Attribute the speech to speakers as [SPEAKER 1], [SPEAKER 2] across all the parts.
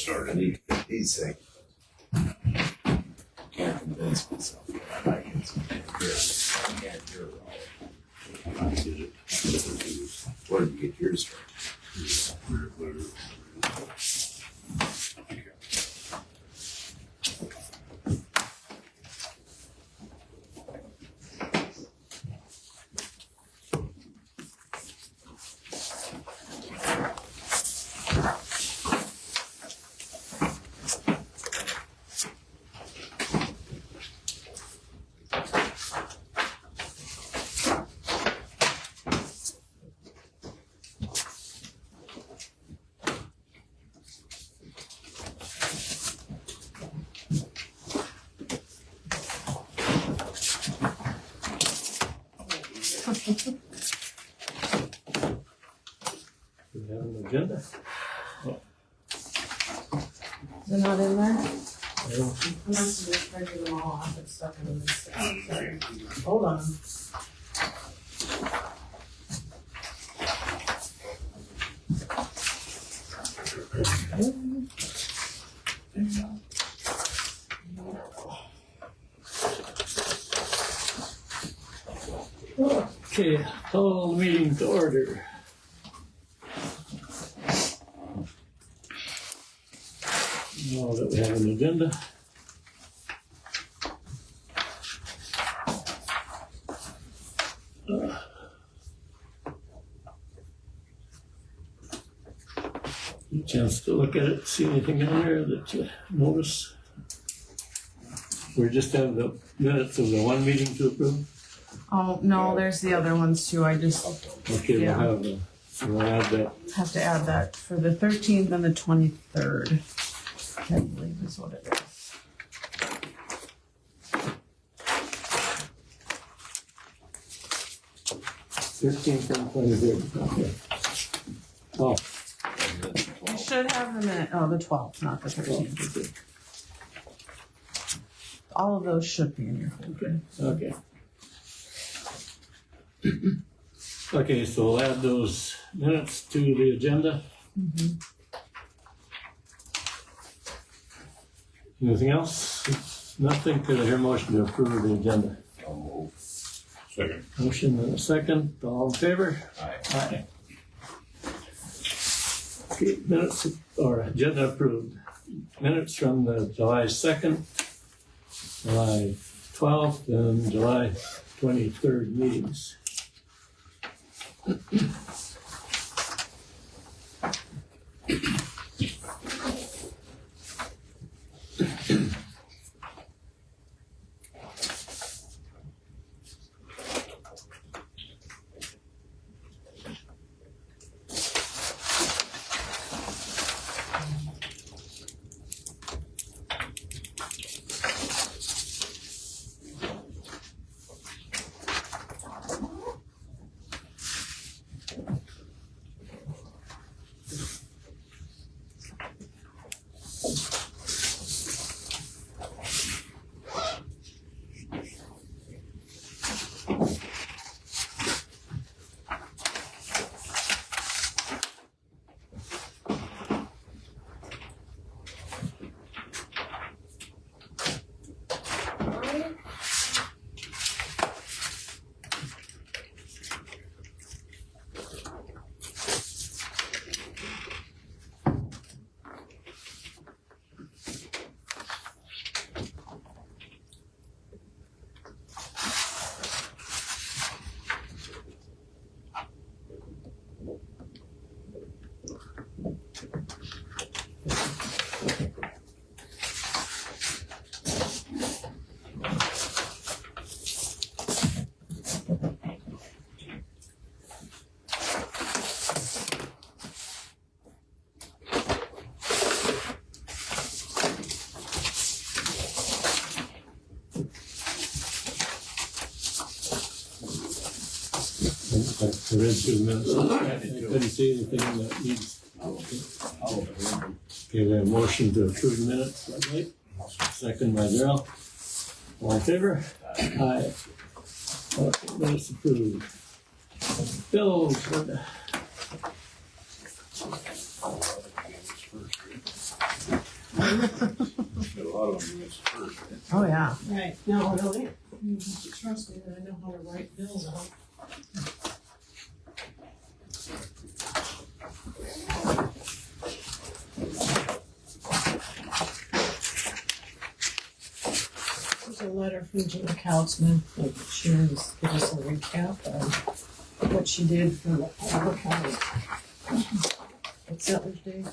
[SPEAKER 1] started.
[SPEAKER 2] He's like, can't convince myself that I like it. Yeah, you're right.
[SPEAKER 1] I did it.
[SPEAKER 2] Where did you get yours from?
[SPEAKER 3] We have an agenda.
[SPEAKER 4] Is it not in there?
[SPEAKER 3] I don't think
[SPEAKER 4] I must have just printed them all off and stuck them in this. Sorry. Hold on.
[SPEAKER 3] Okay, call the meeting to order. Now that we have an agenda. Chance to look at it, see anything on there that you notice? We just have the minutes of the one meeting to approve.
[SPEAKER 4] Oh, no, there's the other ones too. I just
[SPEAKER 3] Okay,
[SPEAKER 4] Yeah.
[SPEAKER 3] we'll add that.
[SPEAKER 4] have to add that for the 13th and the 23rd. I believe is what it is.
[SPEAKER 3] 13th and 23rd. Okay. Oh,
[SPEAKER 4] You should have the minute, oh, the 12th, not the 13th. All of those should be in your folder.
[SPEAKER 3] okay. Okay, so we'll add those minutes to the agenda. Anything else? Nothing. Could I hear a motion to approve the agenda?
[SPEAKER 2] I'll move.
[SPEAKER 1] Second.
[SPEAKER 3] Motion and a second. All in favor?
[SPEAKER 2] Aye.
[SPEAKER 3] Aye. Okay, minutes or agenda approved. Minutes from the July 2nd, July 12th, and July 23rd meetings. I read through the minutes. I couldn't see anything that needs. Okay, we have a motion to approve the minutes. Is that right? Second by Darrell. All in favor? Aye. Okay, minutes approved. Bills, Linda.
[SPEAKER 1] Got a lot of them against the first.
[SPEAKER 4] Oh, yeah.
[SPEAKER 5] Right, no, really, you have to trust me that I know how to write bills out. There's a letter from Gina Kautzman, like she was give us a recap of what she did for the Harbor County. What's that was day?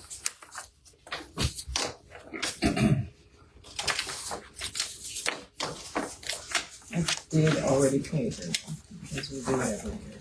[SPEAKER 5] I did already pay her, because we do every year.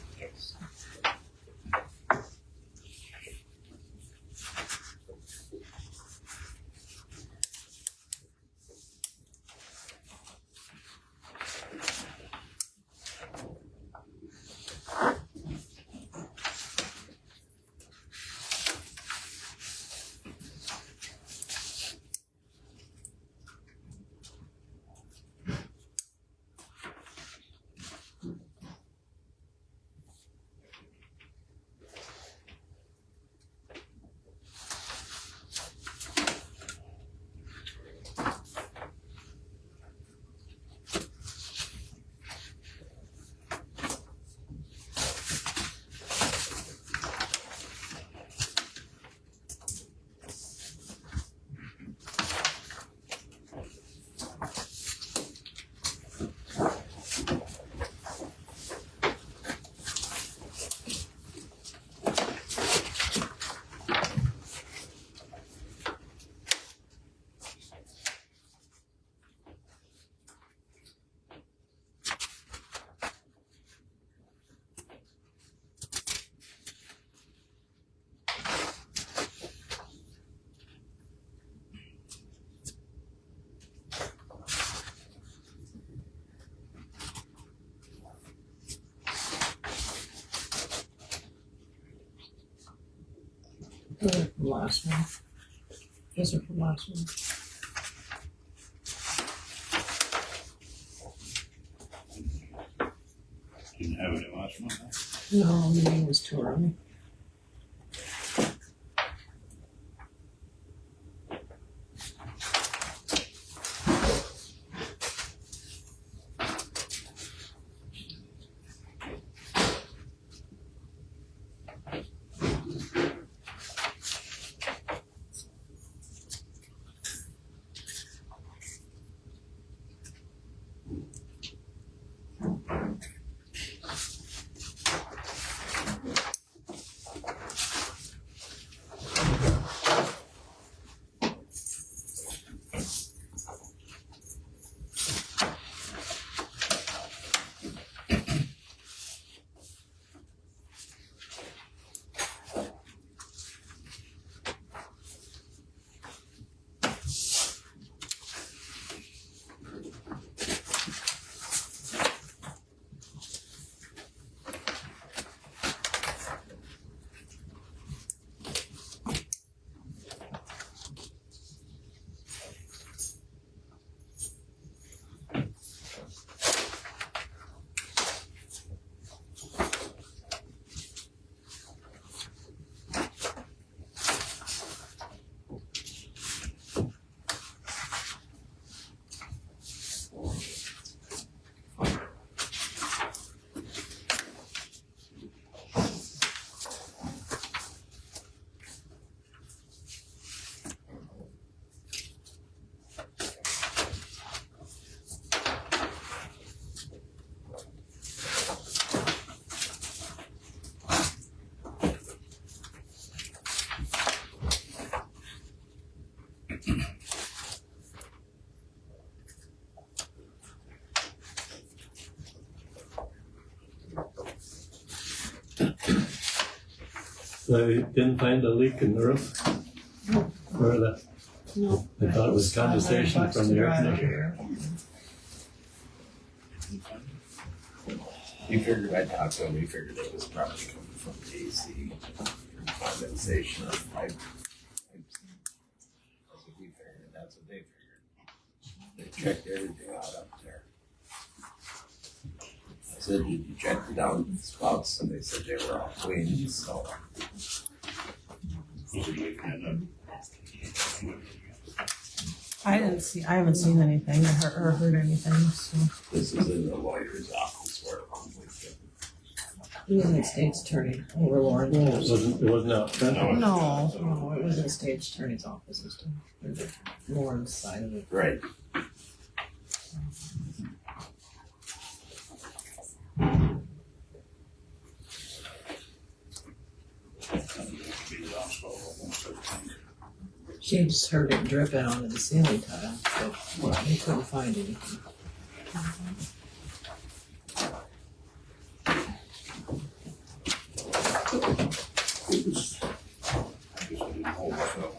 [SPEAKER 5] Those are from last one. Those are from last one.
[SPEAKER 1] Didn't have any last month.
[SPEAKER 5] No, the name was too early.
[SPEAKER 3] They didn't find a leak in the roof? Or the,
[SPEAKER 5] No.
[SPEAKER 3] I thought it was condensation from the air conditioner.
[SPEAKER 2] You figured, I talked to him, he figured it was probably coming from the AC, condensation of pipe. That's what we figured, that's what they figured. They checked everything out up there. I said, did you check the down spouts? And they said they were all clean, so.
[SPEAKER 1] Was it leaking in
[SPEAKER 4] I haven't seen anything or heard anything, so.
[SPEAKER 2] This is in the lawyer's office where it was.
[SPEAKER 5] He was the state's attorney over Lauren.
[SPEAKER 3] It wasn't out front.
[SPEAKER 5] No, it was in the state's attorney's office and stuff. Or the Lauren's side of it.
[SPEAKER 2] Right.
[SPEAKER 1] Be the hospital almost everything.
[SPEAKER 5] She just heard it dripping onto the ceiling tile, but he couldn't find anything.
[SPEAKER 1] It was, I guess I didn't hold myself.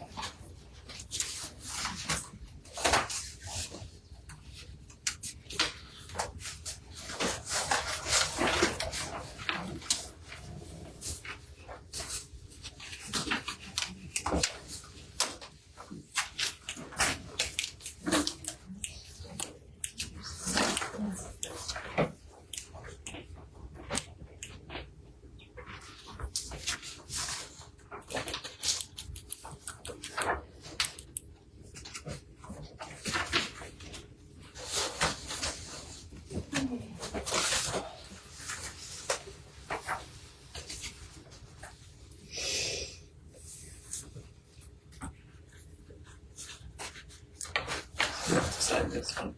[SPEAKER 2] Sign this one.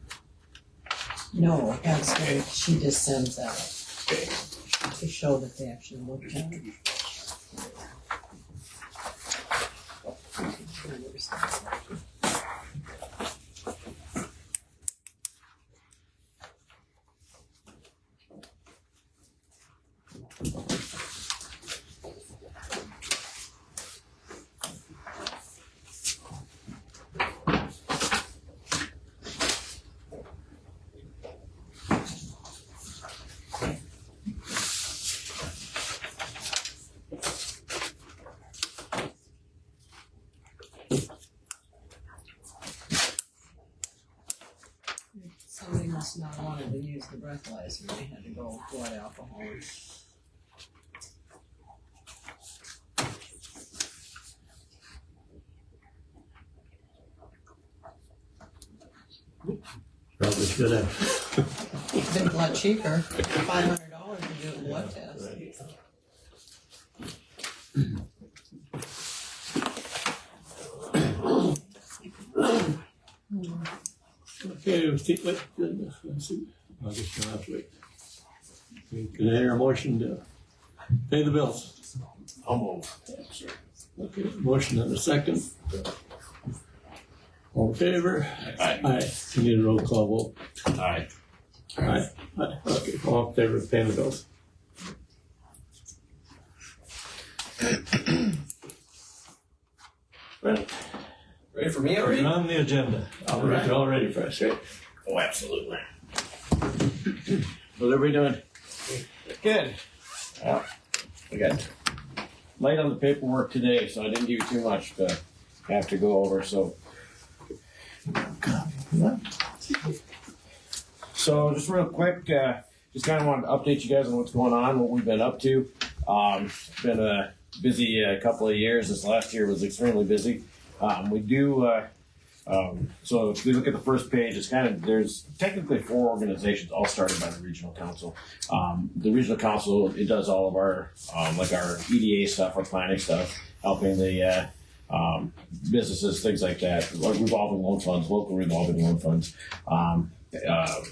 [SPEAKER 5] No, that's what she just sends out
[SPEAKER 2] Okay.
[SPEAKER 5] to show that they actually looked at it. Somebody must not wanted to use the breathalyzer, they had to go blood alcohol.
[SPEAKER 3] Probably should have.
[SPEAKER 5] It's been a lot cheaper, $500 to do a blood test.
[SPEAKER 3] Okay, let's see, let's see. I guess you'll have to wait. Can I hear a motion to pay the bills?
[SPEAKER 2] I'll move.
[SPEAKER 3] Okay, motion and a second. All in favor?
[SPEAKER 2] Aye.
[SPEAKER 3] Aye. You need a roll call vote.
[SPEAKER 2] Aye.
[SPEAKER 3] Aye. Aye. Okay, all in favor of paying the bills? Right,
[SPEAKER 2] Ready for me
[SPEAKER 3] we're on the agenda. All right, you're all ready for us, right?
[SPEAKER 2] Oh, absolutely.
[SPEAKER 6] How's everybody doing? Good. Well, we got light on the paperwork today, so I didn't give you too much to have to go over, so. So just real quick, just kind of wanted to update you guys on what's going on, what we've been up to. It's been a busy couple of years. This last year was extremely busy. We do, so if we look at the first page, it's kind of, there's technically 4 organizations all started by the regional council. The regional council, it does all of our, like our EDA stuff, our planning stuff, helping the businesses, things like that, like revolving loan funds, local revolving loan funds. And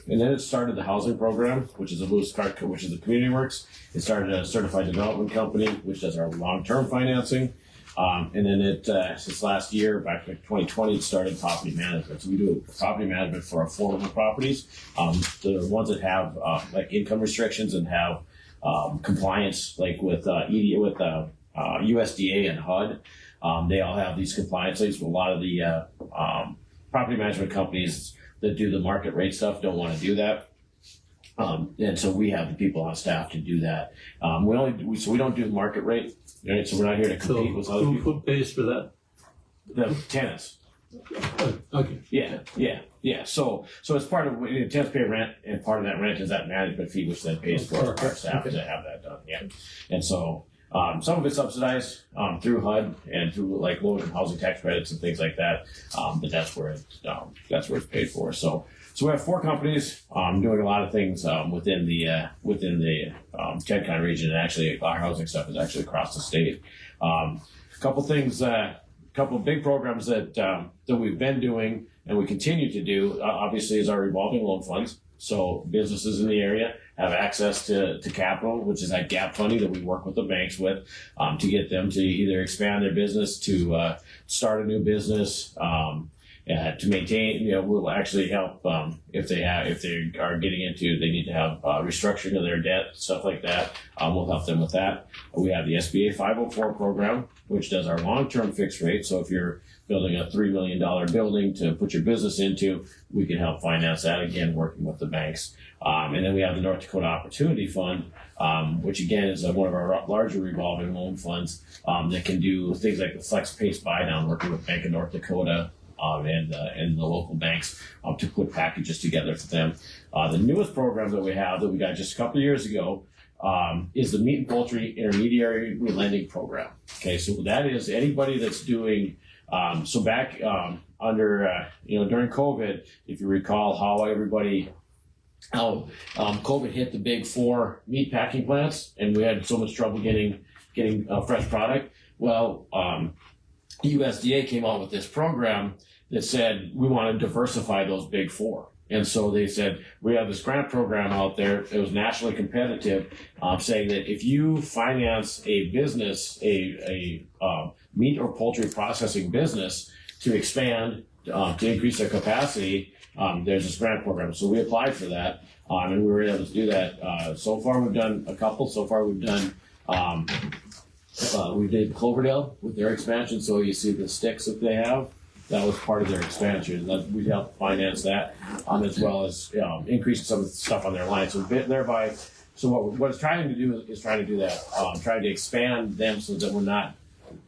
[SPEAKER 6] then it started the housing program, which is which is the Community Works. It started a certified development company, which does our long-term financing. And then it, since last year, back in 2020, it started property management. So we do property management for affordable properties. The ones that have, like income restrictions and have, compliance, like with, USDA and HUD. They all have these compliances. A lot of the, property management companies that do the market rate stuff don't want to do that. And so we have the people on staff to do that. We don't do the market rate, right? So we're not here to compete with other people.
[SPEAKER 3] Who pays for that?
[SPEAKER 6] The tenants.
[SPEAKER 3] Okay.
[SPEAKER 6] Yeah. So it's part of, tenants pay rent, and part of that rent is that management fee, which then pays for our staff to have that done. Yeah. And so, Some of it's subsidized through HUD and through like low-income housing tax credits and things like that. But that's where it's paid for. So we have 4 companies doing a lot of things within the Ted region, and actually our housing stuff is actually across the state. Couple big programs that we've been doing and we continue to do, obviously, is our revolving loan funds. So businesses in the area have access to capital, which is that gap funding that we work with the banks with, to get them to either expand their business, to start a new business, to maintain. We'll actually help if they are getting into, they need to have restructuring of their debt, stuff like that. We'll help them with that. We have the SBA 504 program, which does our long-term fixed rate. So if you're building a $3 million building to put your business into, we can help finance that, again, working with the banks. And then we have the North Dakota Opportunity Fund, which again is one of our larger revolving loan funds that can do things like the flex pace buy down, working with Bank of North Dakota and the local banks to put packages together for them. The newest program that we have that we got just a couple of years ago is the Meat and Poultry Intermediary Relending Program. Okay, so that is anybody that's doing. So back under during COVID, if you recall how COVID hit the big 4 meat packing plants, and we had so much trouble getting fresh product. Well, USDA came out with this program that said we want to diversify those big 4. And so they said, we have this grant program out there. It was nationally competitive, saying that if you finance a business, a meat or poultry processing business to expand, to increase their capacity, there's this grant program. So we applied for that, and we were able to do that. So far, we've done a couple. So far, we've done, we did Cloverdale with their expansion. So you see the sticks that they have. That was part of their expansion. We helped finance that, as well as increasing some of the stuff on their line. So thereby, what it's trying to do is trying to do that, trying to expand them so that we're not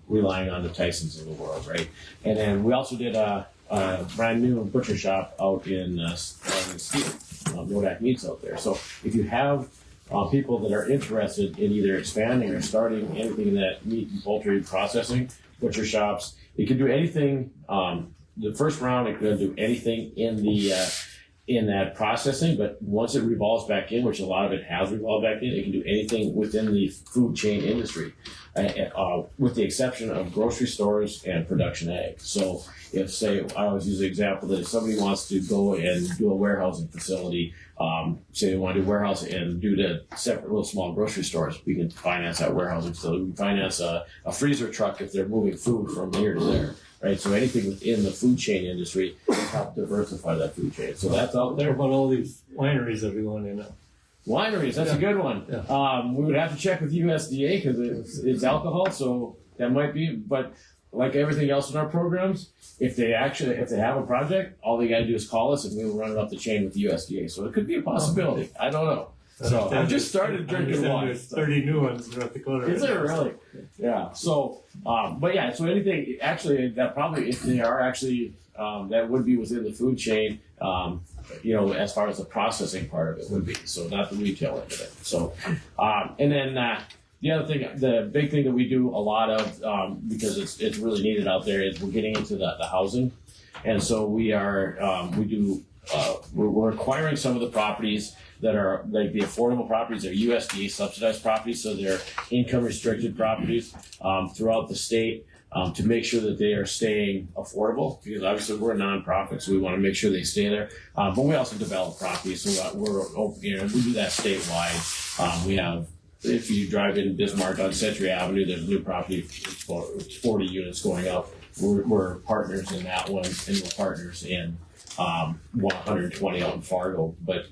[SPEAKER 6] relying on the Tysons of the world, right? And then we also did a brand new butcher shop out in Steel, Modak Meats out there. So if you have people that are interested in either expanding or starting anything in that meat and poultry processing, butcher shops, it can do anything. The first round, it could do anything in that processing, but once it revolves back in, which a lot of it has revolved back in, it can do anything within the food chain industry, with the exception of grocery stores and production ag. So if, say, I always use the example that if somebody wants to go and do a warehousing facility, say they want to do warehouse and do the separate little small grocery stores, we can finance that warehousing facility. We can finance a freezer truck if they're moving food from here to there. Right, so anything within the food chain industry can help diversify that food chain. So that's out there.
[SPEAKER 3] What about all these wineries that are going in now?
[SPEAKER 6] Wineries, that's a good one.
[SPEAKER 3] Yeah.
[SPEAKER 6] We would have to check with USDA because it's alcohol, so that might be. But like everything else in our programs, if they have a project, all they got to do is call us, and we will run it up the chain with the USDA. So it could be a possibility. I don't know. So I've just started drinking wine.
[SPEAKER 3] There's 30 new ones in North Dakota.
[SPEAKER 6] Is there really? Yeah. So, but yeah. So anything actually that probably, if they are actually, that would be within the food chain. As far as the processing part of it would be. So not the retail end of it. So, and then the other thing, the big thing that we do a lot of, because it's really needed out there, is we're getting into the housing, and so we're acquiring some of the properties that are like the affordable properties. They're USDA subsidized properties, so they're income restricted properties throughout the state, to make sure that they are staying affordable, because obviously we're a nonprofit, so we want to make sure they stay there. But we also develop properties, so we do that statewide. We have, if you drive in Bismarck on Century Avenue, there's a new property, it's 40 units going up. We're partners in that one, and we're partners in 120 out in Fargo. But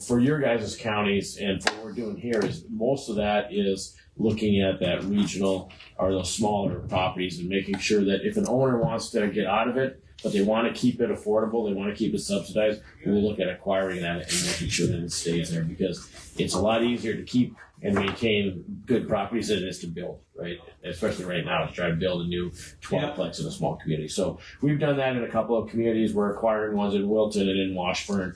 [SPEAKER 6] for your guys' counties and for what we're doing here, is most of that is looking at that regional or those smaller properties and making sure that if an owner wants to get out of it, but they want to keep it affordable, they want to keep it subsidized, we'll look at acquiring that and making sure that it stays there, because it's a lot easier to keep and maintain good properties than it is to build, right? Especially right now, to try to build a new 12-plex in a small community. So we've done that in a couple of communities. We're acquiring ones in Wilton and in Washburn,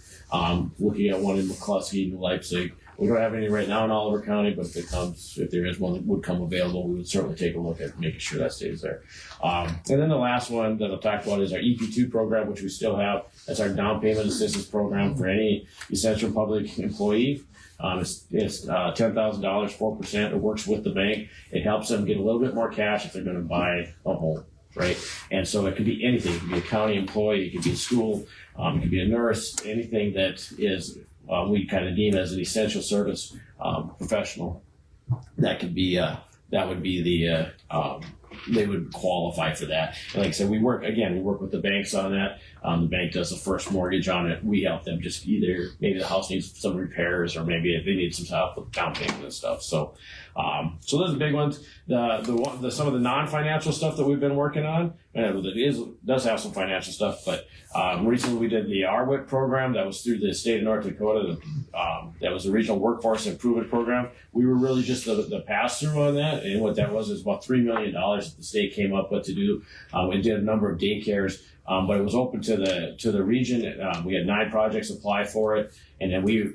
[SPEAKER 6] looking at one in McCluskey, New Leipzig, We don't have any right now in Oliver County, but if there is one that would come available, we would certainly take a look at making sure that stays there. And then the last one that I'll talk about is our EP2 program, which we still have. That's our down payment assistance program for any essential public employee. It's $10,000, 4%. It works with the bank. It helps them get a little bit more cash if they're going to buy a home, right? And so it could be anything. It could be a county employee. It could be a school. It could be a nurse. Anything that is we kind of deem as an essential service professional. That could be that would be the they would qualify for that. And like I said, we work with the banks on that. The bank does the first mortgage on it. We help them just either maybe the house needs some repairs or maybe if they need some help with down payment and stuff. So those are the big ones. The some of the non-financial stuff that we've been working on, and it does have some financial stuff, but recently we did the RWIP program that was through the state of North Dakota. That was the Regional Workforce Improvement Program. We were really just the pass-through on that, and what that was is about $3 million that the state came up with to do. We did a number of daycares, but it was open to the region. We had 9 projects apply for it, and then we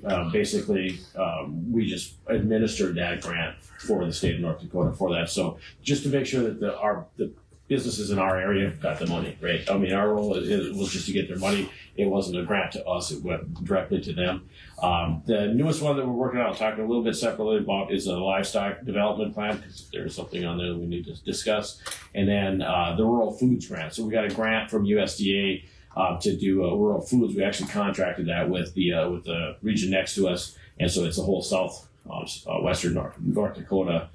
[SPEAKER 6] we just administered that grant for the state of North Dakota for that. So just to make sure that the businesses in our area got the money, right? I mean, our role was just to get their money. It wasn't a grant to us. It went directly to them. The newest one that we're working on, I'll talk a little bit separately about, is a livestock development plan, because there's something on there that we need to discuss. And then the rural foods grant. So we got a grant from USDA to do rural foods. We actually contracted that with the region next to us. And so it's the whole western North Dakota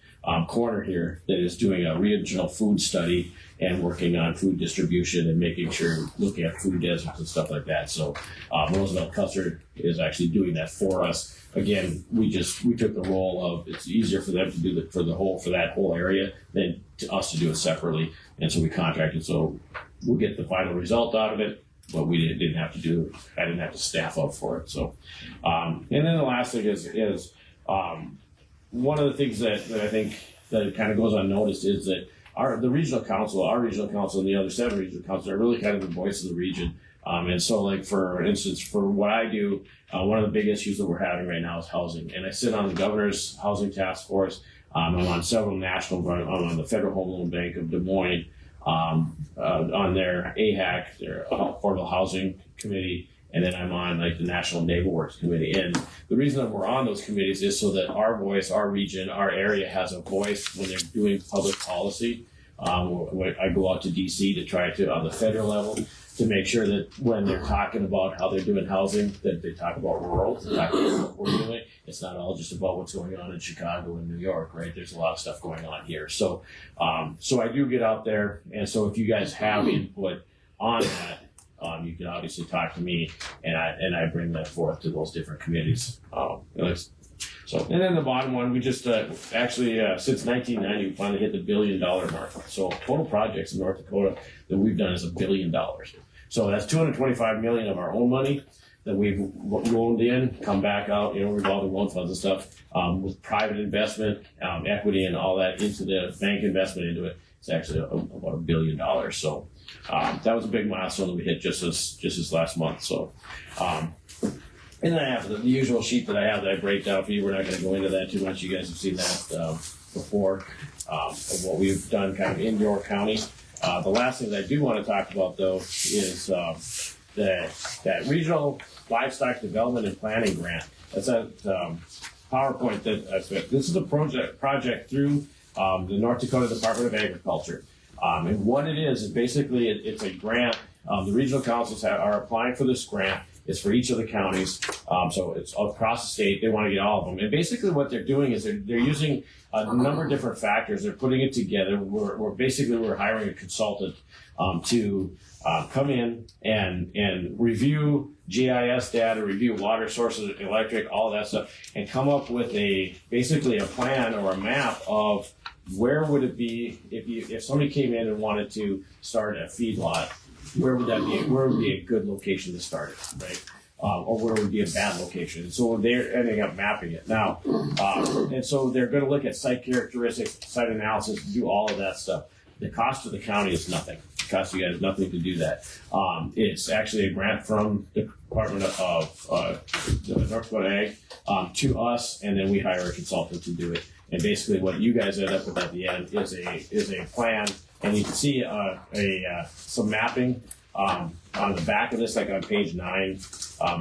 [SPEAKER 6] corner here that is doing a regional food study and working on food distribution and making sure, looking at food deserts and stuff like that. So Roosevelt Custer is actually doing that for us. Again, we took the role of, it's easier for them to do for that whole area than to us to do it separately. And so we contracted, so we'll get the final result out of it, but I didn't have to staff up for it. So, and then the last thing is one of the things that I think that kind of goes unnoticed is that our regional council and the other 7 regional councils are really kind of the voice of the region. And so, like, for instance, for what I do, one of the big issues that we're having right now is housing. And I sit on the governor's housing task force. I'm on several national, I'm on the Federal Home Loan Bank of Des Moines, on their AHAC, their Affordable Housing Committee, and then I'm on like the National Neighbor Works Committee. And the reason that we're on those committees is so that our voice, our region, our area has a voice when they're doing public policy. I go out to DC to try to, on the federal level, to make sure that when they're talking about how they're doing housing, that they talk about rural, they talk about what we're doing. It's not all just about what's going on in Chicago and New York, right? There's a lot of stuff going on here. So, so I do get out there, and so if you guys have input on that, you can obviously talk to me, and I bring that forth to those different committees. So, and then the bottom one, we just actually since 1990 we finally hit the $1 billion mark. So total projects in North Dakota that we've done is $1 billion. So that's $225 million of our own money that we've loaned in, come back out, revolving loan funds and stuff, with private investment, equity, and all that into the bank investment into it. It's actually about $1 billion. So that was a big milestone that we hit just this last month. So, and then I have the usual sheet that I have that I break down for you. We're not going to go into that too much. You guys have seen that before, of what we've done kind of in York County. The last thing that I do want to talk about, though, is that Regional Livestock Development and Planning Grant. That's a PowerPoint this is a project through the North Dakota Department of Agriculture. And what it is basically it's a grant. The regional councils are applying for this grant. It's for each of the counties. So it's across the state. They want to get all of them. And basically what they're doing is they're using a number of different factors. They're putting it together. We're hiring a consultant to come in and review GIS data, review water sources, electric, all that stuff, and come up with basically a plan or a map of where would it be if somebody came in and wanted to start a feedlot. Where would be a good location to start it, right? Or where would be a bad location? And so they're ending up mapping it now. And so they're going to look at site characteristics, site analysis, do all of that stuff. The cost to the county is nothing. It costs you guys nothing to do that. It's actually a grant from the Department of North Dakota Ag. to us, and then we hire a consultant to do it. And basically, what you guys end up with at the end is a plan, and you can see some mapping on the back of this, like on page 9.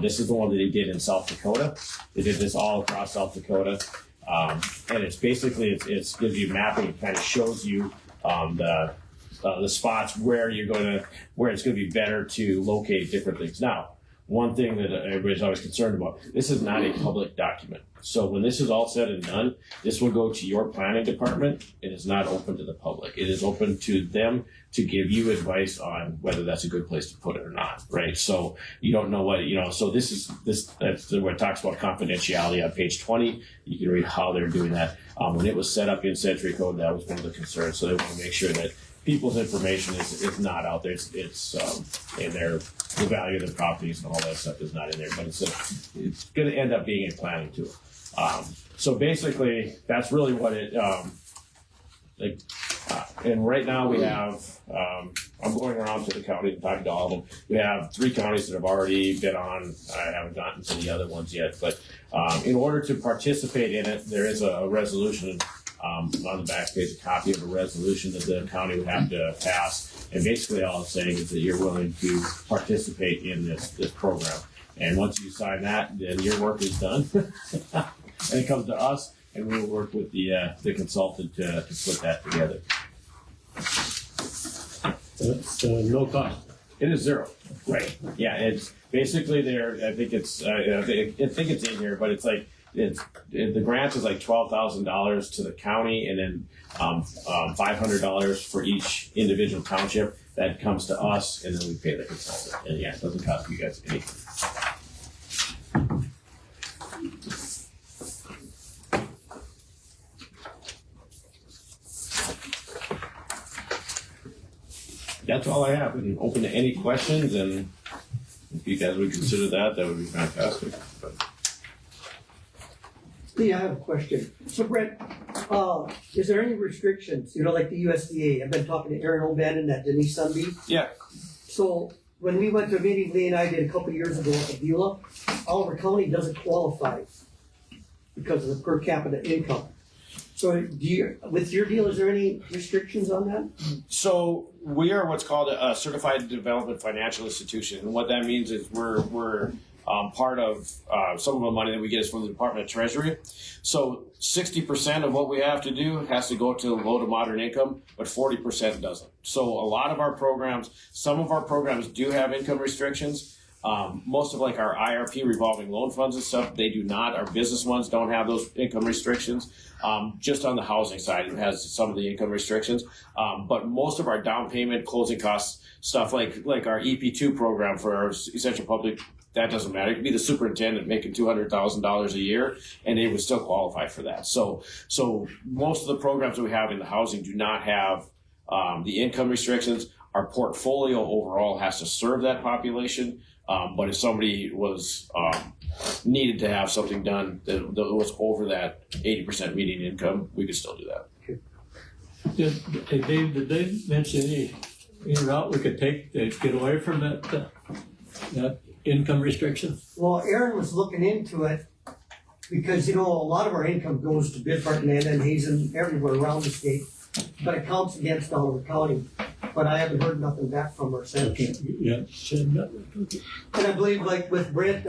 [SPEAKER 6] This is the one that they did in South Dakota. They did this all across South Dakota, and it's basically it gives you mapping. It kind of shows you the spots where it's going to be better to locate different things. Now, one thing that everybody's always concerned about, this is not a public document. So when this is all said and done, this will go to your planning department. It is not open to the public. It is open to them to give you advice on whether that's a good place to put it or not, right? So you don't know what, so that's where it talks about confidentiality on page 20. You can read how they're doing that. When it was set up in Century Code, that was one of the concerns. So they want to make sure that people's information is not out there. It's and the value of the properties and all that stuff is not in there, but it's going to end up being a planning tool. So basically, that's really what it and right now we have. I'm going around to the county and talking to all of them. We have 3 counties that have already been on. I haven't gotten to the other ones yet, but in order to participate in it, there is a resolution. On the back page, a copy of a resolution that the county would have to pass. And basically all it's saying is that you're willing to participate in this program. And once you sign that, then your work is done. And it comes to us, and we'll work with the consultant to put that together.
[SPEAKER 3] It's no cost.
[SPEAKER 6] It is 0. Right. Yeah, it's basically there. I think it's in here, but it's like, the grant is like $12,000 to the county, and then $500 for each individual township. That comes to us, and then we pay the consultant. And yeah, it doesn't cost you guys anything. That's all I have. I'm open to any questions, and if you guys would consider that would be fantastic. But.
[SPEAKER 7] Lee, I have a question. So Brett, is there any restrictions, like the USDA? I've been talking to Aaron O'Bannon at Denise Sunbeam.
[SPEAKER 6] Yeah.
[SPEAKER 7] So when we went to a meeting Lee and I did a couple of years ago at the Beulah, Oliver County doesn't qualify because of the per capita income. So with your deal, is there any restrictions on that?
[SPEAKER 6] So we are what's called a certified development financial institution. And what that means is we're part of some of the money that we get is from the Department of Treasury. So 60% of what we have to do has to go to low to moderate income, but 40% doesn't. So a lot of our programs, some of our programs do have income restrictions. Most of like our IRP revolving loan funds and stuff, they do not. Our business ones don't have those income restrictions. Just on the housing side, it has some of the income restrictions. But most of our down payment, closing costs, stuff like our EP2 program for our essential public, that doesn't matter. It could be the superintendent making $200,000 a year, and they would still qualify for that. So most of the programs that we have in the housing do not have the income restrictions. Our portfolio overall has to serve that population. But if somebody was needed to have something done that was over that 80% median income, we could still do that.
[SPEAKER 3] Dave, did they mention any route we could take to get away from that income restriction?
[SPEAKER 7] Well, Aaron was looking into it because, a lot of our income goes to Bismarck, Nanda, and Hazen, everywhere around the state, but it counts against Oliver County. But I haven't heard nothing back from her since.
[SPEAKER 3] Okay. Yeah.
[SPEAKER 7] And I believe, like with Brent,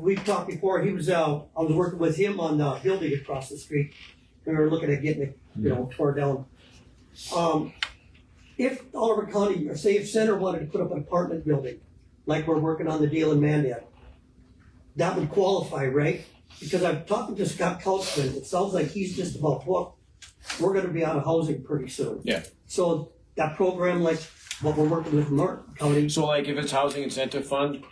[SPEAKER 7] we've talked before. He was, I was working with him on the building across the street. We were looking at getting it, tore down. If Oliver County, or say if Center wanted to put up an apartment building, like we're working on the deal in Mandan, that would qualify, right? Because I'm talking to Scott Couchman. It sounds like he's just about booked. We're going to be out of housing pretty soon.
[SPEAKER 6] Yeah.
[SPEAKER 7] So that program, like what we're working with Martin County.
[SPEAKER 6] So like if it's housing incentive fund,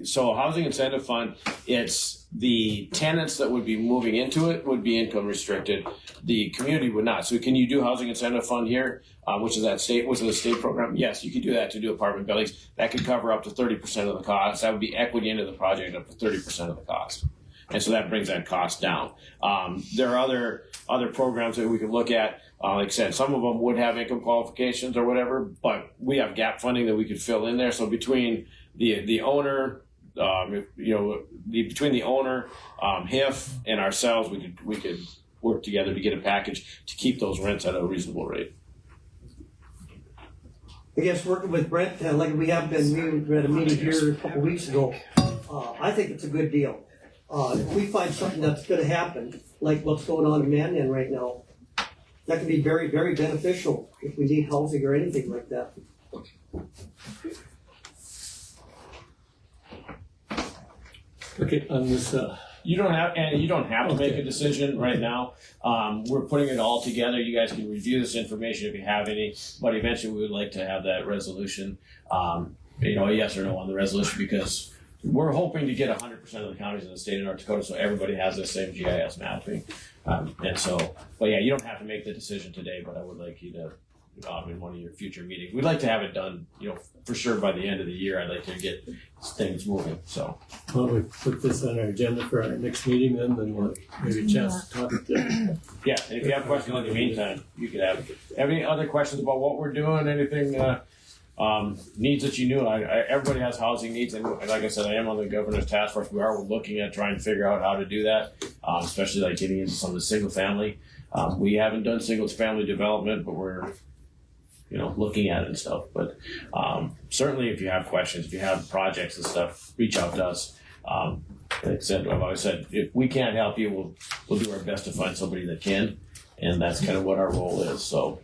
[SPEAKER 6] so housing incentive fund, it's the tenants that would be moving into it would be income restricted. The community would not. So can you do housing incentive fund here, which is a state program? Yes, you could do that to do apartment buildings. That could cover up to 30% of the cost. That would be equity into the project up to 30% of the cost. And so that brings that cost down. There are other programs that we could look at. Like I said, some of them would have income qualifications or whatever, but we have gap funding that we could fill in there. So between the owner, if, between the owner, HIF, and ourselves, we could work together to get a package to keep those rents at a reasonable rate.
[SPEAKER 7] I guess working with Brent, like we have been, we had a meeting here a couple weeks ago. I think it's a good deal. If we find something that's gonna happen, like what's going on in Mandan right now, that can be very, very beneficial if we need housing or anything like that.
[SPEAKER 3] Okay, on this,
[SPEAKER 6] You don't have to make a decision right now. We're putting it all together. You guys can review this information if you have any, but eventually we would like to have that resolution, a yes or no on the resolution, because we're hoping to get 100% of the counties in the state of North Dakota, so everybody has the same GIS mapping. But yeah, you don't have to make the decision today, but I would like you to, in one of your future meetings. We'd like to have it done, for sure by the end of the year. I'd like to get things moving, so.
[SPEAKER 3] well, we put this on our agenda for our next meeting, then we'll maybe a chance to talk to.
[SPEAKER 6] Yeah, and if you have questions in the meantime, you could have any other questions about what we're doing, anything, needs that you knew. Everybody has housing needs, and like I said, I am on the governor's task force. We are looking at trying to figure out how to do that, especially like getting into some of the single family. We haven't done single family development, but we're looking at it and stuff. But certainly if you have questions, if you have projects and stuff, reach out to us. Like I've always said, if we can't help you, we'll do our best to find somebody that can, and that's kind of what our role is. So.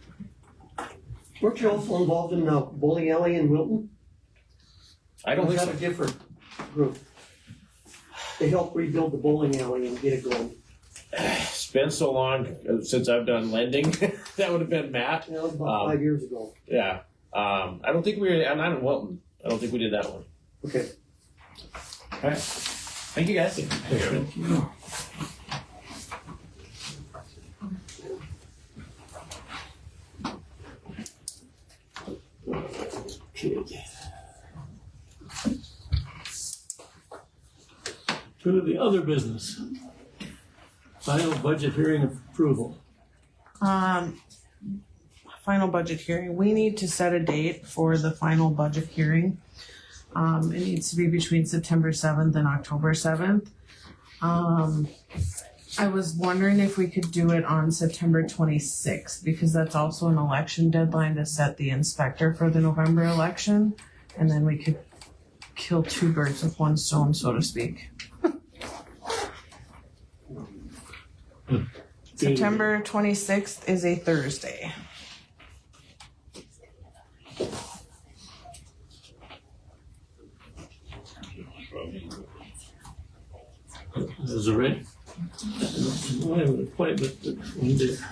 [SPEAKER 7] Weren't you also involved in the bowling alley in Wilton?
[SPEAKER 6] I don't think
[SPEAKER 7] Or
[SPEAKER 6] so.
[SPEAKER 7] was that a different group? They helped rebuild the bowling alley and get it going.
[SPEAKER 6] It's been so long since I've done lending. That would have been Matt.
[SPEAKER 7] That was about 5 years ago.
[SPEAKER 6] Yeah. I don't think I'm not in Wilton. I don't think we did that one.
[SPEAKER 7] Okay.
[SPEAKER 6] All right. Thank you, guys.
[SPEAKER 3] Okay. To the other business. Final budget hearing approval.
[SPEAKER 4] Final budget hearing. We need to set a date for the final budget hearing. It needs to be between September 7th and October 7th. I was wondering if we could do it on September 26th, because that's also an election deadline to set the inspector for the November election. And then we could kill two birds with one stone, so to speak. September 26th is a Thursday.
[SPEAKER 3] Is it right? I have an appointment, but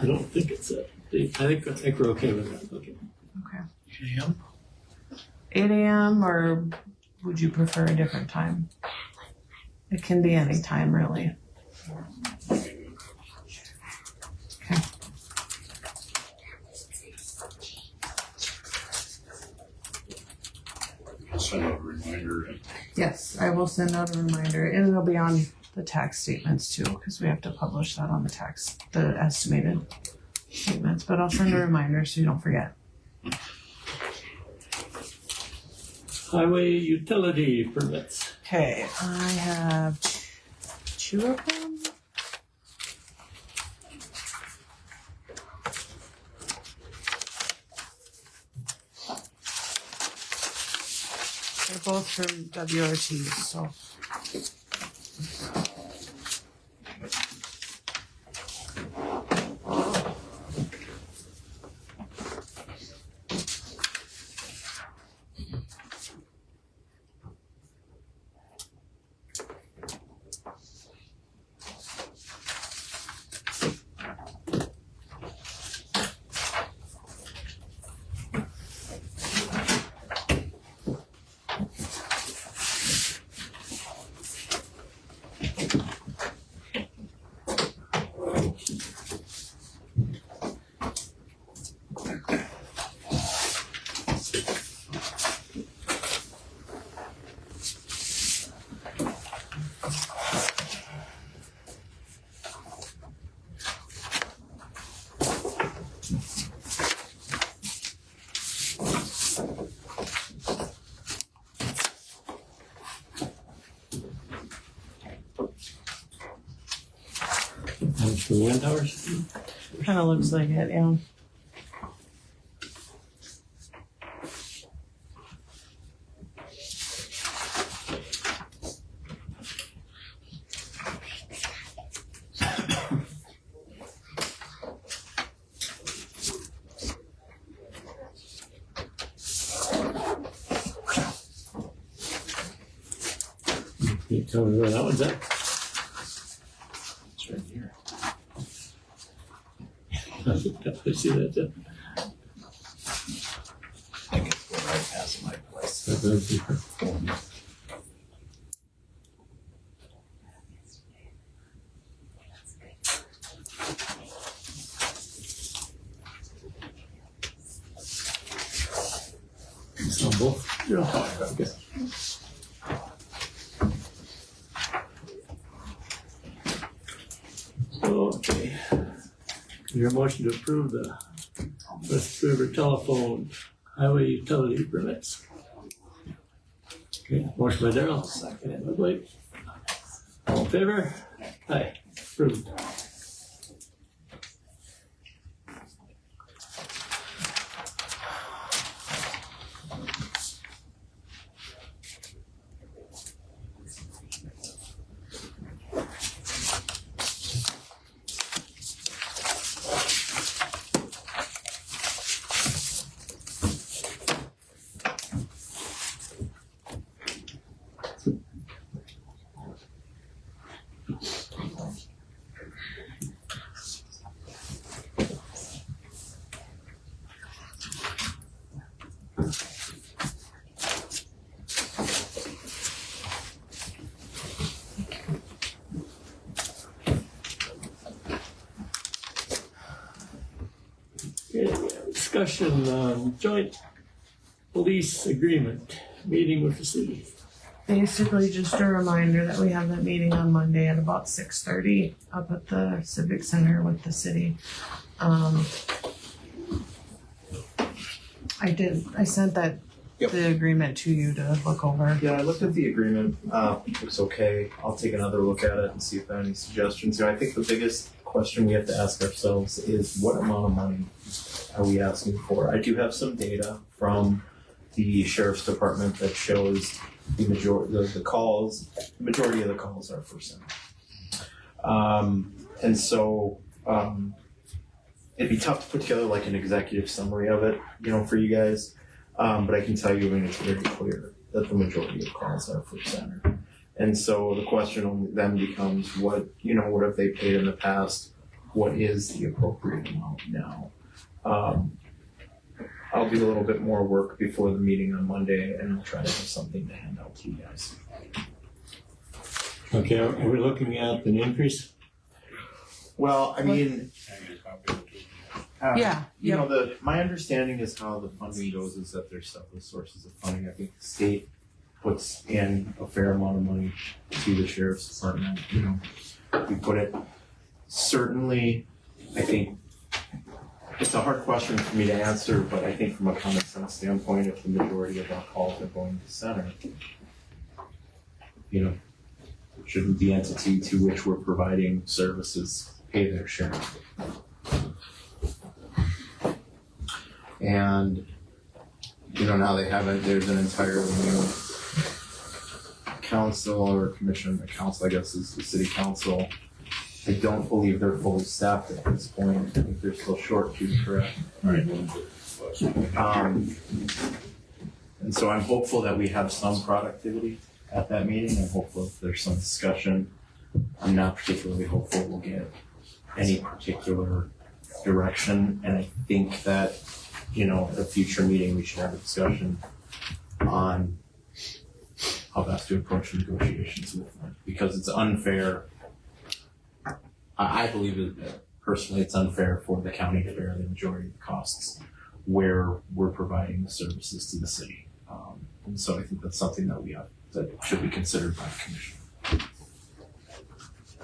[SPEAKER 3] I don't think it's that. I think we're okay with that. Okay.
[SPEAKER 4] Okay. 8 a.m. or would you prefer a different time? It can be any time, really. Okay.
[SPEAKER 1] Send out a reminder.
[SPEAKER 4] Yes, I will send out a reminder, and it'll be on the tax statements too, because we have to publish that on the estimated statements. But I'll send a reminder so you don't forget.
[SPEAKER 3] Highway utility permits.
[SPEAKER 4] Okay, I have two of them. They're both from WRT, so.
[SPEAKER 3] For the wind towers?
[SPEAKER 4] Kind of looks like it, yeah.
[SPEAKER 3] Can you tell me where that one's at?
[SPEAKER 2] It's right here.
[SPEAKER 3] I see that, yeah.
[SPEAKER 2] I think it's right past my place.
[SPEAKER 3] It's on both. Yeah. Okay. Okay. Your motion to approve the West River telephone highway utility permits. Okay, motion by Darrell, second by Blake. All in favor? Aye, approved. Okay, discussion on joint police agreement, meeting with the city.
[SPEAKER 4] Basically, just a reminder that we have that meeting on Monday at about 6:30 up at the Civic Center with the city. I sent that,
[SPEAKER 8] Yep.
[SPEAKER 4] the agreement to you to look over.
[SPEAKER 8] Yeah, I looked at the agreement. Looks okay. I'll take another look at it and see if I have any suggestions. I think the biggest question we have to ask ourselves is what amount of money are we asking for? I do have some data from the sheriff's department that shows the majority of the calls are for center. And so it'd be tough to put together like an executive summary of it, for you guys. But I can tell you, it's very clear that the majority of calls are for center. And so the question then becomes, what have they paid in the past? What is the appropriate amount now? I'll do a little bit more work before the meeting on Monday, and I'll try to have something to hand out to you guys.
[SPEAKER 3] Okay, are we looking at an increase?
[SPEAKER 8] Well, I mean,
[SPEAKER 4] Yeah,
[SPEAKER 8] my understanding is how the funding goes is that there's several sources of funding. I think the state puts in a fair amount of money to the sheriff's department. We put it. Certainly, I think it's a hard question for me to answer, but I think from a common sense standpoint, if the majority of our calls are going to center, shouldn't the entity to which we're providing services pay their share? And, now they haven't, there's an entirely new council or commission, the council, I guess, is the city council. I don't believe they're fully staffed at this point. I think they're still short too, correct?
[SPEAKER 2] Right.
[SPEAKER 8] And so I'm hopeful that we have some productivity at that meeting. I'm hopeful if there's some discussion. I'm not particularly hopeful we'll get any particular direction. And I think that, at a future meeting, we should have a discussion on how best to approach negotiations with them. Because it's unfair. I believe that personally it's unfair for the county to bear the majority of the costs where we're providing the services to the city. And so I think that's something that should be considered by the commission.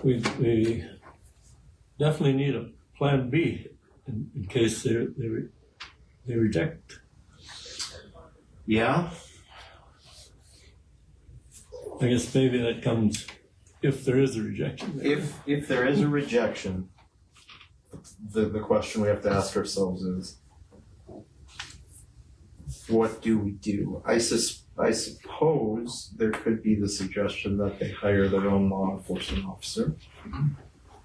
[SPEAKER 3] We definitely need a plan B in case they reject.
[SPEAKER 8] Yeah,
[SPEAKER 3] I guess maybe that comes if there is a rejection.
[SPEAKER 8] if there is a rejection, the question we have to ask ourselves is, what do we do? I suppose there could be the suggestion that they hire their own law enforcement officer.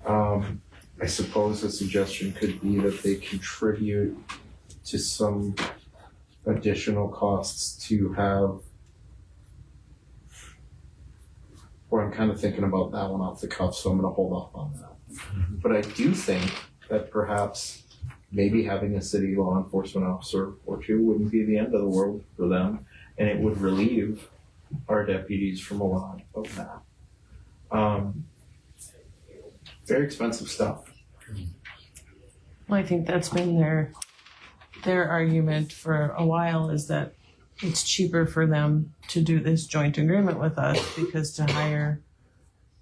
[SPEAKER 8] I suppose the suggestion could be that they contribute to some additional costs to have, or I'm kind of thinking about that one off the cuff, so I'm going to hold off on that. But I do think that perhaps maybe having a city law enforcement officer or two wouldn't be the end of the world for them, and it would relieve our deputies from a lot of that. Very expensive stuff.
[SPEAKER 4] Well, I think that's been their argument for a while, is that it's cheaper for them to do this joint agreement with us, because to hire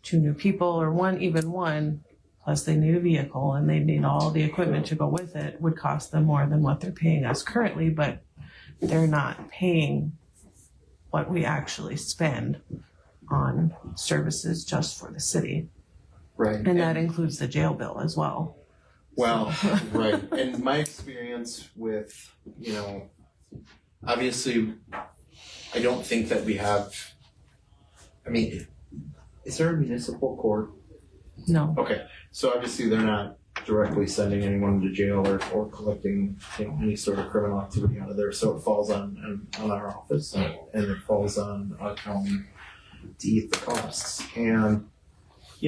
[SPEAKER 4] 2 new people, or even one, plus they need a vehicle and they need all the equipment to go with it, would cost them more than what they're paying us currently, but they're not paying what we actually spend on services just for the city.
[SPEAKER 8] Right.
[SPEAKER 4] And that includes the jail bill as well.
[SPEAKER 8] Well, right. And my experience with, obviously, I don't think that we have, is there a municipal court?
[SPEAKER 4] No.
[SPEAKER 8] Okay. So obviously they're not directly sending anyone to jail or collecting any sort of criminal activity out of there. So it falls on our office and it falls on our county to eat the costs. And,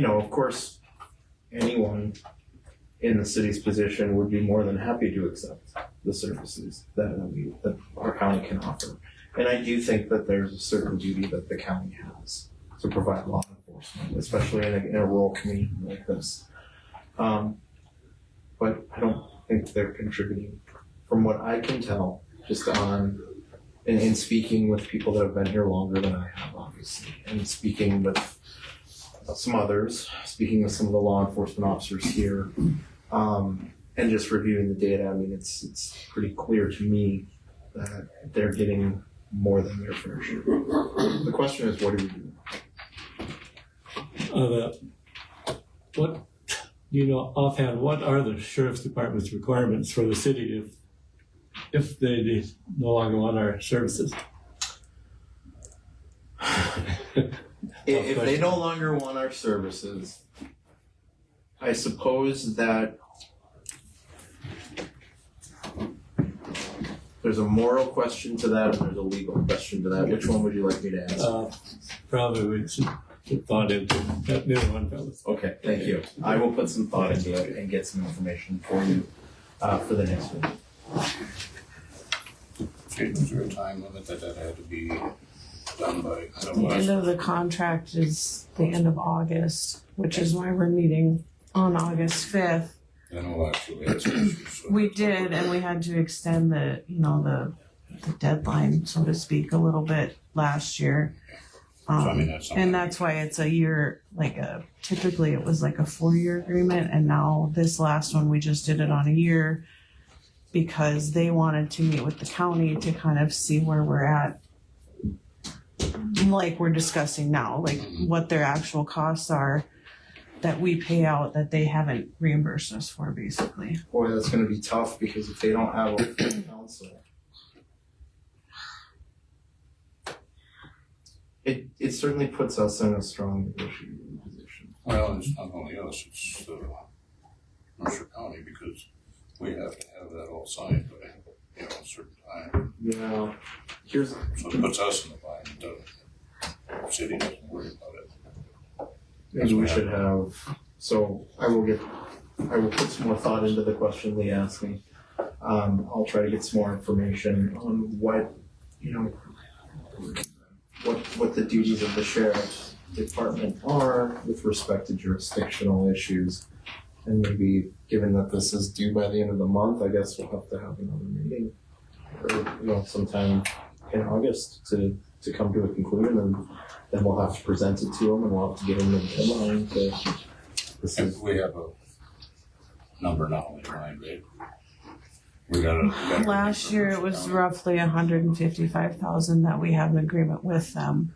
[SPEAKER 8] of course, anyone in the city's position would be more than happy to accept the services that our county can offer. And I do think that there's a certain duty that the county has to provide law enforcement, especially in a rural community like this. But I don't think they're contributing, from what I can tell, just on, in speaking with people that have been here longer than I have, obviously, and speaking with some others, speaking with some of the law enforcement officers here, and just reviewing the data. It's pretty clear to me that they're getting more than their fair share. The question is, what do we do?
[SPEAKER 3] What, offhand, what are the sheriff's department's requirements for the city if they no longer want our services?
[SPEAKER 8] If they no longer want our services, I suppose that there's a moral question to that and there's a legal question to that. Which one would you like me to answer?
[SPEAKER 3] Probably we should put thought into that new one, fellas.
[SPEAKER 8] Okay, thank you. I will put some thought into it and get some information for you for the next one.
[SPEAKER 1] Okay, was there a time limit that had to be done by?
[SPEAKER 4] The end of the contract is the end of August, which is why we're meeting on August 5th.
[SPEAKER 1] Then we'll actually have some issues. So
[SPEAKER 4] We did, and we had to extend the deadline, so to speak, a little bit last year.
[SPEAKER 1] That's something.
[SPEAKER 4] And that's why it's a year, typically it was like a 4-year agreement, and now this last one, we just did it on a year because they wanted to meet with the county to kind of see where we're at, like we're discussing now, what their actual costs are that we pay out that they haven't reimbursed us for, basically.
[SPEAKER 8] Boy, that's going to be tough because if they don't have a full council, it certainly puts us in a strong negotiating position.
[SPEAKER 1] Well, it's not only us, it's Mercer County, because we have to have that all signed by a certain time.
[SPEAKER 8] Yeah.
[SPEAKER 1] So it puts us in the bind. The city doesn't worry about it.
[SPEAKER 8] Maybe we should have, so I will put some more thought into the question Lee asked me. I'll try to get some more information on what the duties of the sheriff's department are with respect to jurisdictional issues. And maybe, given that this is due by the end of the month, I guess we'll have to have another meeting or sometime in August to come to a conclusion, and then we'll have to present it to them and we'll have to get them the deadline
[SPEAKER 1] And we have a number now in mind, right? We got
[SPEAKER 4] Last year it was roughly 155,000 that we have an agreement with them.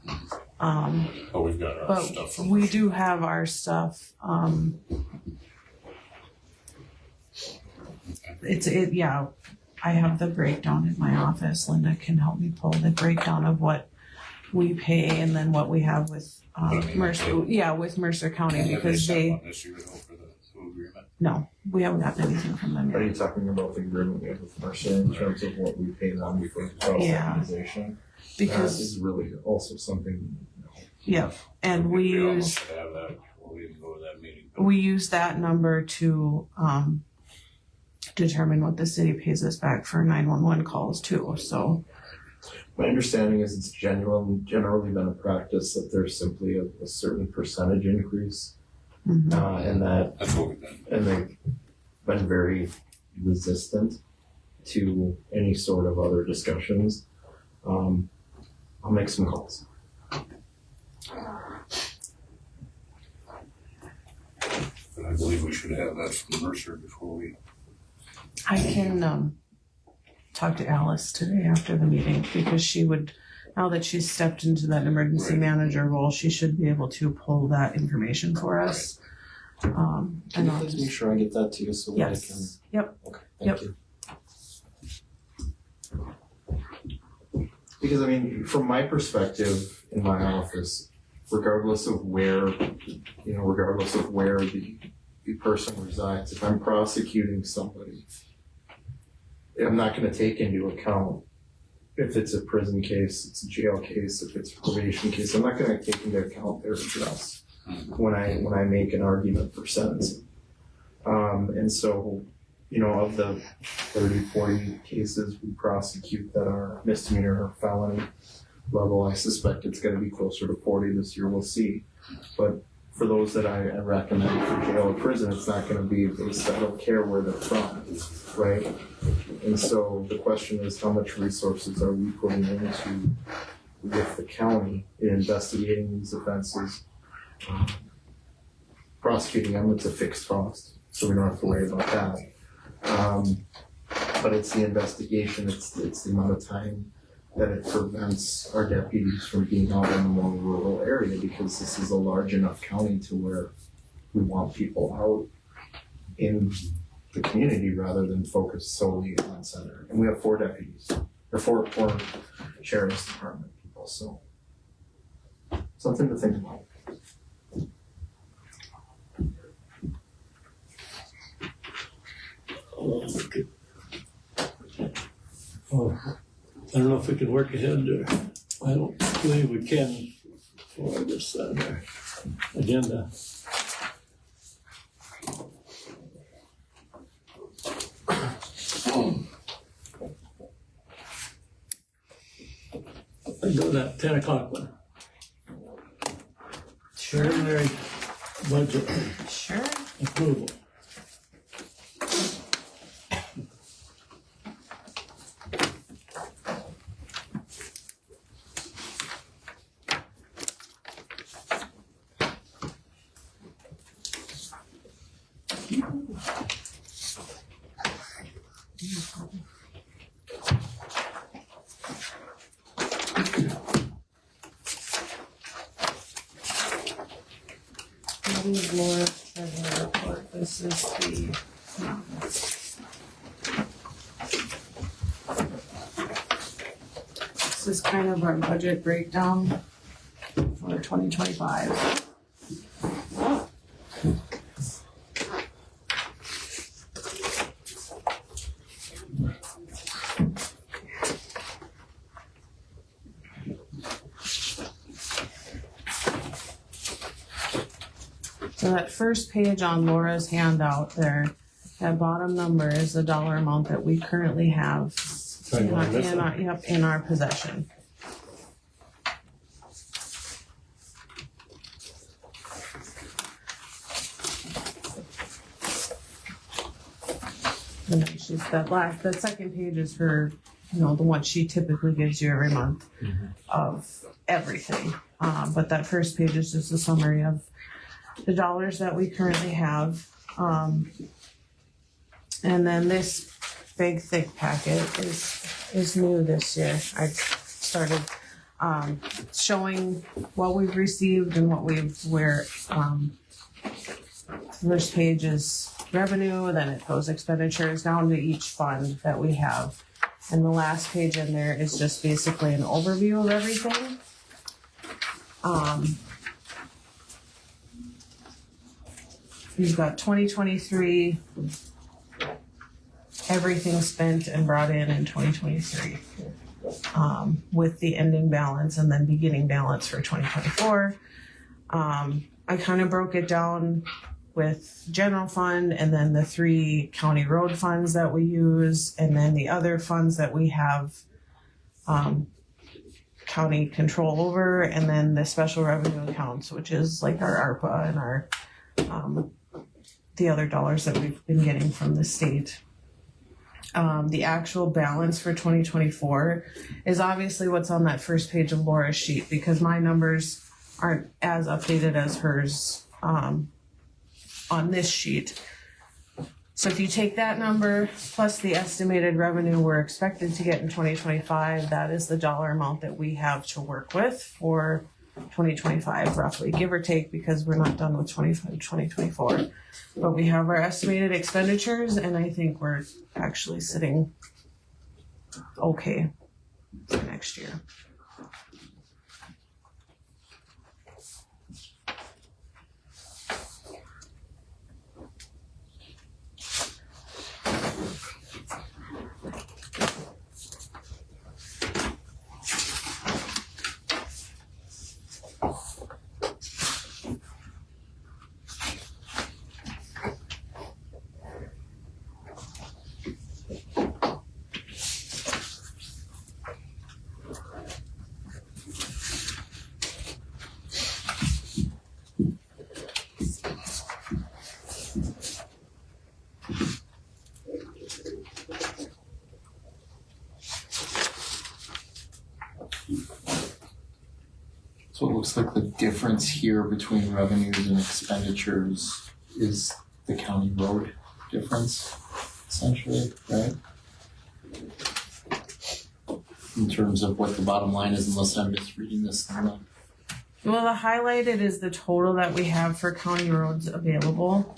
[SPEAKER 1] But we've got our
[SPEAKER 4] But
[SPEAKER 1] stuff from
[SPEAKER 4] we do have our stuff. Yeah, I have the breakdown in my office. Linda can help me pull the breakdown of what we pay and then what we have with Mercer. With Mercer County
[SPEAKER 1] Have they
[SPEAKER 4] because
[SPEAKER 1] sent
[SPEAKER 4] they
[SPEAKER 1] one this year though for the new agreement?
[SPEAKER 4] no, we haven't gotten anything from them
[SPEAKER 2] Are
[SPEAKER 4] yet.
[SPEAKER 2] you talking about the agreement we have with Mercer in terms of what we pay them for cross
[SPEAKER 4] Yeah.
[SPEAKER 2] organization? That
[SPEAKER 4] Because
[SPEAKER 2] is really also something,
[SPEAKER 4] and we
[SPEAKER 1] almost
[SPEAKER 4] use
[SPEAKER 1] should have that before we even go to that meeting.
[SPEAKER 4] we use that number to determine what the city pays us back for 911 calls too. So
[SPEAKER 2] my understanding is it's generally been a practice that there's simply a certain percentage increase.
[SPEAKER 4] mhm.
[SPEAKER 2] And
[SPEAKER 1] That's what we've done.
[SPEAKER 2] they've been very resistant to any sort of other discussions. I'll make some calls.
[SPEAKER 1] But I believe we should have that from Mercer before we.
[SPEAKER 4] I can talk to Alice today after the meeting because she would, now that she's stepped into that emergency
[SPEAKER 1] Right.
[SPEAKER 4] manager role, she should be able to pull that information for us.
[SPEAKER 2] Can you please make sure I get that to you so that I can?
[SPEAKER 4] Yes. Yep.
[SPEAKER 2] Okay,
[SPEAKER 4] Yep.
[SPEAKER 2] thank you. Because I mean, from my perspective in my office, regardless of where the person resides, if I'm prosecuting somebody, I'm not gonna take into account if it's a prison case, it's a jail case, if it's a probation case, I'm not gonna take into account their address when I make an argument for sentencing. And so, of the 30, 40 cases we prosecute that are misdemeanor or felony level, I suspect it's gonna be closer to 40 this year, we'll see. But for those that I recommend for jail or prison, it's not gonna be based, I don't care where they're from, right? And so the question is, how much resources are we putting into with the county in investigating these offenses? Prosecuting them, it's a fixed cost, so we don't have to worry about that. But it's the investigation, it's the amount of time that it prevents our deputies from being out in a more rural area, because this is a large enough county to where we want people out in the community rather than focus solely on center. And we have 4 deputies, or four sheriff's department people, so something to think about.
[SPEAKER 3] Oh, I don't know if we can work ahead or, I don't believe we can for this agenda. I go to that 10 o'clock one. Preliminary budget
[SPEAKER 4] Sure.
[SPEAKER 3] approval.
[SPEAKER 4] That is Laura's treasury report. This is the. This is kind of our budget breakdown for 2025. So that first page on Laura's handout there, that bottom number is the dollar amount that we currently have in our possession. And then she's that second page is her, the one she typically gives you every month of everything. But that first page is just a summary of the dollars that we currently have. And then this big thick packet is new this year. I started showing what we've received and what first page is revenue, then it goes expenditures down to each fund that we have. And the last page in there is just basically an overview of everything. You've got 2023, everything spent and brought in 2023. With the ending balance and then beginning balance for 2024. I kind of broke it down with general fund and then the 3 county road funds that we use, and then the other funds that we have county control over, and then the special revenue accounts, which is like our ARPA and our the other dollars that we've been getting from the state. The actual balance for 2024 is obviously what's on that first page of Laura's sheet, because my numbers aren't as updated as hers on this sheet. So if you take that number plus the estimated revenue we're expected to get in 2025, that is the dollar amount that we have to work with for 2025, roughly, give or take, because we're not done with 2024. But we have our estimated expenditures, and I think we're actually sitting okay for next year.
[SPEAKER 2] So it looks like the difference here between revenues and expenditures is the county road difference, essentially, right? In terms of what the bottom line is, unless I'm misreading this in the
[SPEAKER 4] Well, the highlighted is the total that we have for county roads available.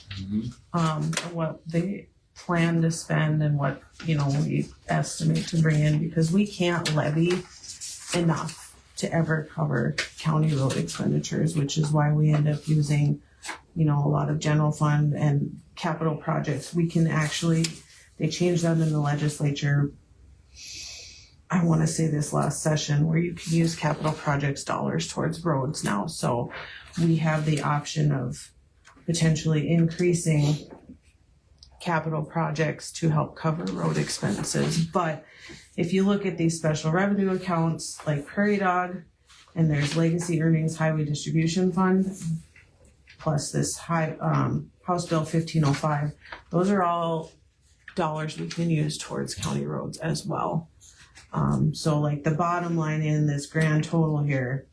[SPEAKER 4] And what they plan to spend and what, we estimate to bring in, because we can't levy enough to ever cover county road expenditures, which is why we end up using, a lot of general fund and capital projects. We can actually, they changed that in the legislature, I want to say this last session, where you can use capital projects dollars towards roads now. So we have the option of potentially increasing capital projects to help cover road expenses. But if you look at these special revenue accounts like Prairie Dog, and there's Legacy Earnings Highway Distribution Fund, plus this House Bill 1505, those are all dollars we can use towards county roads as well. So like the bottom line in this grand total here,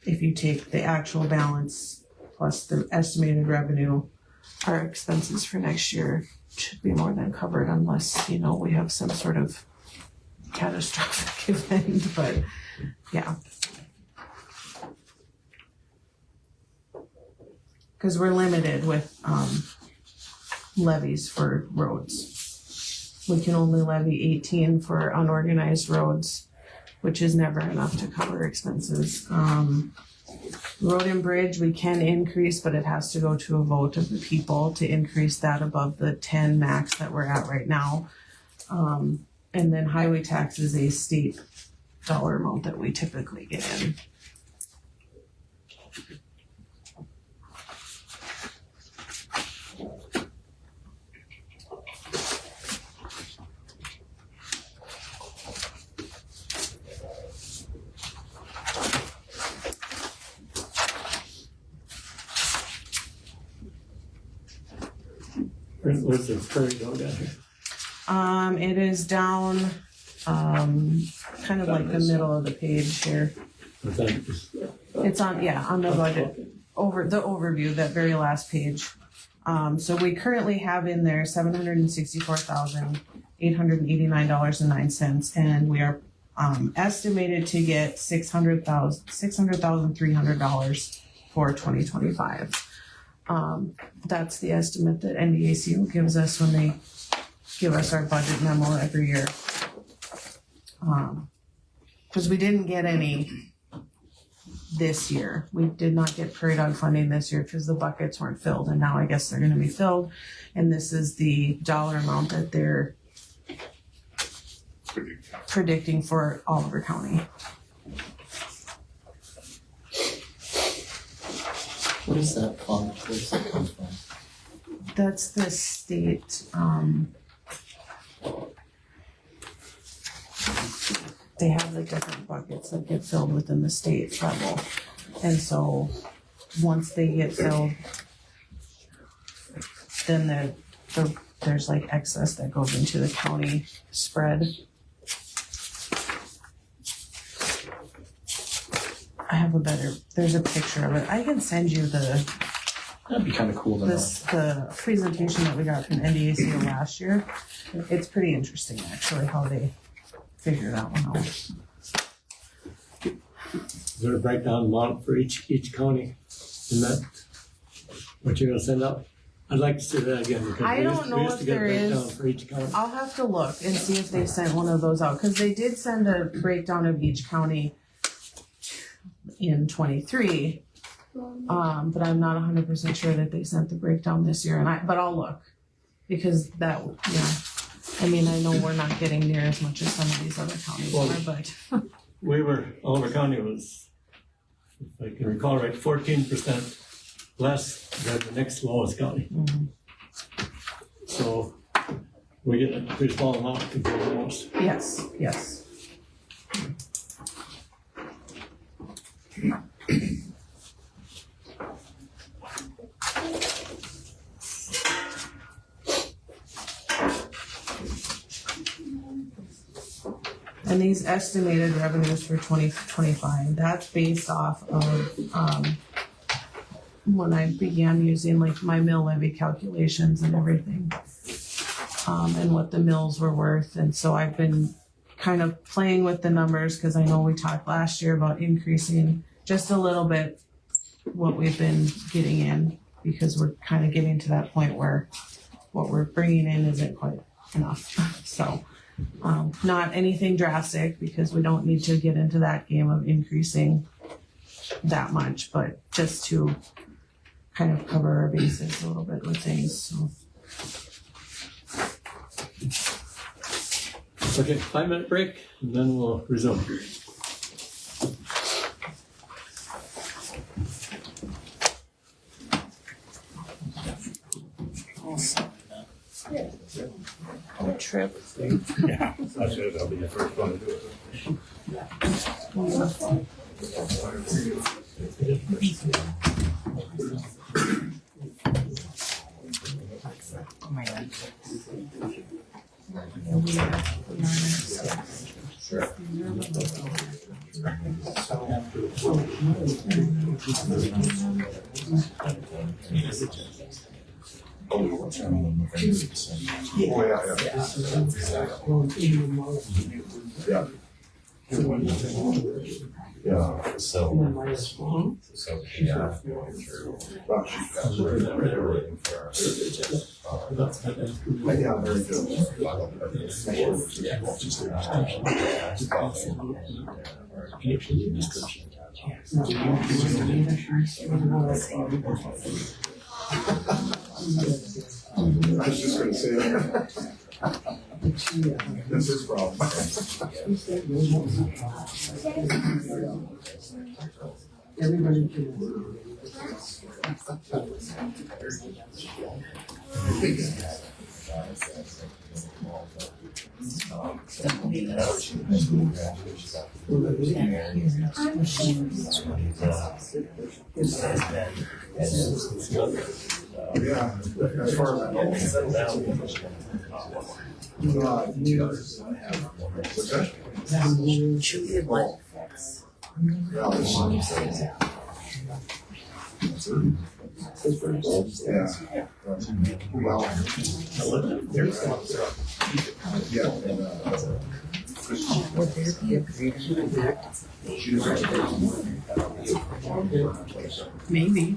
[SPEAKER 4] if you take the actual balance plus the estimated revenue, our expenses for next year should be more than covered, unless, we have some sort of catastrophic event, but yeah. Because we're limited with levies for roads. We can only levy 18 for unorganized roads, which is never enough to cover expenses. Road and bridge, we can increase, but it has to go to a vote of the people to increase that above the 10 max that we're at right now. And then highway tax is a state dollar amount that we typically get in.
[SPEAKER 3] Where's the Prairie Dog down here?
[SPEAKER 4] It is down, kind of like the middle of the page here.
[SPEAKER 3] Is that-
[SPEAKER 4] It's on the budget, over the overview, that very last page. So we currently have in there $764,889.09, and we are estimated to get $600,300 for 2025. That's the estimate that NDAC gives us when they give us our budget memo every year. Cause we didn't get any this year. We did not get prairie dog funding this year because the buckets weren't filled, and now I guess they're gonna be filled. And this is the dollar amount that they're predicting for Oliver County.
[SPEAKER 2] What is that fund? Where does that come from?
[SPEAKER 4] That's the state, they have like different buckets that get filled within the state level. And so, once they get filled, then there's like excess that goes into the county spread. I have there's a picture of it. I can send you the
[SPEAKER 2] That'd be kind of cool to know.
[SPEAKER 4] the presentation that we got from NDAC last year. It's pretty interesting actually how they figure that one out.
[SPEAKER 3] Is there a breakdown amount for each county in that? What you're gonna send out? I'd like to see that again because
[SPEAKER 4] I don't know
[SPEAKER 3] we used
[SPEAKER 4] if
[SPEAKER 3] to get a
[SPEAKER 4] there
[SPEAKER 3] breakdown
[SPEAKER 4] is.
[SPEAKER 3] for each county.
[SPEAKER 4] I'll have to look and see if they sent one of those out, because they did send a breakdown of each county in 23. But I'm not 100% sure that they sent the breakdown this year, but I'll look, because I know we're not getting near as much as some of these other counties
[SPEAKER 3] Well,
[SPEAKER 4] are, but
[SPEAKER 3] Oliver County was, if I can recall right, 14% less than the next lowest county.
[SPEAKER 4] Mhm.
[SPEAKER 3] So we get a pretty small amount compared to most.
[SPEAKER 4] yes. And these estimated revenues for 2025, that's based off of, when I began using like my mill levy calculations and everything. And what the mills were worth, and so I've been kind of playing with the numbers, because I know we talked last year about increasing just a little bit what we've been getting in, because we're kind of getting to that point where what we're bringing in isn't quite enough. So, not anything drastic, because we don't need to get into that game of increasing that much, but just to kind of cover our bases a little bit with things, so.
[SPEAKER 3] Okay, 5-minute break, and then we'll resume.
[SPEAKER 4] Trip.
[SPEAKER 1] Yeah, I said I'll be the first one to do it.
[SPEAKER 4] Oh my God.
[SPEAKER 9] Yeah, so yeah.
[SPEAKER 10] I was just gonna say that. This is problem.
[SPEAKER 7] Everybody can.
[SPEAKER 10] Yeah, as far as I know. What's that? Yeah, this one. Yeah. Well, yeah, and,
[SPEAKER 4] Maybe.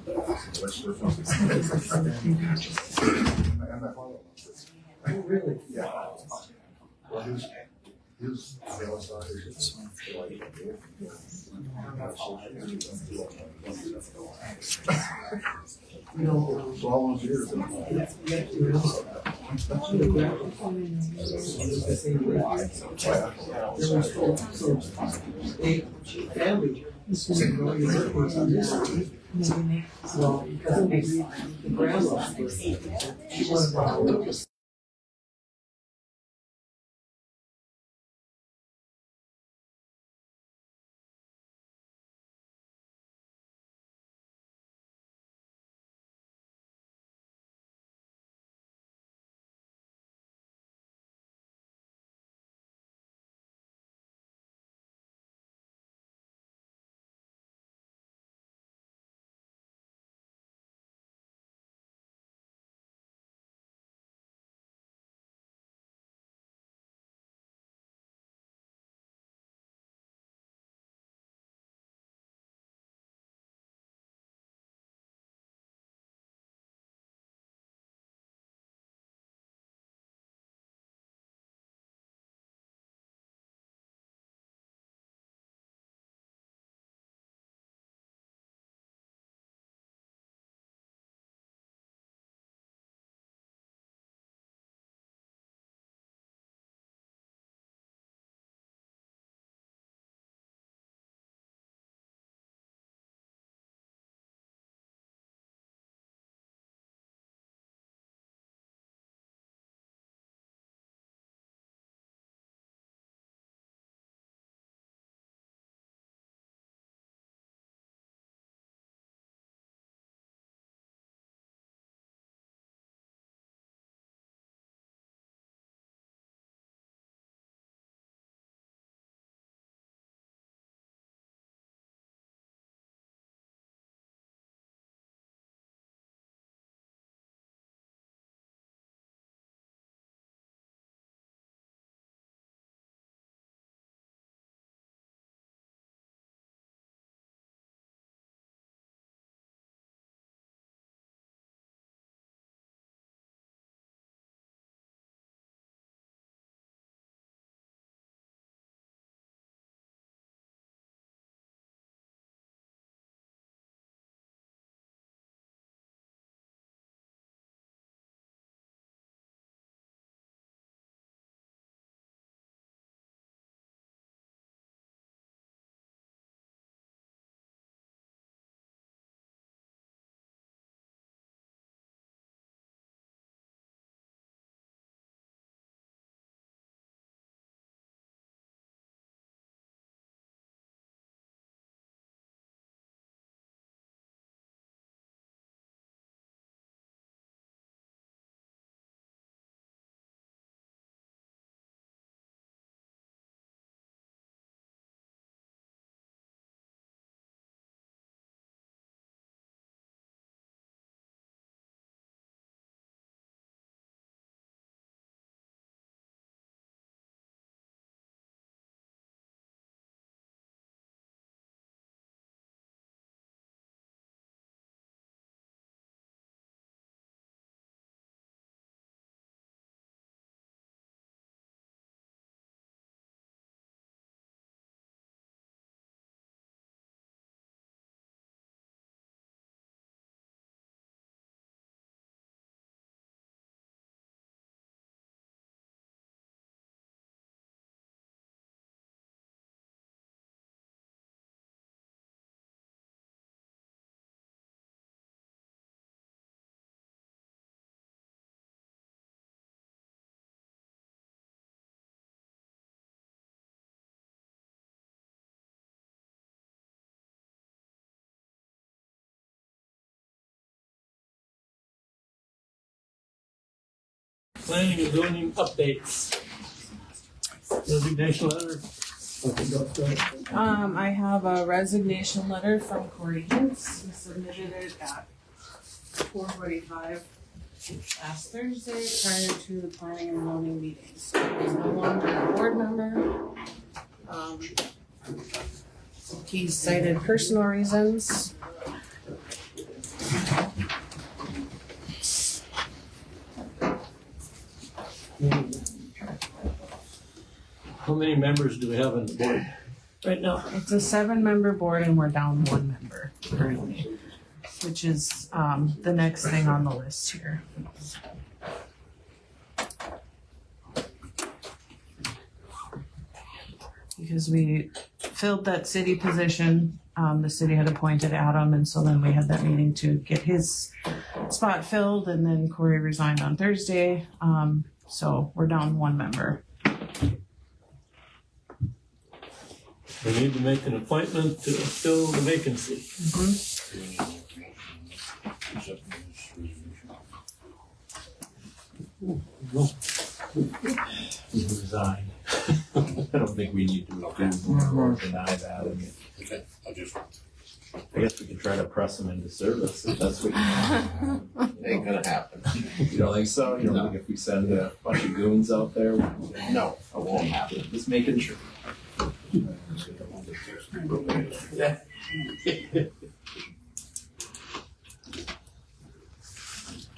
[SPEAKER 7] Oh, really?
[SPEAKER 10] Yeah. Well, his sales side is so all those years.
[SPEAKER 7] Family. Well, because of the grandma. She was,
[SPEAKER 3] Planning and zoning updates. Resignation letter.
[SPEAKER 4] I have a resignation letter from Corey Hintz. He submitted it at 4:45 last Thursday prior to the planning and zoning meeting. So he's no longer a board member. He cited personal reasons.
[SPEAKER 3] How many members do we have on the board right now?
[SPEAKER 4] It's a 7-member board and we're down 1 member currently, which is the next thing on the list here. Because we filled that city position, the city had appointed Adam, and so then we had that meeting to get his spot filled, and then Corey resigned on Thursday, so we're down 1 member.
[SPEAKER 3] We need to make an appointment to fill the vacancy.
[SPEAKER 8] Resign. I don't think we need to approve or deny that.
[SPEAKER 1] Okay,
[SPEAKER 8] I guess we could try to press them into service if that's what you
[SPEAKER 9] Ain't gonna happen.
[SPEAKER 8] You don't think so? You don't think if we send a bunch of goons out there?
[SPEAKER 9] No, it won't happen.
[SPEAKER 8] Just making sure.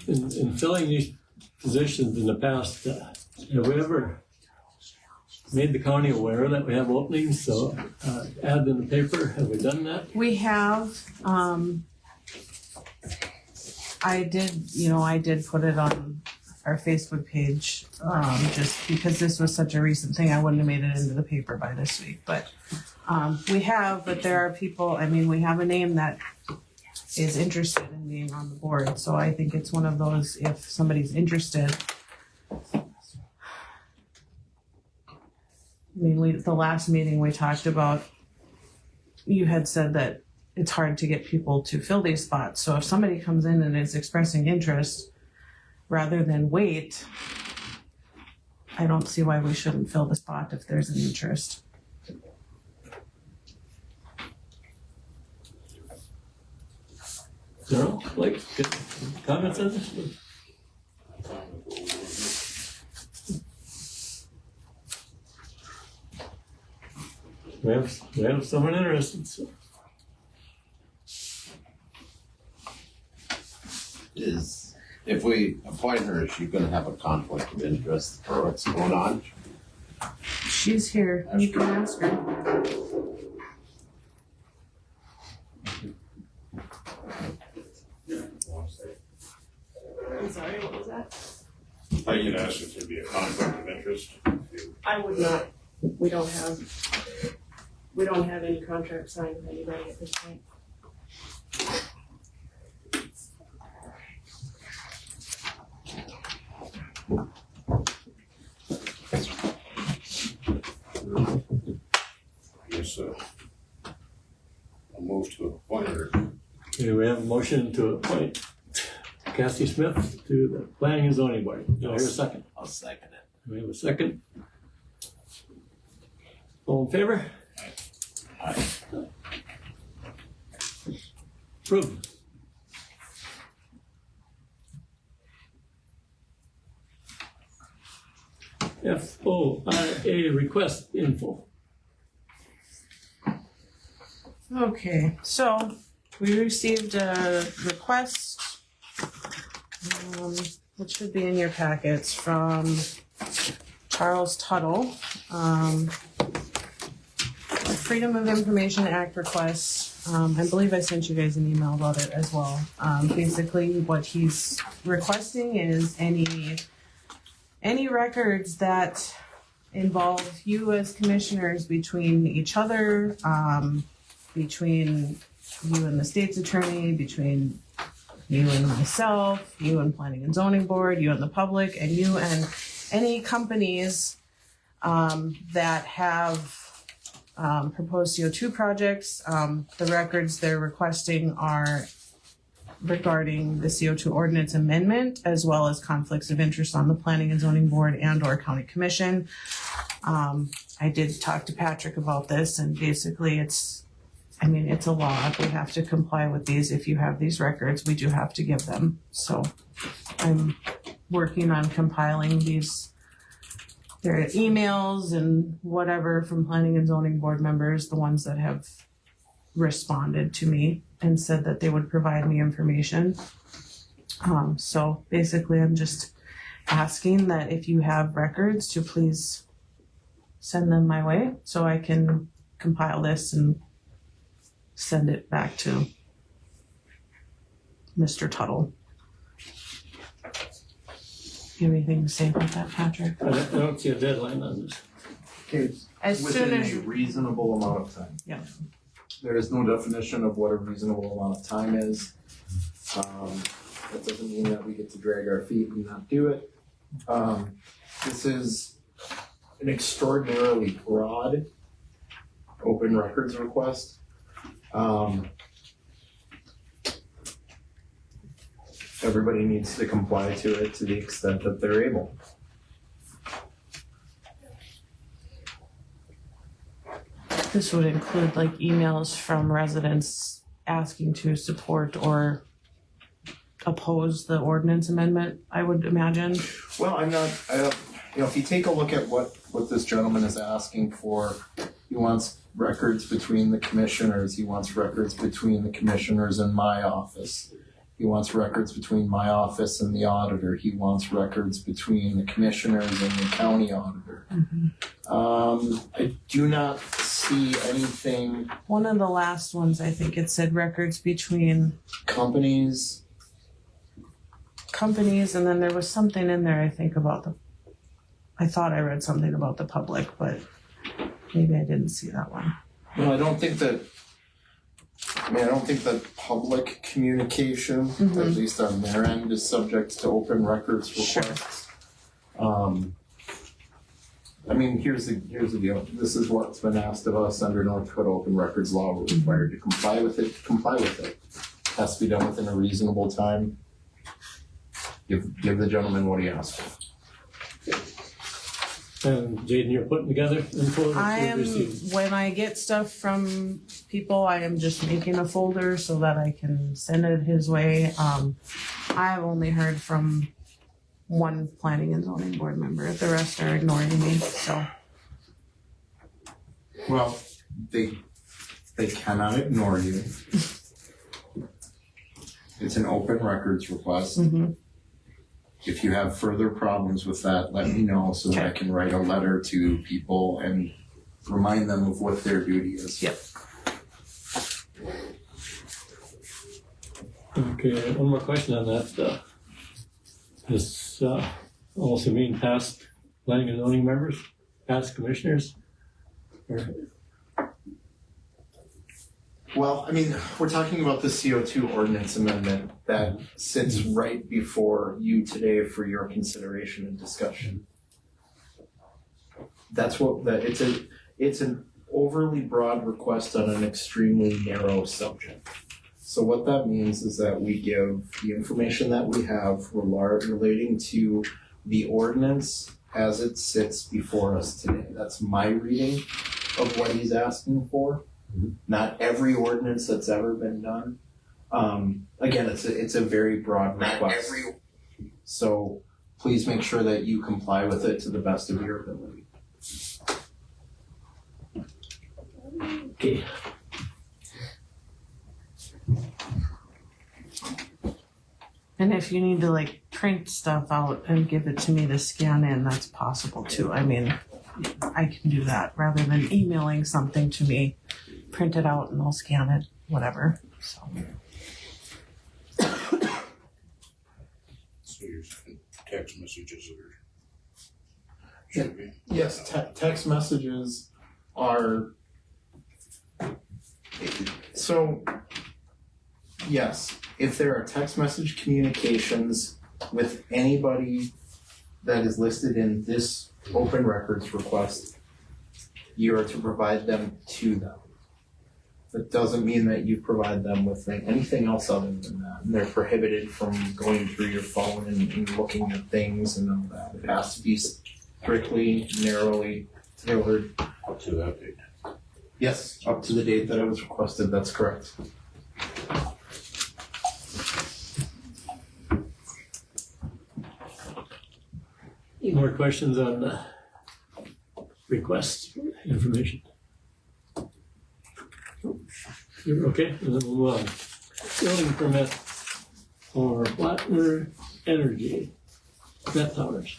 [SPEAKER 3] In filling these positions in the past, have we ever made the county aware that we have openings? So ad in the paper, have we done that?
[SPEAKER 4] We have, I did put it on our Facebook page, just because this was such a recent thing, I wouldn't have made it into the paper by this week, but we have, but there are people, I mean, we have a name that is interested in being on the board, so I think it's one of those, if somebody's interested. I mean, the last meeting we talked about, you had said that it's hard to get people to fill these spots, so if somebody comes in and is expressing interest, rather than wait, I don't see why we shouldn't fill the spot if there's an interest.
[SPEAKER 3] No, like, comments on this? We have someone interested, so.
[SPEAKER 9] If we appoint her, is she gonna have a conflict of interest for what's going on?
[SPEAKER 4] She's here, you can ask her.
[SPEAKER 11] I'm sorry, what was that?
[SPEAKER 1] I can ask if there'd be a conflict of interest.
[SPEAKER 11] I would not, we don't have any contract signed with anybody at this point.
[SPEAKER 1] Yes, I'll move to appoint her.
[SPEAKER 3] Okay, we have a motion to appoint Cassie Smith to the Planning and Zoning Board. Do I hear a second?
[SPEAKER 9] I'll second it.
[SPEAKER 3] We have a second. All in favor?
[SPEAKER 9] Aye.
[SPEAKER 3] Approved. FOIA request info.
[SPEAKER 4] Okay, so we received a request, which should be in your packets, from Charles Tuttle. Freedom of Information Act request. I believe I sent you guys an email about it as well. Basically, what he's requesting is any records that involve you as commissioners between each other, between you and the state's attorney, between you and myself, you and Planning and Zoning Board, you and the public, and you and any companies that have proposed CO2 projects. The records they're requesting are regarding the CO2 ordinance amendment, as well as conflicts of interest on the Planning and Zoning Board and or County Commission. I did talk to Patrick about this, and basically it's a law. We have to comply with these. If you have these records, we do have to give them. So I'm working on compiling their emails and whatever from Planning and Zoning Board members, the ones that have responded to me and said that they would provide me information. So basically I'm just asking that if you have records to please send them my way so I can compile this and send it back to Mr. Tuttle. You have anything to say about that, Patrick?
[SPEAKER 3] I don't see a deadline on this.
[SPEAKER 2] Okay,
[SPEAKER 4] As
[SPEAKER 2] within
[SPEAKER 4] soon as
[SPEAKER 2] a reasonable amount of time.
[SPEAKER 4] Yeah.
[SPEAKER 2] There is no definition of what a reasonable amount of time is. That doesn't mean that we get to drag our feet and not do it. This is an extraordinarily broad open records request. Everybody needs to comply to it to the extent that they're able.
[SPEAKER 4] this would include like emails from residents asking to support or oppose the ordinance amendment, I would imagine.
[SPEAKER 2] Well, I'm not, if you take a look at what this gentleman is asking for, he wants records between the commissioners, he wants records between the commissioners and my office. He wants records between my office and the auditor. He wants records between the commissioners and the county auditor. I do not see anything.
[SPEAKER 4] One of the last ones, I think it said records between
[SPEAKER 2] Companies.
[SPEAKER 4] And then there was something in there, I think, about I thought I read something about the public, but maybe I didn't see that one.
[SPEAKER 2] No, I don't think that public communication, at least on their end, is subject to open records requests. Here's the deal. This is what's been asked of us under North Dakota Open Records Law. We're required to comply with it. It has to be done within a reasonable time. Give the gentleman what he asked for.
[SPEAKER 3] And Jaden, you're putting together info
[SPEAKER 4] I
[SPEAKER 3] that
[SPEAKER 4] am,
[SPEAKER 3] you've received.
[SPEAKER 4] when I get stuff from people, I am just making a folder so that I can send it his way. I've only heard from one planning and zoning board member. The rest are ignoring me, so.
[SPEAKER 2] Well, they cannot ignore you. It's an open records request. If you have further problems with that, let me know so that I can write a letter to people and remind them of what their duty is.
[SPEAKER 4] Yep.
[SPEAKER 3] Okay, one more question on that. This also mean past planning and zoning members, past commissioners?
[SPEAKER 2] Well, we're talking about the CO2 ordinance amendment that sits right before you today for your consideration and discussion. It's an overly broad request on an extremely narrow subject. So what that means is that we give the information that we have relating to the ordinance as it sits before us today. That's my reading of what he's asking for. Not every ordinance that's ever been done. Again, it's a very broad request. So please make sure that you comply with it to the best of your ability.
[SPEAKER 3] Okay.
[SPEAKER 4] And if you need to print stuff out and give it to me to scan in, that's possible too. I can do that rather than emailing something to me. Print it out and I'll scan it, whatever. So
[SPEAKER 1] you're saying text messages should be?
[SPEAKER 2] Yes, text messages are. So, yes, if there are text message communications with anybody that is listed in this open records request, you are to provide them to them. That doesn't mean that you provide them with anything else other than that. And they're prohibited from going through your phone and looking at things and all that. It has to be strictly, narrowly tailored.
[SPEAKER 1] Up to that date.
[SPEAKER 2] Yes, up to the date that it was requested, that's correct.
[SPEAKER 3] Any more questions on the request information? You're okay, and then we'll move on. Building permit for Blattner Energy, Met Towers.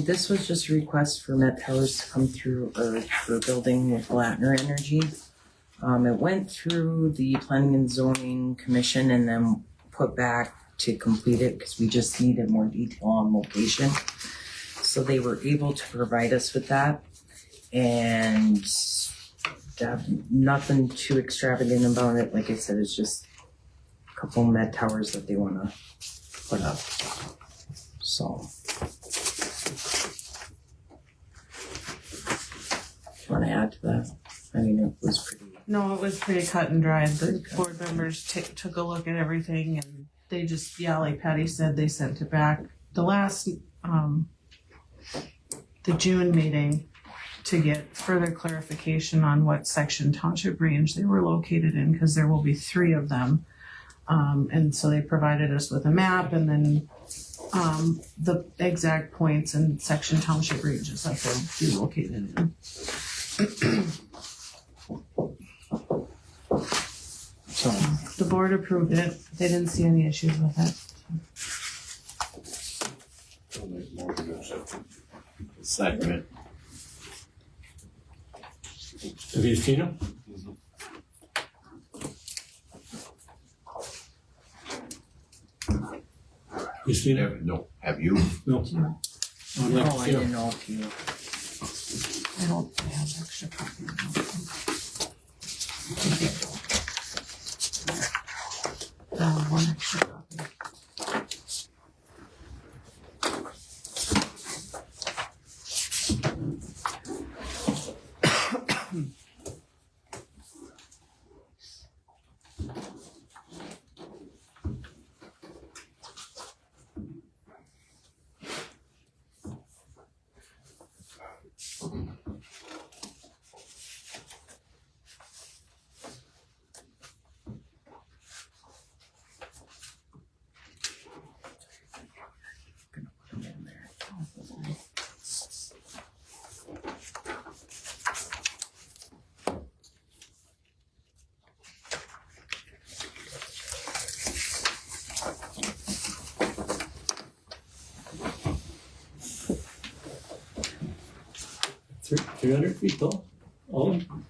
[SPEAKER 12] This was just a request for Met Towers to come through, or for building with Blattner Energy. It went through the Planning and Zoning Commission and then put back to complete it because we just needed more detail on location. So they were able to provide us with that, and nothing too extravagant about it. Like I said, it's just a couple Met Towers that they want to put up. So. Want to add to that? I mean, it was pretty.
[SPEAKER 4] No, it was pretty cut and dried. The board members took a look at everything and they just, like Patty said, they sent it back. The last, the June meeting to get further clarification on what section township range they were located in, because there will be 3 of them. And so they provided us with a map and then the exact points and section township ranges that they'll be located in. So the board approved it. They didn't see any issues with it.
[SPEAKER 1] I'll make more than accept.
[SPEAKER 9] Second.
[SPEAKER 3] Have you seen them? You seen them?
[SPEAKER 9] No, have you?
[SPEAKER 3] No. I'd like to
[SPEAKER 12] I
[SPEAKER 3] see 'em.
[SPEAKER 12] didn't know if you.
[SPEAKER 4] I don't have extra copies. One extra copy.
[SPEAKER 3] Three 300 feet tall, all of them?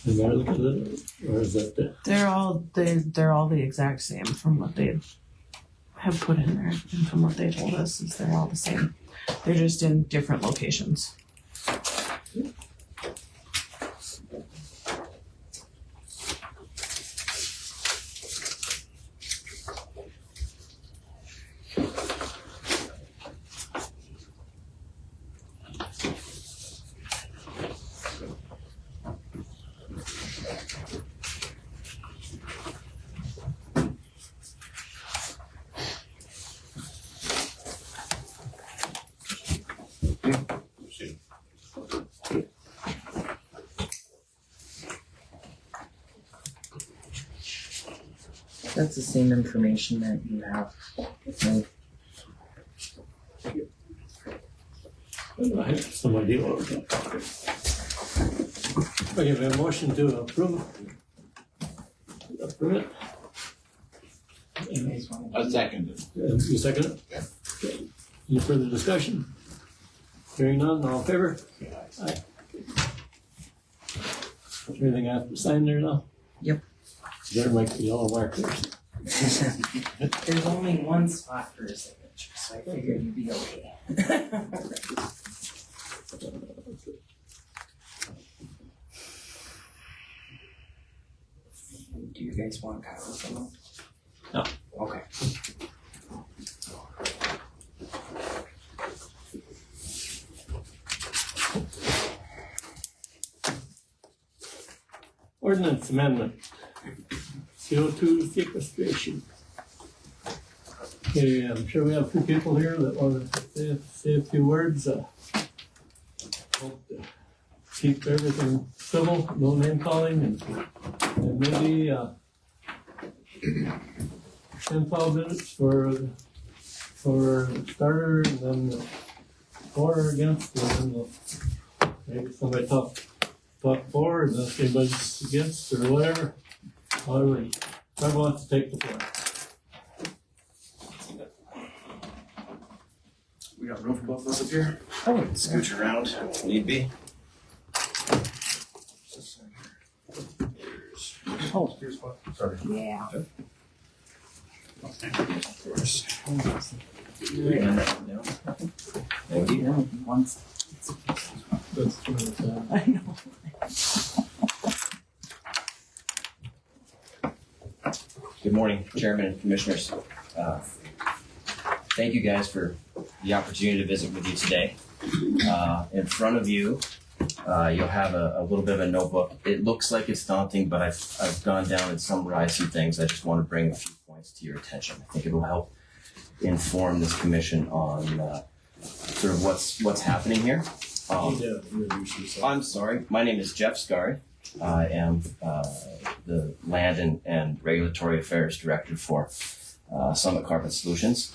[SPEAKER 3] Is that look at it, or is that the?
[SPEAKER 4] They're all the exact same from what they have put in there, and from what they told us is they're all the same. They're just in different locations.
[SPEAKER 1] See,
[SPEAKER 12] That's the same information that you have. Right?
[SPEAKER 3] I have some idea what we're talking about. Okay, we have a motion to approve. Approve it.
[SPEAKER 9] A second.
[SPEAKER 3] You second it?
[SPEAKER 9] Yeah.
[SPEAKER 3] Okay. Any further discussion? Hearing none, all in favor? Aye. Everything I have to sign there now?
[SPEAKER 12] Yep.
[SPEAKER 3] There might be yellow markers.
[SPEAKER 12] There's only one spot for a signature, so I figured you'd be okay. Do you guys want copies of them?
[SPEAKER 3] No.
[SPEAKER 12] Okay.
[SPEAKER 3] Ordinance amendment. CO2 sequestration. Okay, I'm sure we have a few people here that want to say a few words. Hope to keep everything civil, no name calling, and maybe 10-12 minutes for starter, and then for or against, and then maybe somebody talk spot for, unless anybody's against or whatever. However, whoever wants to take the floor.
[SPEAKER 6] We got room for both of us up here. Scooch around if need be.
[SPEAKER 12] Oh.
[SPEAKER 10] Sorry.
[SPEAKER 12] Yeah.
[SPEAKER 6] Thank you.
[SPEAKER 12] Once. I know.
[SPEAKER 13] Good morning, Chairman and Commissioners. Thank you guys for the opportunity to visit with you today. In front of you, you'll have a little bit of a notebook. It looks like it's daunting, but I've gone down and summarized some things. I just want to bring a few points to your attention. I think it'll help inform this commission on sort of what's happening here. I'm sorry. My name is Jeff Scari. I am the Land and Regulatory Affairs Director for Summit Carbon Solutions.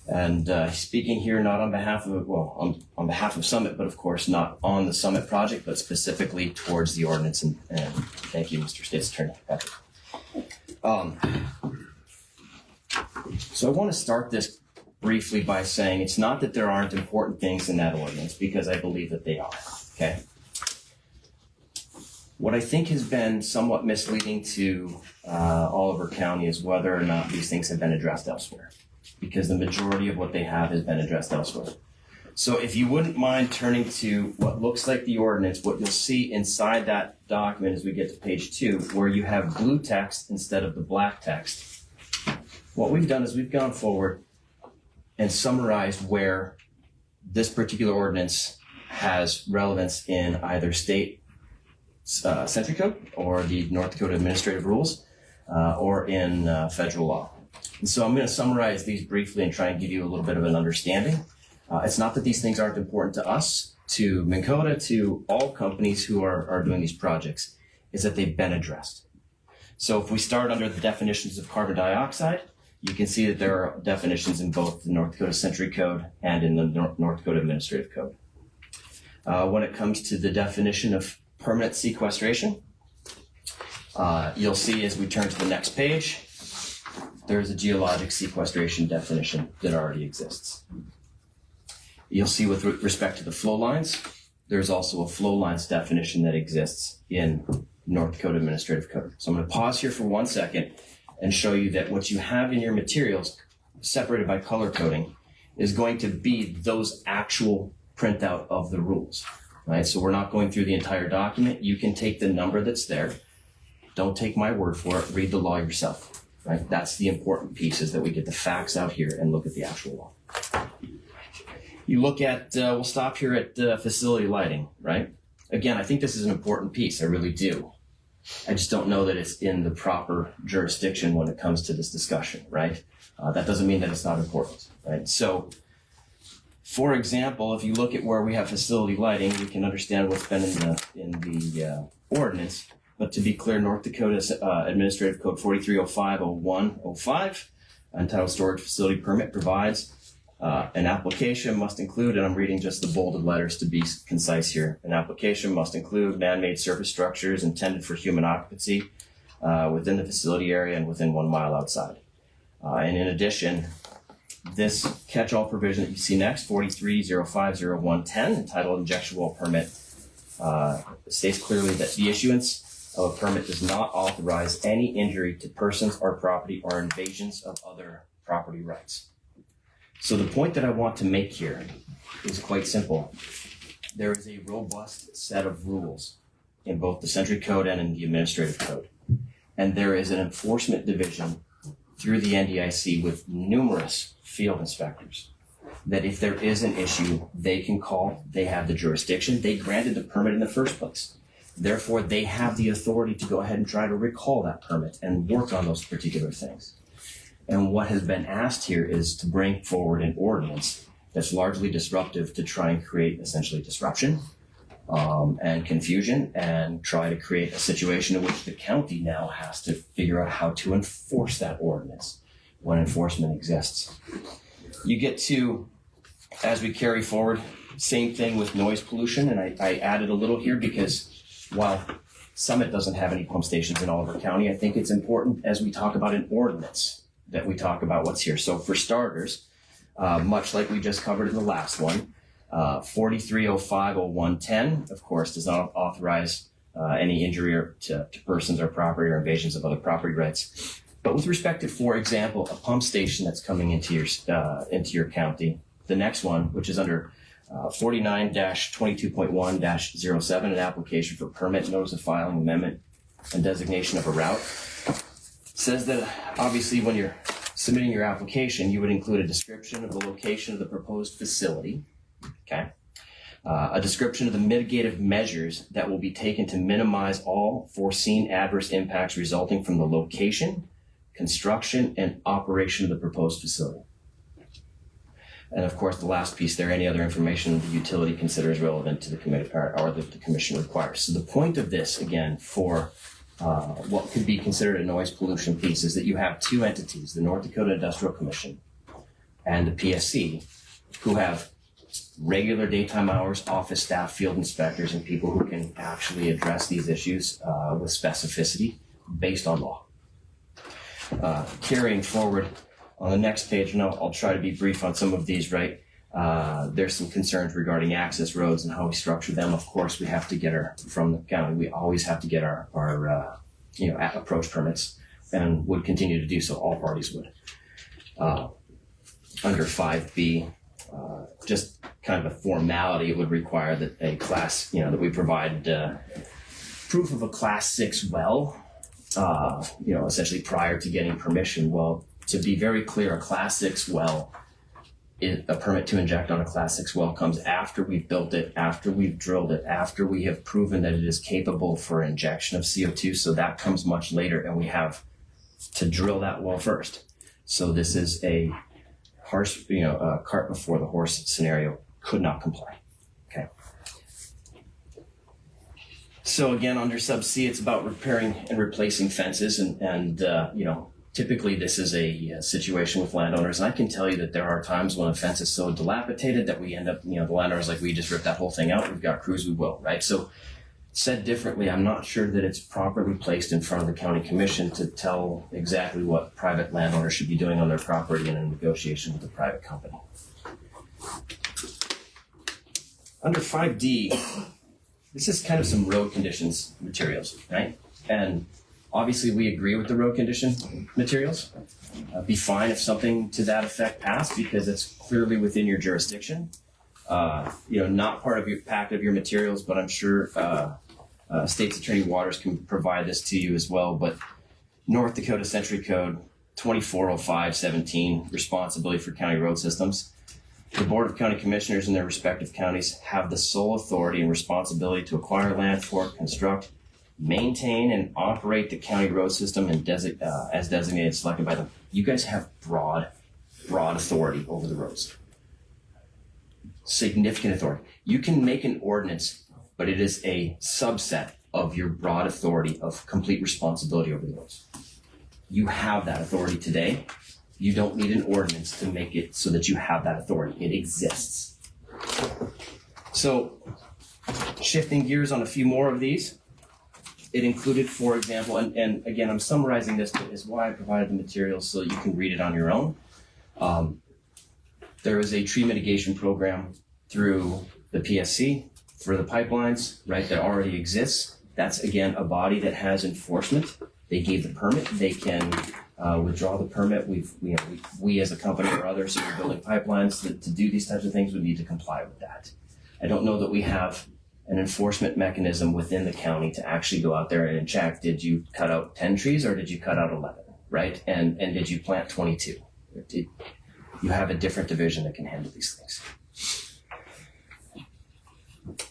[SPEAKER 13] And speaking here not on behalf of, on behalf of Summit, but of course not on the Summit project, but specifically towards the ordinance. And thank you, Mr. State's Attorney Patrick. So I want to start this briefly by saying it's not that there aren't important things in that ordinance, because I believe that they are, okay? What I think has been somewhat misleading to Oliver County is whether or not these things have been addressed elsewhere, because the majority of what they have has been addressed elsewhere. So if you wouldn't mind turning to what looks like the ordinance, what you'll see inside that document as we get to page 2, where you have blue text instead of the black text. What we've done is we've gone forward and summarized where this particular ordinance has relevance in either state Century Code or the North Dakota Administrative Rules or in federal law. And so I'm going to summarize these briefly and try and give you a little bit of an understanding. It's not that these things aren't important to us, to Minn Kota, to all companies who are doing these projects, is that they've been addressed. So if we start under the definitions of carbon dioxide, you can see that there are definitions in both the North Dakota Century Code and in the North Dakota Administrative Code. When it comes to the definition of permanent sequestration, you'll see as we turn to the next page, there's a geologic sequestration definition that already exists. You'll see with respect to the flow lines, there's also a flow lines definition that exists in North Dakota Administrative Code. So I'm going to pause here for 1 second and show you that what you have in your materials, separated by color coding, is going to be those actual printout of the rules, right? So we're not going through the entire document. You can take the number that's there. Don't take my word for it. Read the law yourself, right? That's the important piece, is that we get the facts out here and look at the actual law. You look at, we'll stop here at facility lighting, right? Again, I think this is an important piece. I really do. I just don't know that it's in the proper jurisdiction when it comes to this discussion, right? That doesn't mean that it's not important, right? So, for example, if you look at where we have facility lighting, you can understand what's been in the ordinance. But to be clear, North Dakota Administrative Code 4305-0105, entitled Storage Facility Permit, provides an application must include, and I'm reading just the bolded letters to be concise here, an application must include man-made surface structures intended for human occupancy within the facility area and within 1 mile outside. And in addition, this catch-all provision that you see next, 43050110, entitled Injection Well Permit, states clearly that the issuance of a permit does not authorize any injury to persons or property or invasions of other property rights. So the point that I want to make here is quite simple. There is a robust set of rules in both the Century Code and in the Administrative Code. And there is an enforcement division through the NDIC with numerous field inspectors that if there is an issue, they can call, they have the jurisdiction, they granted the permit in the first place. Therefore, they have the authority to go ahead and try to recall that permit and work on those particular things. And what has been asked here is to bring forward an ordinance that's largely disruptive to try and create essentially disruption and confusion and try to create a situation in which the county now has to figure out how to enforce that ordinance when enforcement exists. You get to, as we carry forward, same thing with noise pollution, and I added a little here because while Summit doesn't have any pump stations in Oliver County, I think it's important as we talk about an ordinance that we talk about what's here. So for starters, much like we just covered in the last one, 43050110, of course, does not authorize any injury to persons or property or invasions of other property rights. But with respect to, for example, a pump station that's coming into your county, the next one, which is under 49-22.1-07, an application for permit, notice of filing, amendment, and designation of a route, says that obviously when you're submitting your application, you would include a description of the location of the proposed facility, okay? A description of the mitigative measures that will be taken to minimize all foreseen adverse impacts resulting from the location, construction, and operation of the proposed facility. And of course, the last piece there, any other information the utility considers relevant to the committee or that the commission requires. So the point of this, again, for what could be considered a noise pollution piece is that you have two entities, the North Dakota Industrial Commission and the PSC, who have regular daytime hours, office staff, field inspectors, and people who can actually address these issues with specificity based on law. Carrying forward on the next page, and I'll try to be brief on some of these, right? There's some concerns regarding access roads and how we structure them. Of course, we have to get from the county, we always have to get our approach permits, and would continue to do so, all parties would. Under 5B, just kind of a formality, it would require that a class, that we provide proof of a class 6 well, essentially prior to getting permission. Well, to be very clear, a class 6 well, a permit to inject on a class 6 well comes after we've built it, after we've drilled it, after we have proven that it is capable for injection of CO2. So that comes much later, and we have to drill that well first. So this is a harsh, cart before the horse scenario. Could not comply. Okay. So again, under sub C, it's about repairing and replacing fences, and typically this is a situation with landowners, and I can tell you that there are times when a fence is so dilapidated that we end up, the landowner's like, we just ripped that whole thing out, we've got crews, we will, right? So said differently, I'm not sure that it's properly placed in front of the county commission to tell exactly what private landowners should be doing on their property in a negotiation with a private company. Under 5D, this is kind of some road conditions materials, right? And obviously, we agree with the road condition materials. Be fine if something to that effect passed because it's clearly within your jurisdiction. Not part of your packet of your materials, but I'm sure State's Attorney Waters can provide this to you as well. But North Dakota Century Code 2405-17, responsibility for county road systems. The Board of County Commissioners in their respective counties have the sole authority and responsibility to acquire land for, construct, maintain, and operate the county road system and as designated, selected by them. You guys have broad authority over the roads. Significant authority. You can make an ordinance, but it is a subset of your broad authority of complete responsibility over the roads. You have that authority today. You don't need an ordinance to make it so that you have that authority. It exists. So, shifting gears on a few more of these, it included, for example, and again, I'm summarizing this, but is why I provided the materials so you can read it on your own. There is a tree mitigation program through the PSC for the pipelines, right, that already exists. That's, again, a body that has enforcement. They gave the permit. They can withdraw the permit. We as a company or others who are building pipelines to do these types of things would need to comply with that. I don't know that we have an enforcement mechanism within the county to actually go out there and check, did you cut out 10 trees or did you cut out 11, right? And did you plant 22? You have a different division that can handle these things.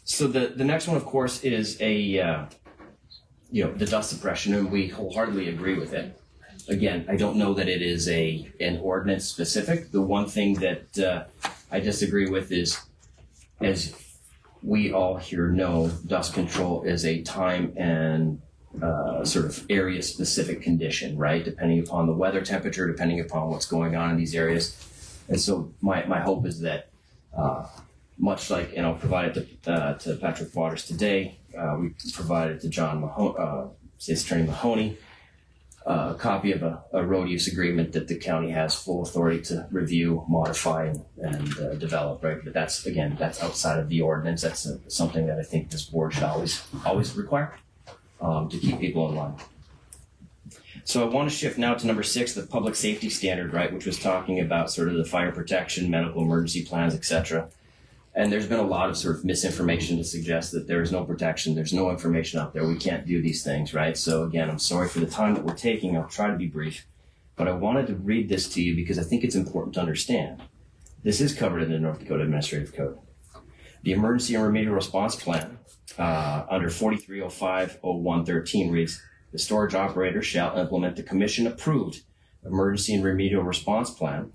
[SPEAKER 13] So the next one, of course, is the dust suppression, and we wholeheartely agree with it. Again, I don't know that it is an ordinance specific. The one thing that I disagree with is, as we all here know, dust control is a time and sort of area specific condition, right? Depending upon the weather temperature, depending upon what's going on in these areas. And so my hope is that much like, and I'll provide it to Patrick Waters today, we provided to State's Attorney Mahoney a copy of a road use agreement that the county has full authority to review, modify, and develop, right? But that's outside of the ordinance. That's something that I think this board should always require to keep people in line. So I want to shift now to number 6, the public safety standard, right, which was talking about sort of the fire protection, medical emergency plans, etc. And there's been a lot of sort of misinformation to suggest that there is no protection, there's no information out there, we can't do these things, right? So again, I'm sorry for the time that we're taking, I'll try to be brief, but I wanted to read this to you because I think it's important to understand. This is covered in the North Dakota Administrative Code. The Emergency and Remedial Response Plan under 4305-0113 reads, the storage operator shall implement the commission-approved Emergency and Remedial Response Plan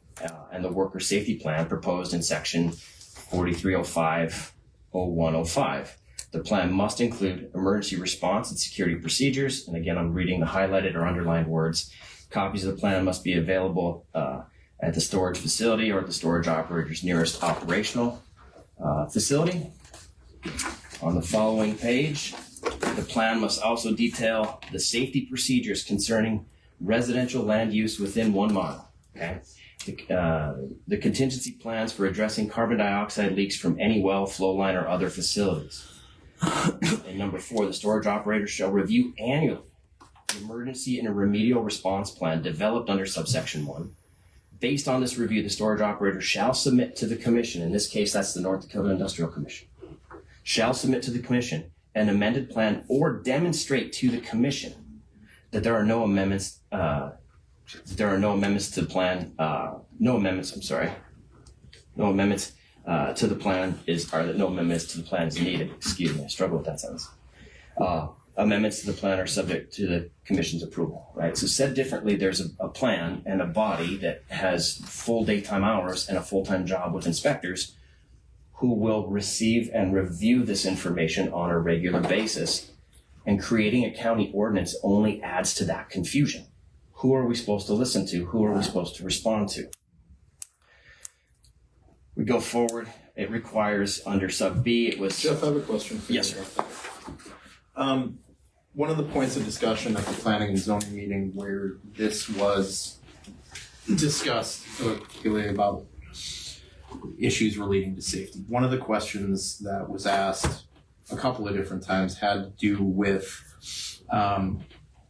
[SPEAKER 13] and the Worker Safety Plan proposed in section 4305-0105. The plan must include emergency response and security procedures. And again, I'm reading the highlighted or underlined words. Copies of the plan must be available at the storage facility or at the storage operator's nearest operational facility. On the following page, the plan must also detail the safety procedures concerning residential land use within 1 mile. Okay. The contingency plans for addressing carbon dioxide leaks from any well, flow line, or other facilities. And number 4, the storage operator shall review annually the emergency and a remedial response plan developed under subsection 1. Based on this review, the storage operator shall submit to the commission, in this case that's the North Dakota Industrial Commission, shall submit to the commission an amended plan or demonstrate to the commission that there are no amendments to the plan, no amendments to the plan is needed. Excuse me, I struggle with that sentence. Amendments to the plan are subject to the commission's approval, right? So said differently, there's a plan and a body that has full daytime hours and a full-time job with inspectors who will receive and review this information on a regular basis. And creating a county ordinance only adds to that confusion. Who are we supposed to listen to? Who are we supposed to respond to? We go forward. It requires under sub B, it was...
[SPEAKER 2] Jeff, I have a question for you.
[SPEAKER 13] Yes, sir.
[SPEAKER 2] One of the points of discussion at the planning and zoning meeting where this was discussed, particularly about issues relating to safety. One of the questions that was asked a couple of different times had to do with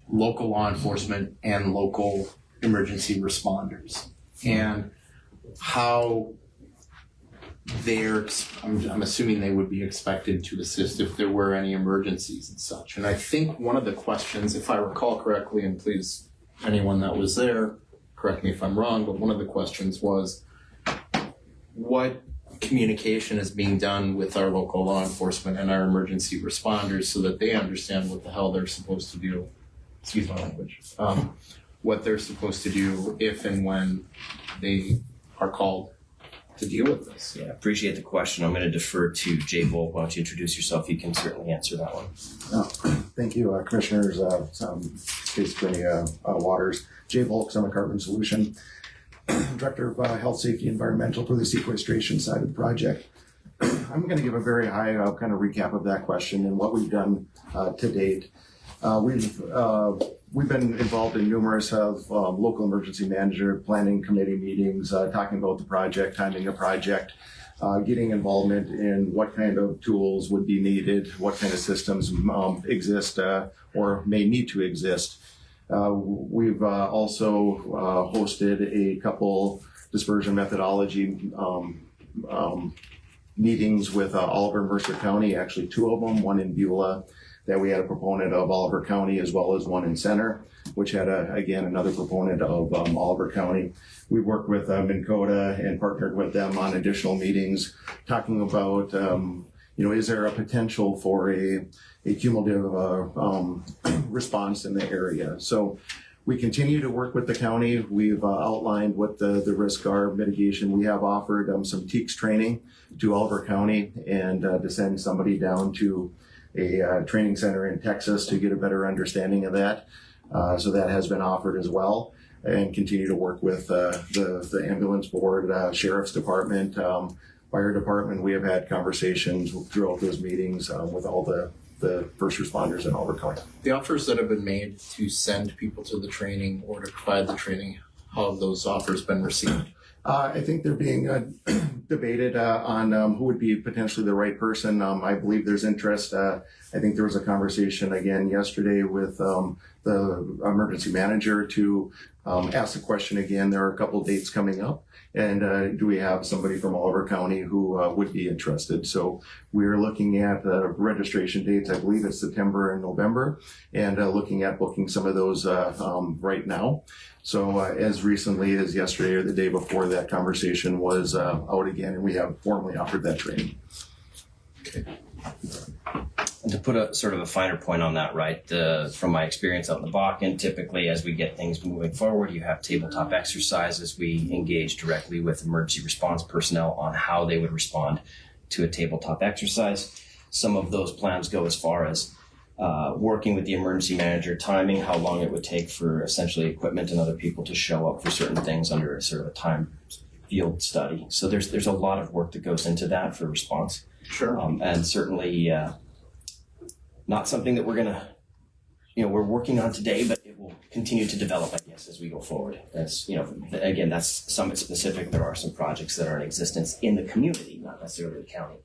[SPEAKER 2] local law enforcement and local emergency responders and how I'm assuming they would be expected to assist if there were any emergencies and such. And I think one of the questions, if I recall correctly, and please, anyone that was there, correct me if I'm wrong, but one of the questions was what communication is being done with our local law enforcement and our emergency responders so that they understand what the hell they're supposed to do, excuse my language, what they're supposed to do if and when they are called to deal with this.
[SPEAKER 13] Yeah, appreciate the question. I'm going to defer to Jay Volk. Why don't you introduce yourself? You can certainly answer that one.
[SPEAKER 14] Thank you, Commissioners, State's Attorney Waters. Jay Volk, Summit Carbon Solution, Director of Health, Safety, Environmental for the sequestration side of the project. I'm going to give a very high kind of recap of that question and what we've done to date. We've been involved in numerous local emergency manager planning committee meetings, talking about the project, timing the project, getting involvement in what kind of tools would be needed, what kind of systems exist or may need to exist. We've also hosted a couple dispersion methodology meetings with Oliver and Mercer County, actually 2 of them, one in Beulah that we had a proponent of Oliver County, as well as one in Center, which had again another proponent of Oliver County. We worked with Minn Kota and partnered with them on additional meetings, talking about is there a potential for a cumulative response in the area. So we continue to work with the county. We've outlined what the risks are, mitigation. We have offered some TEACS training to Oliver County and to send somebody down to a training center in Texas to get a better understanding of that. So that has been offered as well, and continue to work with the ambulance board, sheriff's department, fire department. We have had conversations throughout those meetings with all the the first responders in Oliver County.
[SPEAKER 2] The offers that have been made to send people to the training or to provide the training, how have those offers been received?
[SPEAKER 14] I think they're being debated on who would be potentially the right person. I believe there's interest. I think there was a conversation again yesterday with the emergency manager to ask the question again. There are a couple dates coming up. And do we have somebody from Oliver County who would be interested? So we're looking at registration dates. I believe it's September and November, and looking at booking some of those right now. So as recently as yesterday or the day before, that conversation was out again, and we have formally offered that training.
[SPEAKER 13] And to put a sort of a finer point on that, right? From my experience out in the Bakken, typically as we get things moving forward, you have tabletop exercises. We engage directly with emergency response personnel on how they would respond to a tabletop exercise. Some of those plans go as far as working with the emergency manager, timing how long it would take for essentially equipment and other people to show up for certain things under a sort of a time field study. So there's a lot of work that goes into that for response.
[SPEAKER 2] Sure.
[SPEAKER 13] And certainly not something that we're we're working on today, but it will continue to develop, I guess, as we go forward. That's, again, that's Summit specific. There are some projects that are in existence in the community, not necessarily the county.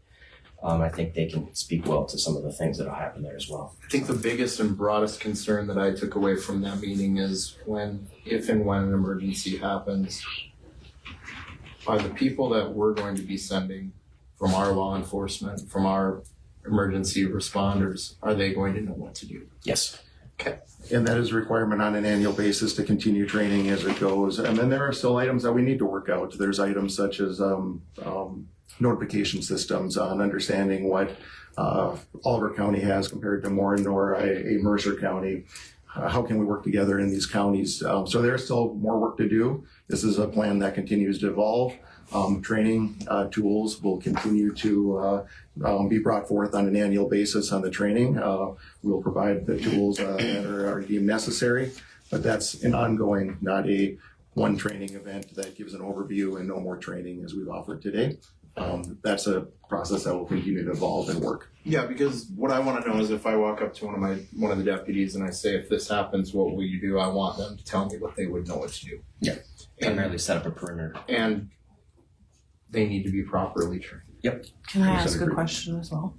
[SPEAKER 13] I think they can speak well to some of the things that will happen there as well.
[SPEAKER 2] I think the biggest and broadest concern that I took away from that meeting is if and when an emergency happens, are the people that we're going to be sending from our law enforcement, from our emergency responders, are they going to know what to do?
[SPEAKER 13] Yes.
[SPEAKER 2] Okay.
[SPEAKER 14] And that is a requirement on an annual basis to continue training as it goes. And then there are still items that we need to work out. There's items such as notification systems on understanding what Oliver County has compared to Morin or a Mercer County. How can we work together in these counties? So there's still more work to do. This is a plan that continues to evolve. Training tools will continue to be brought forth on an annual basis on the training. We'll provide the tools that are deemed necessary, but that's an ongoing, not a one training event that gives an overview and no more training as we've offered today. That's a process that will continue to evolve and work.
[SPEAKER 2] Yeah, because what I want to know is if I walk up to one of the deputies and I say, if this happens, what will you do? I want them to tell me what they would know what to do.
[SPEAKER 13] Yeah. Primarily set up a perimeter.
[SPEAKER 2] And they need to be properly trained.
[SPEAKER 13] Yep.
[SPEAKER 4] Can I ask a question as well?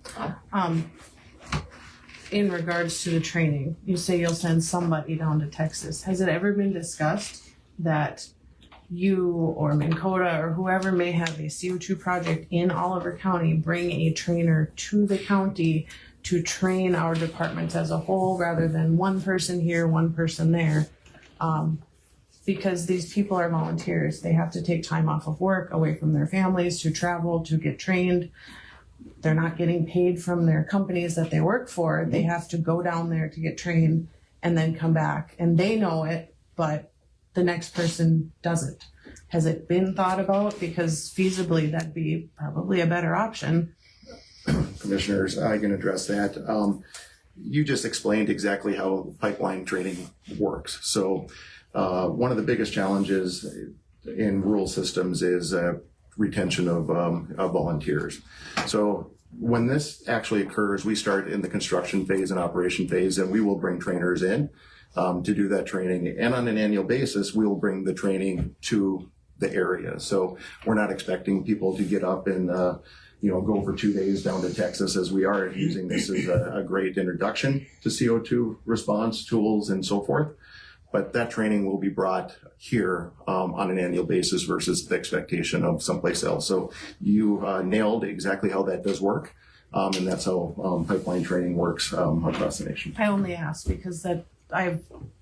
[SPEAKER 4] In regards to the training, you say you'll send somebody down to Texas. Has it ever been discussed that you or Minn Kota or whoever may have a CO2 project in Oliver County bring a trainer to the county to train our departments as a whole rather than one person here, one person there? Because these people are volunteers. They have to take time off of work, away from their families, to travel, to get trained. They're not getting paid from their companies that they work for. They have to go down there to get trained and then come back. And they know it, but the next person doesn't. Has it been thought about? Because feasibly, that'd be probably a better option.
[SPEAKER 14] Commissioners, I can address that. You just explained exactly how pipeline training works. So one of the biggest challenges in rural systems is retention of volunteers. So when this actually occurs, we start in the construction phase and operation phase, and we will bring trainers in to do that training. And on an annual basis, we will bring the training to the area. So we're not expecting people to get up and go for 2 days down to Texas, as we are using this as a great introduction to CO2 response tools and so forth. But that training will be brought here on an annual basis versus the expectation of someplace else. So you nailed exactly how that does work. And that's how pipeline training works across the nation.
[SPEAKER 4] I only ask because I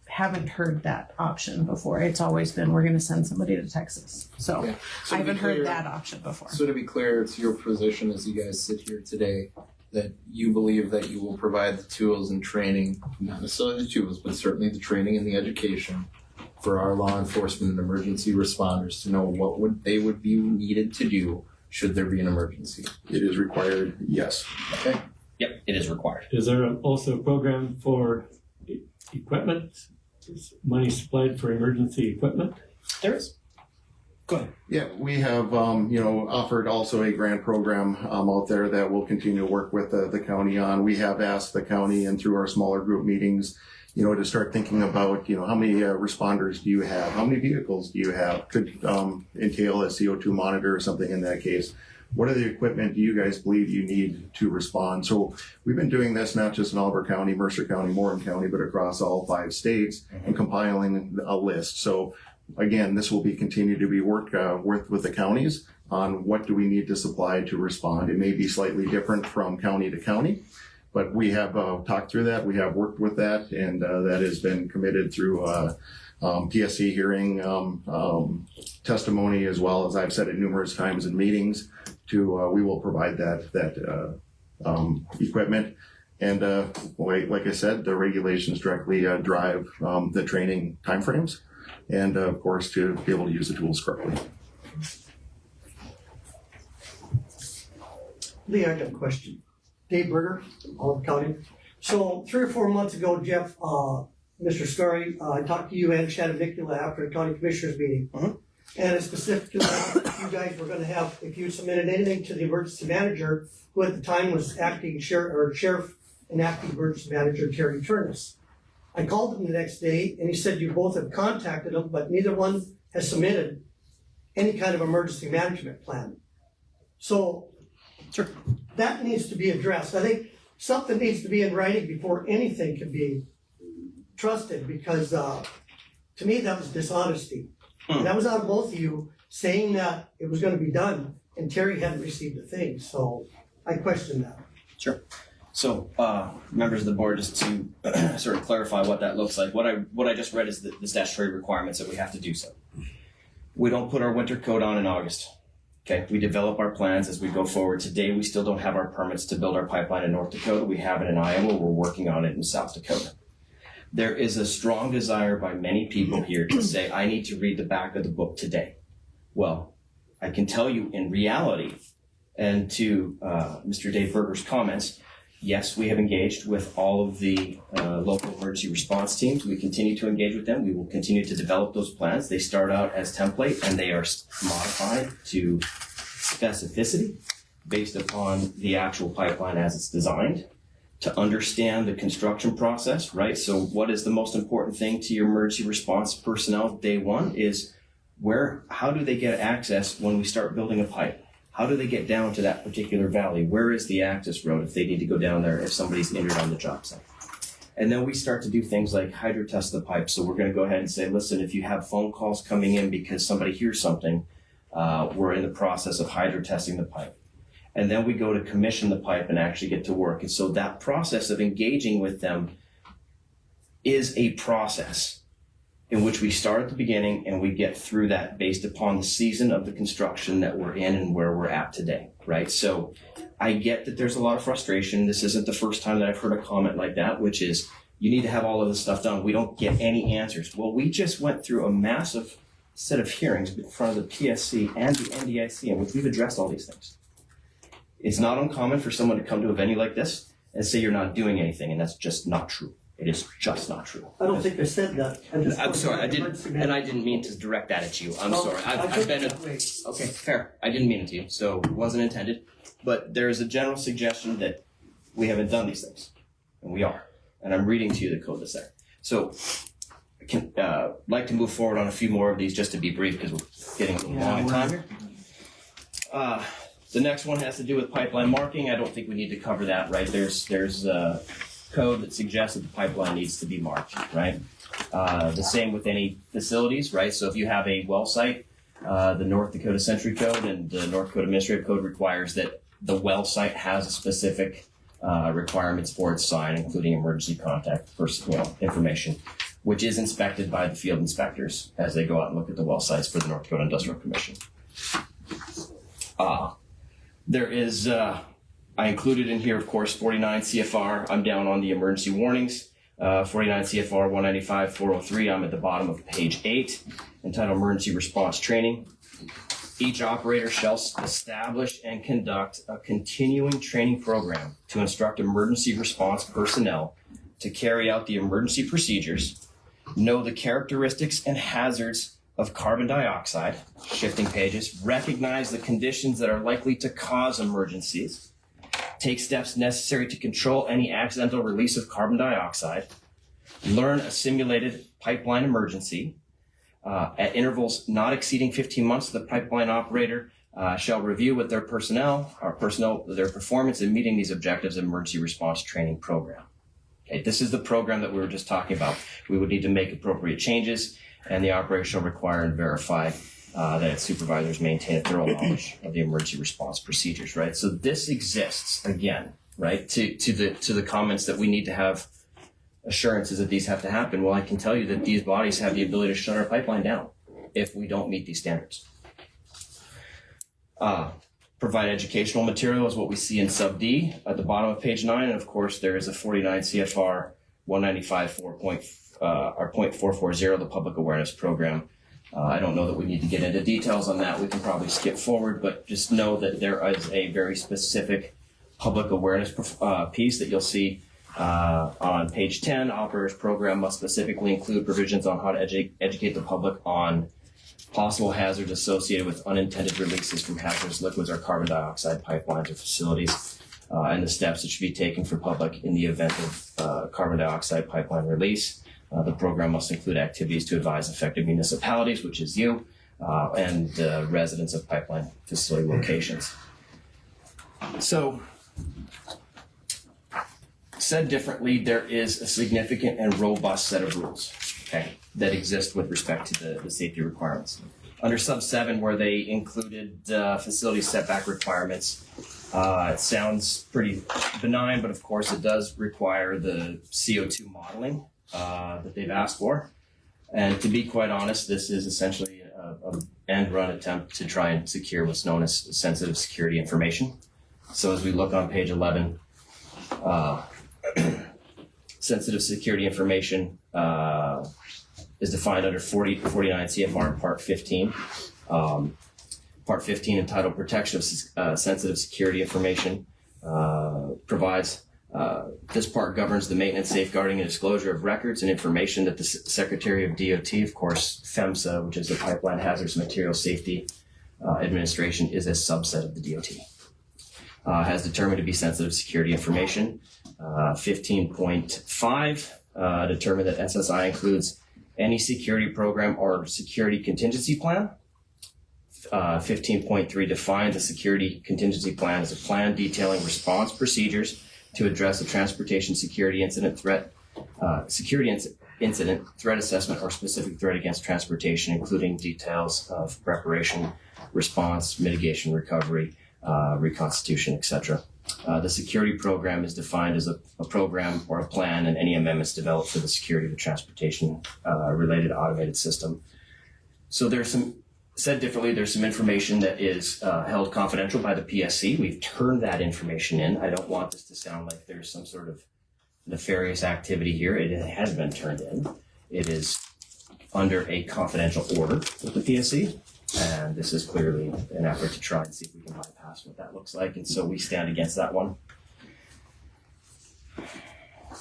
[SPEAKER 4] haven't heard that option before. It's always been, we're going to send somebody to Texas. So,
[SPEAKER 2] Yeah. So
[SPEAKER 4] I
[SPEAKER 2] to be
[SPEAKER 4] haven't heard
[SPEAKER 2] clear-
[SPEAKER 4] that option before.
[SPEAKER 2] So to be clear, it's your position as you guys sit here today that you believe that you will provide the tools and training, not necessarily the tools, but certainly the training and the education for our law enforcement and emergency responders to know what they would be needed to do should there be an emergency.
[SPEAKER 14] It is required, yes.
[SPEAKER 2] Okay.
[SPEAKER 13] Yep, it is required.
[SPEAKER 3] Is there also a program for equipment? Is money supplied for emergency equipment?
[SPEAKER 13] There is. Go ahead.
[SPEAKER 14] Yeah, we have, offered also a grant program out there that we'll continue to work with the county on. We have asked the county and through our smaller group meetings, to start thinking about, how many responders do you have? How many vehicles do you have? Could entail a CO2 monitor or something in that case. What are the equipment do you guys believe you need to respond? So we've been doing this not just in Oliver County, Mercer County, Morin County, but across all 5 states and compiling a list. So again, this will be continued to be worked with the counties on what do we need to supply to respond. It may be slightly different from county to county, but we have talked through that. We have worked with that, and that has been committed through PSC hearing testimony, as well as I've said it numerous times in meetings. We will provide that equipment. And like I said, the regulations directly drive the training timeframes, and of course to be able to use the tools correctly.
[SPEAKER 7] Lee, I got a question. Dave Berger, Oliver County. So 3 or 4 months ago, Jeff, Mr. Scarry, I talked to you and Shannon Mikula after a county commissioners meeting. And it specifically, you guys were going to have, if you submitted anything to the emergency manager, who at the time was acting sheriff and acting emergency manager, Terry Turnus. I called him the next day and he said you both have contacted him, but neither one has submitted any kind of emergency management plan. So that needs to be addressed. I think something needs to be in writing before anything can be trusted, because to me that was dishonesty. That was on both of you saying that it was going to be done, and Terry hadn't received a thing. So I question that.
[SPEAKER 13] Sure. So, members of the board, just to sort of clarify what that looks like, what I just read is the statutory requirements that we have to do so. We don't put our winter coat on in August. Okay, we develop our plans as we go forward. Today, we still don't have our permits to build our pipeline in North Dakota. We have it in Iowa. We're working on it in South Dakota. There is a strong desire by many people here to say, I need to read the back of the book today. Well, I can tell you in reality, and to Mr. Dave Berger's comments, yes, we have engaged with all of the local emergency response teams. We continue to engage with them. We will continue to develop those plans. They start out as template and they are modified to specificity based upon the actual pipeline as it's designed, to understand the construction process, right? So what is the most important thing to your emergency response personnel day one is how do they get access when we start building a pipe? How do they get down to that particular valley? Where is the access road if they need to go down there if somebody's injured on the job site? And then we start to do things like hydro test the pipe. So we're going to go ahead and say, listen, if you have phone calls coming in because somebody hears something, we're in the process of hydro testing the pipe. And then we go to commission the pipe and actually get to work. And so that process of engaging with them is a process in which we start at the beginning and we get through that based upon the season of the construction that we're in and where we're at today, right? So I get that there's a lot of frustration. This isn't the first time that I've heard a comment like that, which is you need to have all of this stuff done. We don't get any answers. Well, we just went through a massive set of hearings in front of the PSC and the NDIC in which we've addressed all these things. It's not uncommon for someone to come to a venue like this and say you're not doing anything, and that's just not true. It is just not true.
[SPEAKER 7] I don't think I said that.
[SPEAKER 13] I'm sorry, I didn't mean to direct that at you. I'm sorry. I've been okay, fair. I didn't mean it to you, so it wasn't intended. But there is a general suggestion that we haven't done these things, and we are. And I'm reading to you the code that's there. So I can like to move forward on a few more of these just to be brief because we're getting a little long in time here. The next one has to do with pipeline marking. I don't think we need to cover that, right? There's code that suggests that the pipeline needs to be marked, right? The same with any facilities, right? So if you have a well site, the North Dakota Century Code and the North Dakota Administrative Code requires that the well site has a specific requirements for its sign, including emergency contact information, which is inspected by the field inspectors as they go out and look at the well sites for the North Dakota Industrial Commission. There is, I included in here, of course, 49 CFR. I'm down on the emergency warnings. 49 CFR 195-403. I'm at the bottom of page 8, entitled Emergency Response Training. Each operator shall establish and conduct a continuing training program to instruct emergency response personnel to carry out the emergency procedures, know the characteristics and hazards of carbon dioxide, shifting pages, recognize the conditions that are likely to cause emergencies, take steps necessary to control any accidental release of carbon dioxide, learn a simulated pipeline emergency. At intervals not exceeding 15 months, the pipeline operator shall review with their personnel their performance in meeting these objectives of emergency response training program. Okay, this is the program that we were just talking about. We would need to make appropriate changes, and the operator shall require and verify that its supervisors maintain a thorough knowledge of the emergency response procedures, right? So this exists, again, right, to the comments that we need to have assurances that these have to happen. Well, I can tell you that these bodies have the ability to shut our pipeline down if we don't meet these standards. Provide educational material is what we see in sub D at the bottom of page 9. And of course, there is a 49 CFR 195.440, the public awareness program. I don't know that we need to get into details on that. We can probably skip forward, but just know that there is a very specific public awareness piece that you'll see on page 10. Operators program must specifically include provisions on how to educate the public on possible hazards associated with unintended releases from hazardous liquids or carbon dioxide pipelines or facilities, and the steps that should be taken for public in the event of carbon dioxide pipeline release. The program must include activities to advise affected municipalities, which is you, and residents of pipeline facility locations. So, said differently, there is a significant and robust set of rules, okay, that exist with respect to the safety requirements. Under sub 7, where they included facility setback requirements, it sounds pretty benign, but of course it does require the CO2 modeling that they've asked for. And to be quite honest, this is essentially an end-run attempt to try and secure what's known as sensitive security information. So as we look on page 11, sensitive security information is defined under 49 CFR in Part 15. Part 15, entitled Protection of Sensitive Security Information, provides this part governs the maintenance, safeguarding, and disclosure of records and information that the Secretary of DOT, of course, PHMSA, which is the Pipeline Hazardous Materials Safety Administration, is a subset of the DOT. Has determined to be sensitive security information. 15.5 determined that SSI includes any security program or security contingency plan. 15.3 defines a security contingency plan as a plan detailing response procedures to address a transportation security incident threat assessment or specific threat against transportation, including details of preparation, response, mitigation, recovery, reconstitution, etc. The security program is defined as a program or a plan and any amendments developed for the security of the transportation related automated system. So there's some, said differently, there's some information that is held confidential by the PSC. We've turned that information in. I don't want this to sound like there's some sort of nefarious activity here. It has been turned in. It is under a confidential order with the PSC. And this is clearly an effort to try and see if we can bypass what that looks like. And so we stand against that one.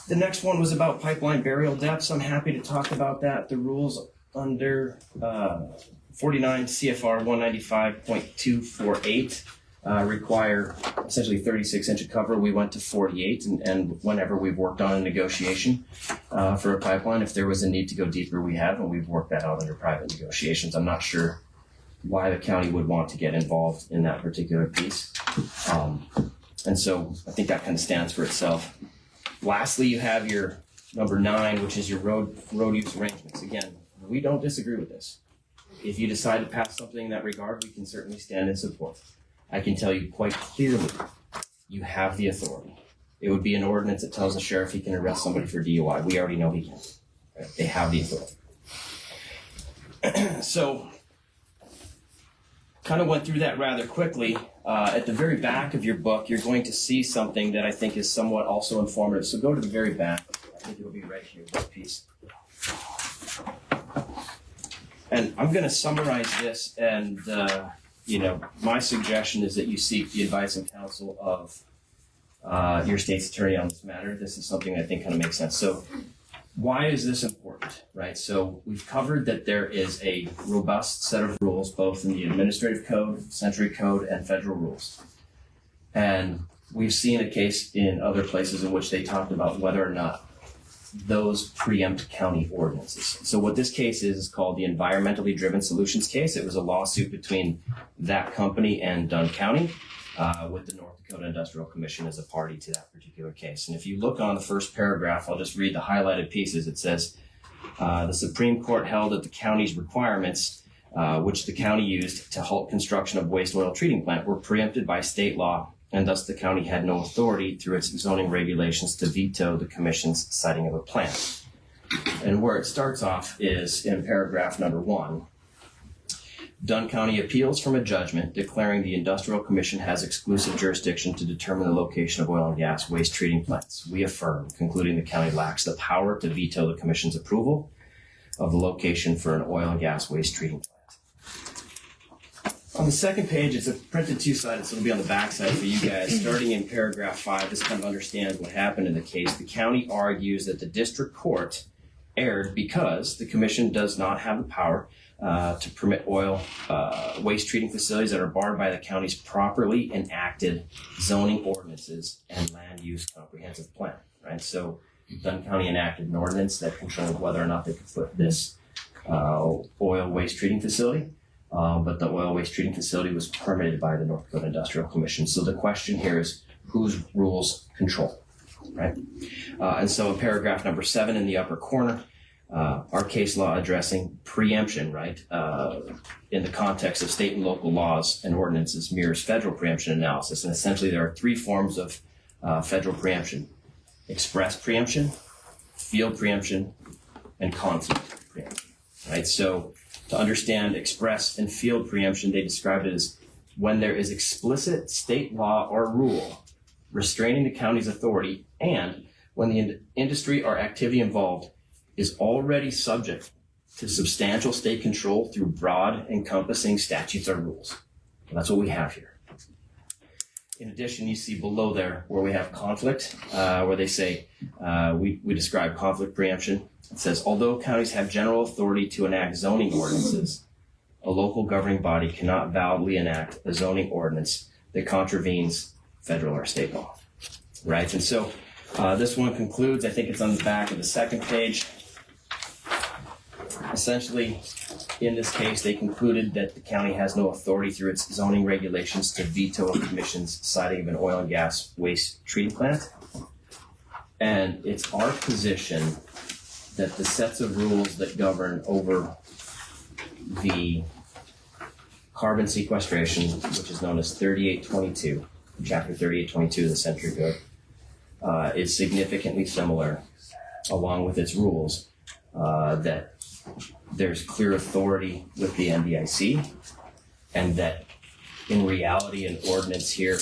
[SPEAKER 13] The next one was about pipeline burial depths. I'm happy to talk about that. The rules under 49 CFR 195.248 require essentially 36-inch of cover. We went to 48, and whenever we've worked on a negotiation for a pipeline, if there was a need to go deeper, we have, and we've worked that out under private negotiations. I'm not sure why the county would want to get involved in that particular piece. And so I think that kind of stands for itself. Lastly, you have your number 9, which is your road use arrangements. Again, we don't disagree with this. If you decide to pass something in that regard, we can certainly stand in support. I can tell you quite clearly, you have the authority. It would be an ordinance that tells the sheriff he can arrest somebody for DUI. We already know he can. Right? They have the authority. So, kind of went through that rather quickly. At the very back of your book, you're going to see something that I think is somewhat also informative. So go to the very back. I think it'll be right here, this piece. And I'm going to summarize this, and my suggestion is that you seek the advice and counsel of your state's attorney on this matter. This is something I think kind of makes sense. So Why is this important, right? So we've covered that there is a robust set of rules, both in the administrative code, century code, and federal rules. And we've seen a case in other places in which they talked about whether or not those preempt county ordinances. So what this case is called the Environmentally Driven Solutions case. It was a lawsuit between that company and Dunn County, with the North Dakota Industrial Commission as a party to that particular case. And if you look on the first paragraph, I'll just read the highlighted pieces. It says, the Supreme Court held that the county's requirements, which the county used to halt construction of waste oil treating plant, were preempted by state law, and thus the county had no authority through its zoning regulations to veto the commission's citing of a plan. And where it starts off is in paragraph number 1. Dunn County appeals from a judgment declaring the Industrial Commission has exclusive jurisdiction to determine the location of oil and gas waste treating plants. We affirm, concluding the county lacks the power to veto the commission's approval of the location for an oil and gas waste treating plant. On the second page, it's a printed two-sided, so it'll be on the back side for you guys. Starting in paragraph 5, this kind of understands what happened in the case. The county argues that the district court erred because the commission does not have the power to permit oil waste treating facilities that are barred by the county's properly enacted zoning ordinances and land use comprehensive plan, right? So Dunn County enacted an ordinance that controlled whether or not they could put this oil waste treating facility. But the oil waste treating facility was permitted by the North Dakota Industrial Commission. So the question here is whose rules control, right? And so in paragraph number 7 in the upper corner, our case law addressing preemption, right, in the context of state and local laws and ordinances mirrors federal preemption analysis. And essentially there are 3 forms of federal preemption: express preemption, field preemption, and conflict preemption, right? So to understand express and field preemption, they described it as when there is explicit state law or rule restraining the county's authority, and when the industry or activity involved is already subject to substantial state control through broad encompassing statutes or rules. And that's what we have here. In addition, you see below there where we have conflict, where they say, we describe conflict preemption. It says, although counties have general authority to enact zoning ordinances, a local governing body cannot validly enact a zoning ordinance that contravenes federal or state law, right? And so this one concludes, I think it's on the back of the second page. Essentially, in this case, they concluded that the county has no authority through its zoning regulations to veto a commission's citing of an oil and gas waste treating plant. And it's our position that the sets of rules that govern over the carbon sequestration, which is known as 3822, chapter 3822 of the Century Code, is significantly similar, along with its rules, that there's clear authority with the NDIC, and that in reality an ordinance here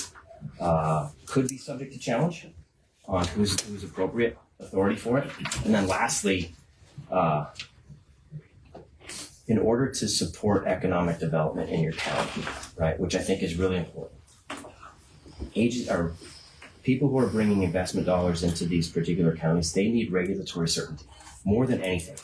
[SPEAKER 13] could be subject to challenge on who's appropriate authority for it. And then lastly, in order to support economic development in your town, right, which I think is really important, people who are bringing investment dollars into these particular counties, they need regulatory certainty more than anything.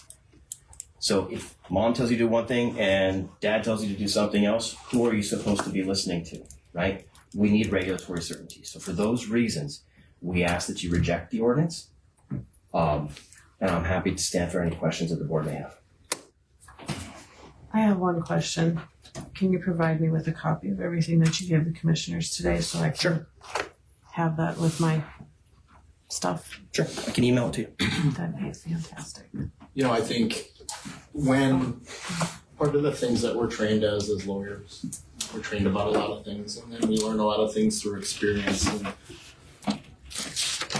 [SPEAKER 13] So if mom tells you to do one thing and dad tells you to do something else, who are you supposed to be listening to, right? We need regulatory certainty. So for those reasons, we ask that you reject the ordinance. And I'm happy to stand for any questions that the board may have.
[SPEAKER 4] I have one question. Can you provide me with a copy of everything that you gave the commissioners today so I can have that with my stuff?
[SPEAKER 13] Sure, I can email it to you.
[SPEAKER 4] That'd be fantastic.
[SPEAKER 2] You know, I think when part of the things that we're trained as lawyers, we're trained about a lot of things, and then we learn a lot of things through experience. And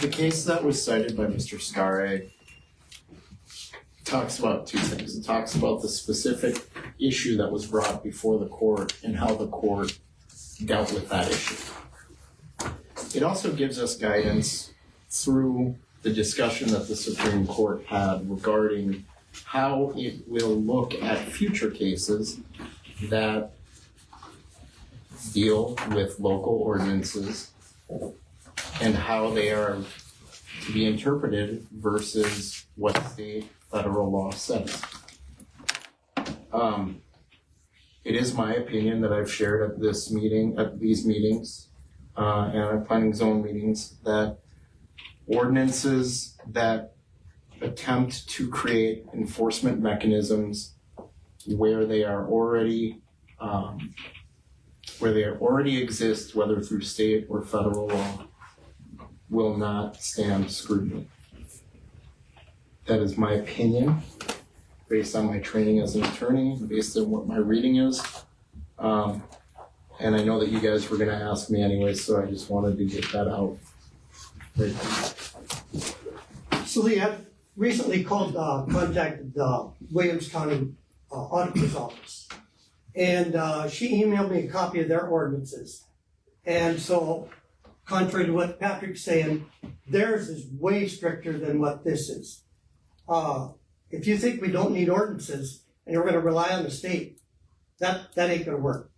[SPEAKER 2] the case that was cited by Mr. Skare talks about 2 things. It talks about the specific issue that was brought before the court and how the court dealt with that issue. It also gives us guidance through the discussion that the Supreme Court had regarding how it will look at future cases that deal with local ordinances and how they are to be interpreted versus what state federal law says. It is my opinion that I've shared at these meetings, and at planning zone meetings, that ordinances that attempt to create enforcement mechanisms where they already exist, whether through state or federal law, will not stand scrutiny. That is my opinion, based on my training as an attorney, based on what my reading is. And I know that you guys were gonna ask me anyway, so I just wanted to get that out.
[SPEAKER 7] So Lee, I've recently contacted Williams County Auditor's Office. And she emailed me a copy of their ordinances. And so, contrary to what Patrick's saying, theirs is way stricter than what this is. If you think we don't need ordinances and you're gonna rely on the state, that ain't gonna work.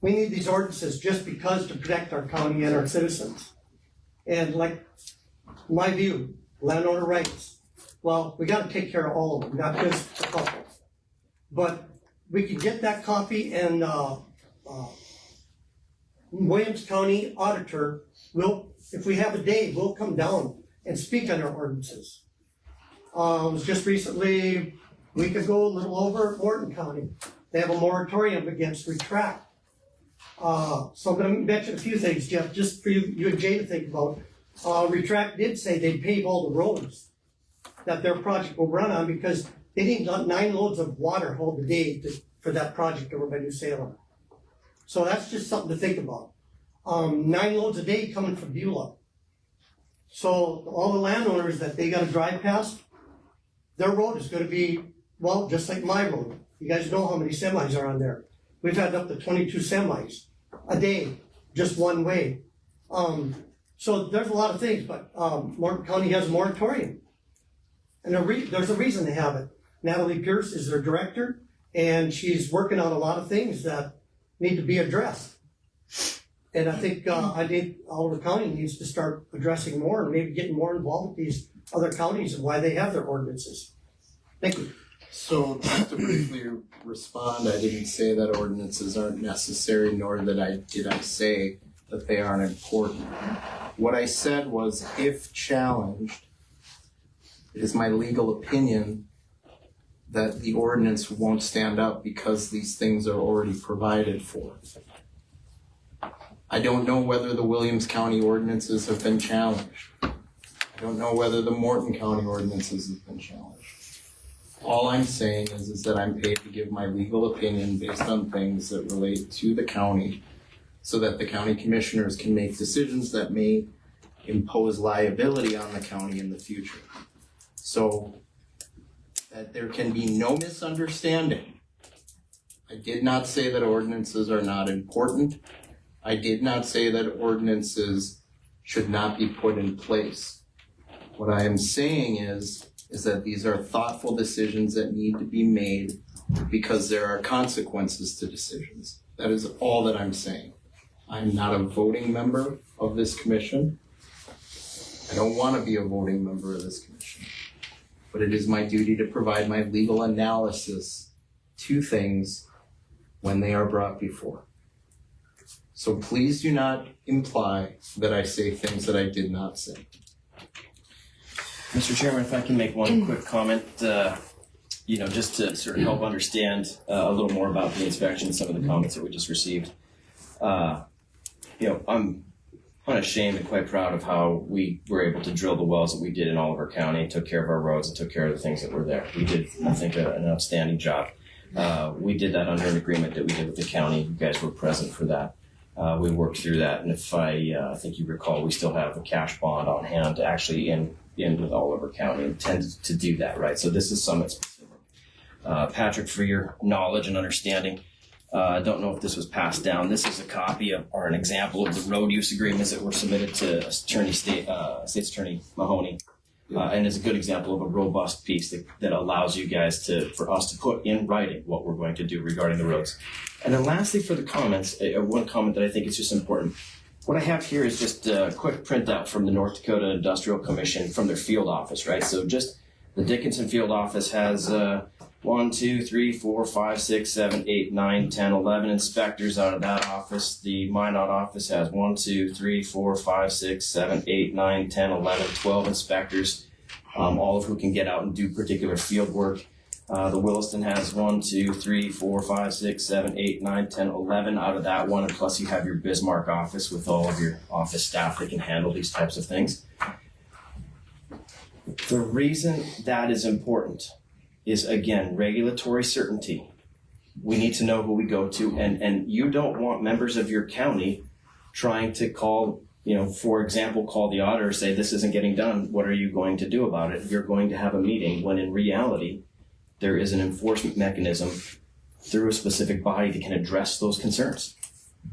[SPEAKER 7] We need these ordinances just because to protect our county and our citizens. And like my view, landowner rights, well, we gotta take care of all of them, not just a couple. But we could get that copy, and Williams County Auditor will, if we have a day, we'll come down and speak on our ordinances. It was just recently, a week ago, a little over, Morton County. They have a moratorium against retract. So I'm gonna mention a few things, Jeff, just for you and Jay to think about. Retract did say they'd pave all the roads that their project will run on, because they need 9 loads of water hauled a day for that project over by New Salem. So that's just something to think about. 9 loads a day coming from Beulah. So all the landowners that they gotta drive past, their road is gonna be, well, just like my road. You guys know how many semis are on there. We've had up to 22 semis a day, just one way. So there's a lot of things, but Morton County has a moratorium. And there's a reason they have it. Natalie Pierce is their director, and she's working on a lot of things that need to be addressed. And I think Oliver County needs to start addressing more, and maybe getting more involved with these other counties and why they have their ordinances. Thank you.
[SPEAKER 2] So just to briefly respond, I didn't say that ordinances aren't necessary, nor did I say that they aren't important. What I said was, if challenged, it is my legal opinion that the ordinance won't stand up because these things are already provided for. I don't know whether the Williams County ordinances have been challenged. I don't know whether the Morton County ordinances have been challenged. All I'm saying is that I'm paid to give my legal opinion based on things that relate to the county, so that the county commissioners can make decisions that may impose liability on the county in the future. So that there can be no misunderstanding. I did not say that ordinances are not important. I did not say that ordinances should not be put in place. What I am saying is that these are thoughtful decisions that need to be made because there are consequences to decisions. That is all that I'm saying. I'm not a voting member of this commission. I don't want to be a voting member of this commission. But it is my duty to provide my legal analysis to things when they are brought before. So please do not imply that I say things that I did not say.
[SPEAKER 13] Mr. Chairman, if I can make one quick comment, just to sort of help understand a little more about the inspection and some of the comments that we just received. I'm unashamed and quite proud of how we were able to drill the wells that we did in Oliver County, took care of our roads and took care of the things that were there. We did, I think, an outstanding job. We did that under an agreement that we did with the county. You guys were present for that. We worked through that, and if I think you recall, we still have a cash bond on hand to actually end with Oliver County, intended to do that, right? So this is Summit specific. Patrick, for your knowledge and understanding, I don't know if this was passed down. This is a copy of, or an example of the road use agreements that were submitted to State's Attorney Mahoney, and is a good example of a robust piece that allows you guys for us to put in writing what we're going to do regarding the roads. And then lastly, for the comments, one comment that I think is just important. What I have here is just a quick printout from the North Dakota Industrial Commission from their field office, right? So just the Dickinson field office has 1, 2, 3, 4, 5, 6, 7, 8, 9, 10, 11 inspectors out of that office. The Minot office has 1, 2, 3, 4, 5, 6, 7, 8, 9, 10, 11, 12 inspectors, all of who can get out and do particular field work. The Williston has 1, 2, 3, 4, 5, 6, 7, 8, 9, 10, 11 out of that one. And plus you have your Bismarck office with all of your office staff that can handle these types of things. The reason that is important is, again, regulatory certainty. We need to know who we go to, and you don't want members of your county trying to call, for example, call the auditor, say this isn't getting done, what are you going to do about it? You're going to have a meeting, when in reality, there is an enforcement mechanism through a specific body that can address those concerns.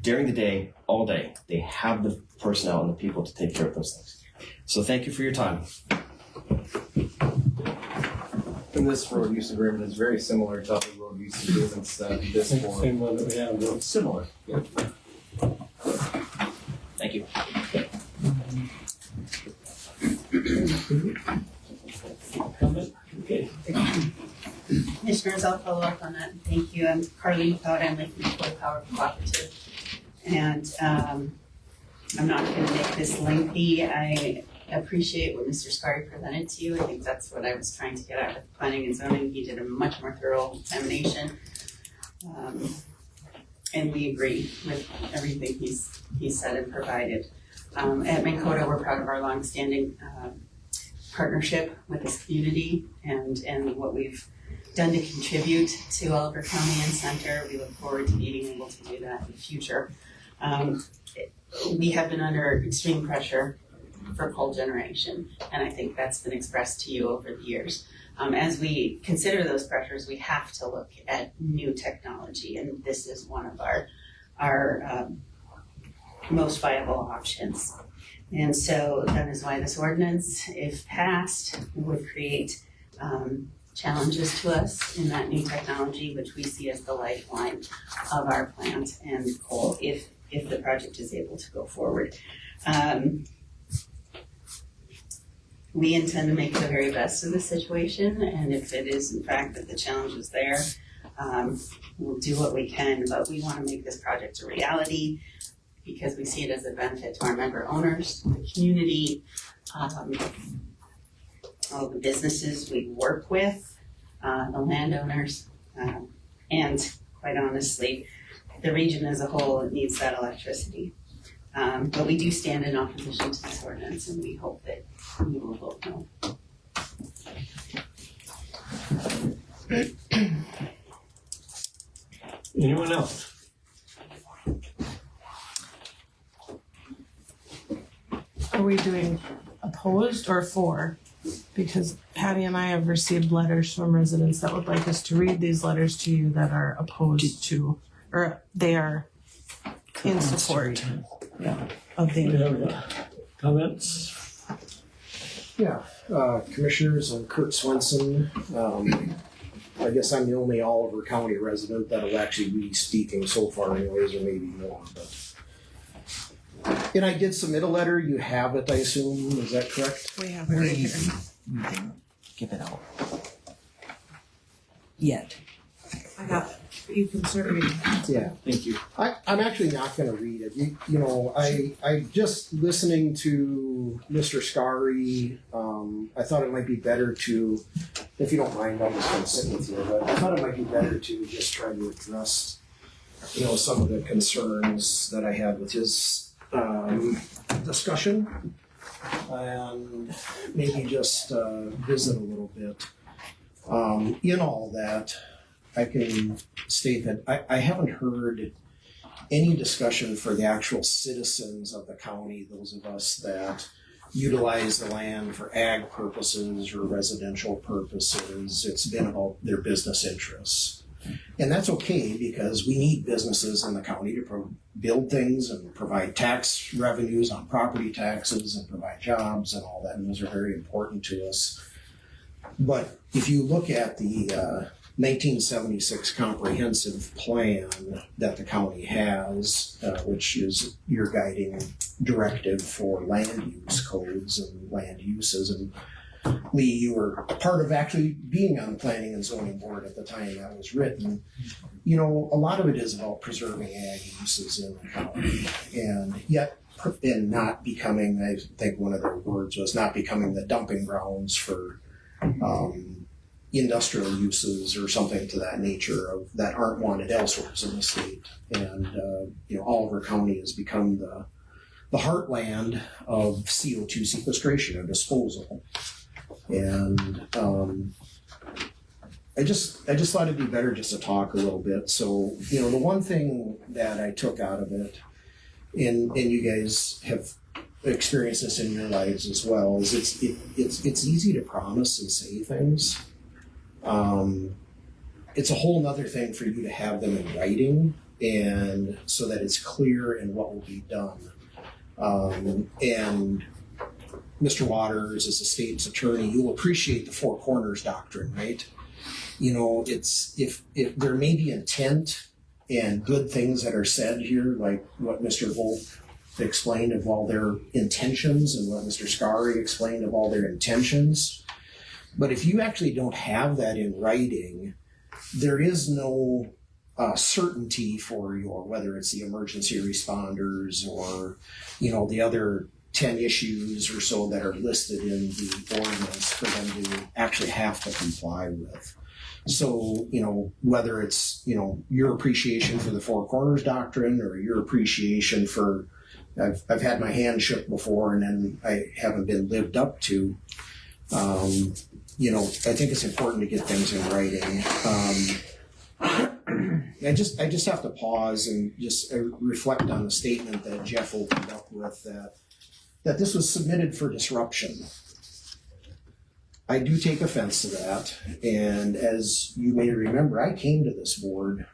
[SPEAKER 13] During the day, all day, they have the personnel and the people to take care of those things. So thank you for your time.
[SPEAKER 2] And this road use agreement is very similar to other road use agreements that this board.
[SPEAKER 3] Same one that we have, though.
[SPEAKER 2] Similar. Yeah.
[SPEAKER 13] Thank you.
[SPEAKER 3] Comment? Okay.
[SPEAKER 15] Commissioners, I'll follow up on that. Thank you. I'm Carly McLeod. I'm with Equal Power Cooperative. And I'm not going to make this lengthy. I appreciate what Mr. Scarry presented to you. I think that's what I was trying to get at with planning and zoning. He did a much more thorough examination. And we agree with everything he's said and provided. At Minn Kota, we're proud of our longstanding partnership with this community and what we've done to contribute to Oliver County and Center. We look forward to being able to do that in the future. We have been under extreme pressure for coal generation, and I think that's been expressed to you over the years. As we consider those pressures, we have to look at new technology, and this is one of our most viable options. And so that is why this ordinance, if passed, would create challenges to us in that new technology, which we see as the lifeline of our plant and coal if the project is able to go forward. We intend to make the very best of the situation, and if it is in fact that the challenge is there, we'll do what we can, but we want to make this project a reality because we see it as a benefit to our member owners, the community, all the businesses we work with, the landowners, and quite honestly, the region as a whole needs that electricity. But we do stand in opposition to this ordinance, and we hope that you will vote no.
[SPEAKER 3] Anyone else?
[SPEAKER 4] Are we doing opposed or for? Because Patty and I have received letters from residents that would like us to read these letters to you that are opposed to, or they are in support of
[SPEAKER 3] We
[SPEAKER 4] the.
[SPEAKER 3] have comments?
[SPEAKER 16] Yeah, Commissioners, I'm Kurt Swenson. I guess I'm the only Oliver County resident that'll actually be speaking so far anyways, or maybe more, but. And I did submit a letter, you have it, I assume, is that correct?
[SPEAKER 4] We have it right here.
[SPEAKER 12] You didn't give it out yet.
[SPEAKER 4] I got it. You can start reading.
[SPEAKER 16] Yeah.
[SPEAKER 2] Thank you.
[SPEAKER 16] I'm actually not gonna read it. You know, I just listening to Mr. Scarry, I thought it might be better to, if you don't mind, I'm just gonna sit with you, but I thought it might be better to just try to address, some of the concerns that I had with his discussion and maybe just visit a little bit. In all that, I can state that I haven't heard any discussion for the actual citizens of the county, those of us that utilize the land for ag purposes or residential purposes. It's been about their business interests. And that's okay because we need businesses in the county to build things and provide tax revenues on property taxes and provide jobs and all that, and those are very important to us. But if you look at the 1976 comprehensive plan that the county has, which is your guiding directive for land use codes and land uses. And Lee, you were part of actually being on the planning and zoning board at the time that was written. You know, a lot of it is about preserving ag uses in the county, and yet and not becoming, I think one of their words was not becoming the dumping grounds for industrial uses or something to that nature of that aren't wanted elsewhere in the state. And you know, Oliver County has become the heartland of CO2 sequestration or disposal. And I just thought it'd be better just to talk a little bit. So, you know, the one thing that I took out of it, and you guys have experienced this in your lives as well, is it's easy to promise and say things. It's a whole nother thing for you to have them in writing, and so that it's clear in what will be done. And Mr. Waters, as a state's attorney, you'll appreciate the Four Corners doctrine, right? You know, it's if there may be intent and good things that are said here, like what Mr. Wolf explained of all their intentions and what Mr. Scary explained of all their intentions. But if you actually don't have that in writing, there is no certainty for your, whether it's the emergency responders or, you know, the other 10 issues or so that are listed in the ordinance for them to actually have to comply with. So, you know, whether it's, you know, your appreciation for the Four Corners doctrine or your appreciation for, I've had my hand shook before and then I haven't been lived up to, you know, I think it's important to get things in writing. I just have to pause and just reflect on the statement that Jeff opened up with, that this was submitted for disruption. I do take offense to that, and as you may remember, I came to this board,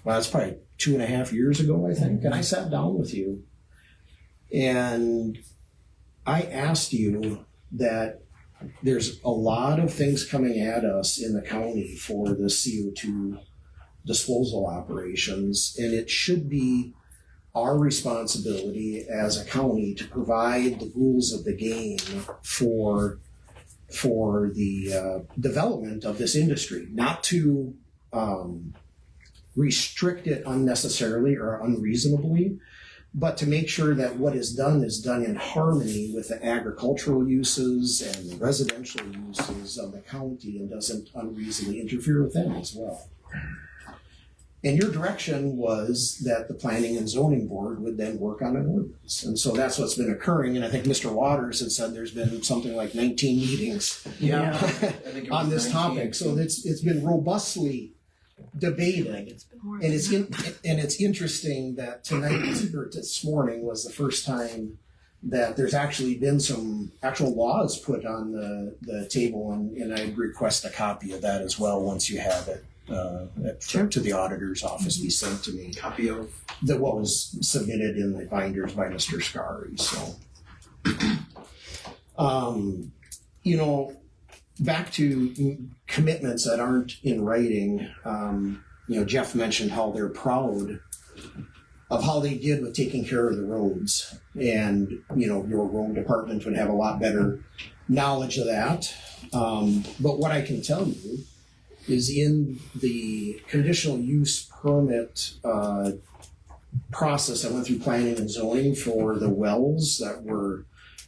[SPEAKER 16] well, it's probably 2.5 years ago, I think, and I sat down with you, and I asked you that there's a lot of things coming at us in the county for the CO2 disposal operations, and it should be our responsibility as a county to provide the rules of the game for the development of this industry, not to restrict it unnecessarily or unreasonably, but to make sure that what is done in harmony with the agricultural uses and the residential uses of the county and doesn't unreasonably interfere with them as well. And your direction was that the Planning and Zoning Board would then work on an ordinance. And so that's what's been occurring. And I think Mr. Waters had said there's been something like 19 meetings on this topic. So it's been robustly debated. And it's interesting that tonight or this morning was the first time that there's actually been some actual laws put on the table. And I'd request a copy of that as well once you have it. To the auditor's office, be sent to me. Copy of what was submitted in the binders by Mr. Scary. So, you know, back to commitments that aren't in writing. You know, Jeff mentioned how they're proud of how they did with taking care of the roads, and you know, your road department would have a lot better knowledge of that. But what I can tell you is in the conditional use permit process, I went through planning and zoning for the wells that were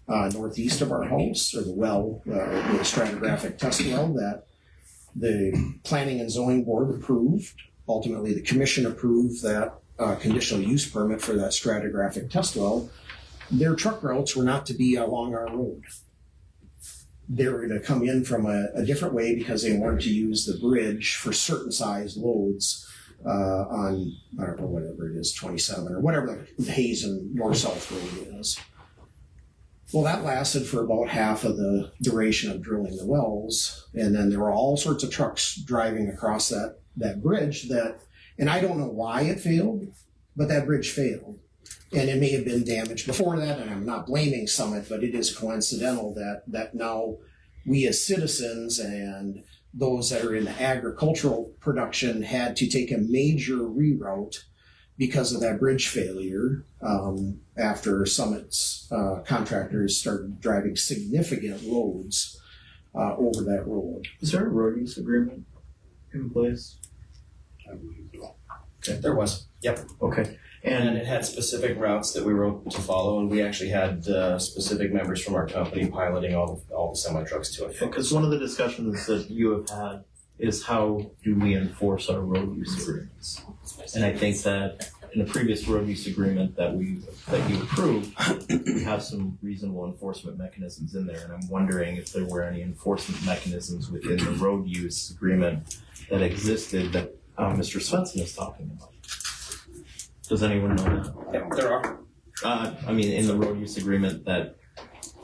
[SPEAKER 16] northeast of our house, or the well, the stratigraphic test well that the planning and zoning board approved. Ultimately, the commission approved that conditional use permit for that stratigraphic test well. Their truck routes were not to be along our road. They were going to come in from a different way because they wanted to use the bridge for certain size loads on, I don't know, whatever it is, 27 or whatever the Hazen north-south road is. Well, that lasted for about half of the duration of drilling the wells. And then there were all sorts of trucks driving across that bridge and I don't know why it failed, but that bridge failed. And it may have been damaged before that, and I'm not blaming Summit, but it is coincidental that now we as citizens and those that are in agricultural production had to take a major reroute because of that bridge failure after Summit's contractors started driving significant loads over that road.
[SPEAKER 2] Is there a road use agreement in place?
[SPEAKER 1] I believe so.
[SPEAKER 2] Okay.
[SPEAKER 13] There was. Yep.
[SPEAKER 2] Okay.
[SPEAKER 13] And it had specific routes that we were to follow, and we actually had specific members from our company piloting all the semi trucks to it.
[SPEAKER 2] Because one of the discussions that you have had is how do we enforce our road use agreements? And I think that in the previous road use agreement that you approved, we have some reasonable enforcement mechanisms in there. And I'm wondering if there were any enforcement mechanisms within the road use agreement that existed that Mr. Svensson is talking about. Does anyone know that?
[SPEAKER 13] Yep, there are.
[SPEAKER 2] I mean, in the road use agreement that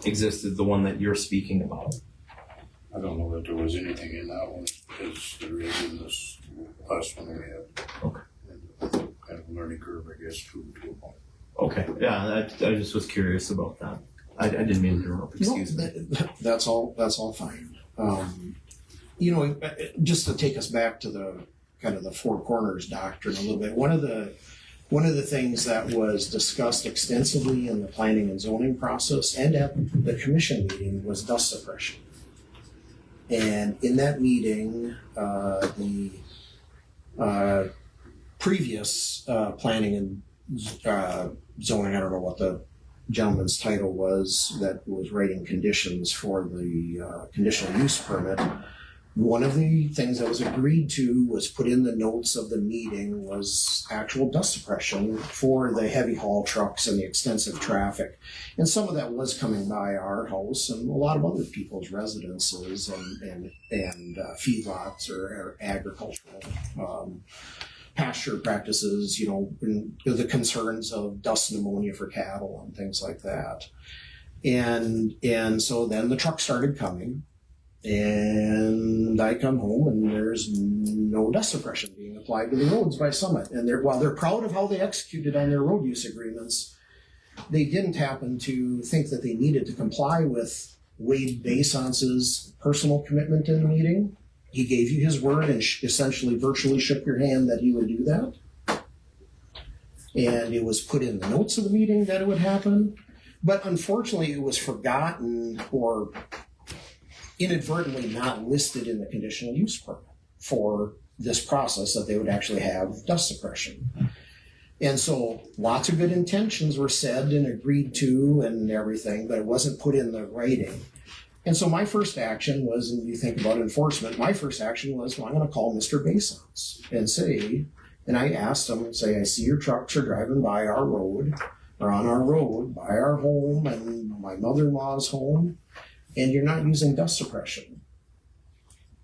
[SPEAKER 2] existed, the one that you're speaking about.
[SPEAKER 1] I don't know that there was anything in that one, because there is in this last one we had.
[SPEAKER 2] Okay.
[SPEAKER 1] Kind of a learning curve, I guess, to a point.
[SPEAKER 2] Okay, yeah, I just was curious about that. I didn't mean to interrupt, excuse me.
[SPEAKER 16] That's all fine. Just to take us back to the kind of the Four Corners doctrine a little bit, one of the things that was discussed extensively in the planning and zoning process and at the commission meeting was dust suppression. And in that meeting, the previous planning and zoning, I don't know what the gentleman's title was, that was writing conditions for the conditional use permit. One of the things that was agreed to was put in the notes of the meeting was actual dust suppression for the heavy haul trucks and the extensive traffic. And some of that was coming by our house and a lot of other people's residences and feedlots or agricultural pasture practices, and the concerns of dust pneumonia for cattle and things like that. And so then the truck started coming. And I come home and there's no dust suppression being applied to the roads by Summit. And while they're proud of how they executed on their road use agreements, they didn't happen to think that they needed to comply with Wade Bason's personal commitment in the meeting. He gave you his word and essentially virtually shook your hand that he would do that. And it was put in the notes of the meeting that it would happen. But unfortunately, it was forgotten or inadvertently not listed in the conditional use permit for this process that they would actually have dust suppression. And so lots of good intentions were said and agreed to and everything, but it wasn't put in the writing. And so my first action was, and you think about enforcement, my first action was, well, I'm going to call Mr. Basons and say, and I asked him, I see your trucks are driving by our road, or on our road, by our home and my mother-in-law's home, and you're not using dust suppression.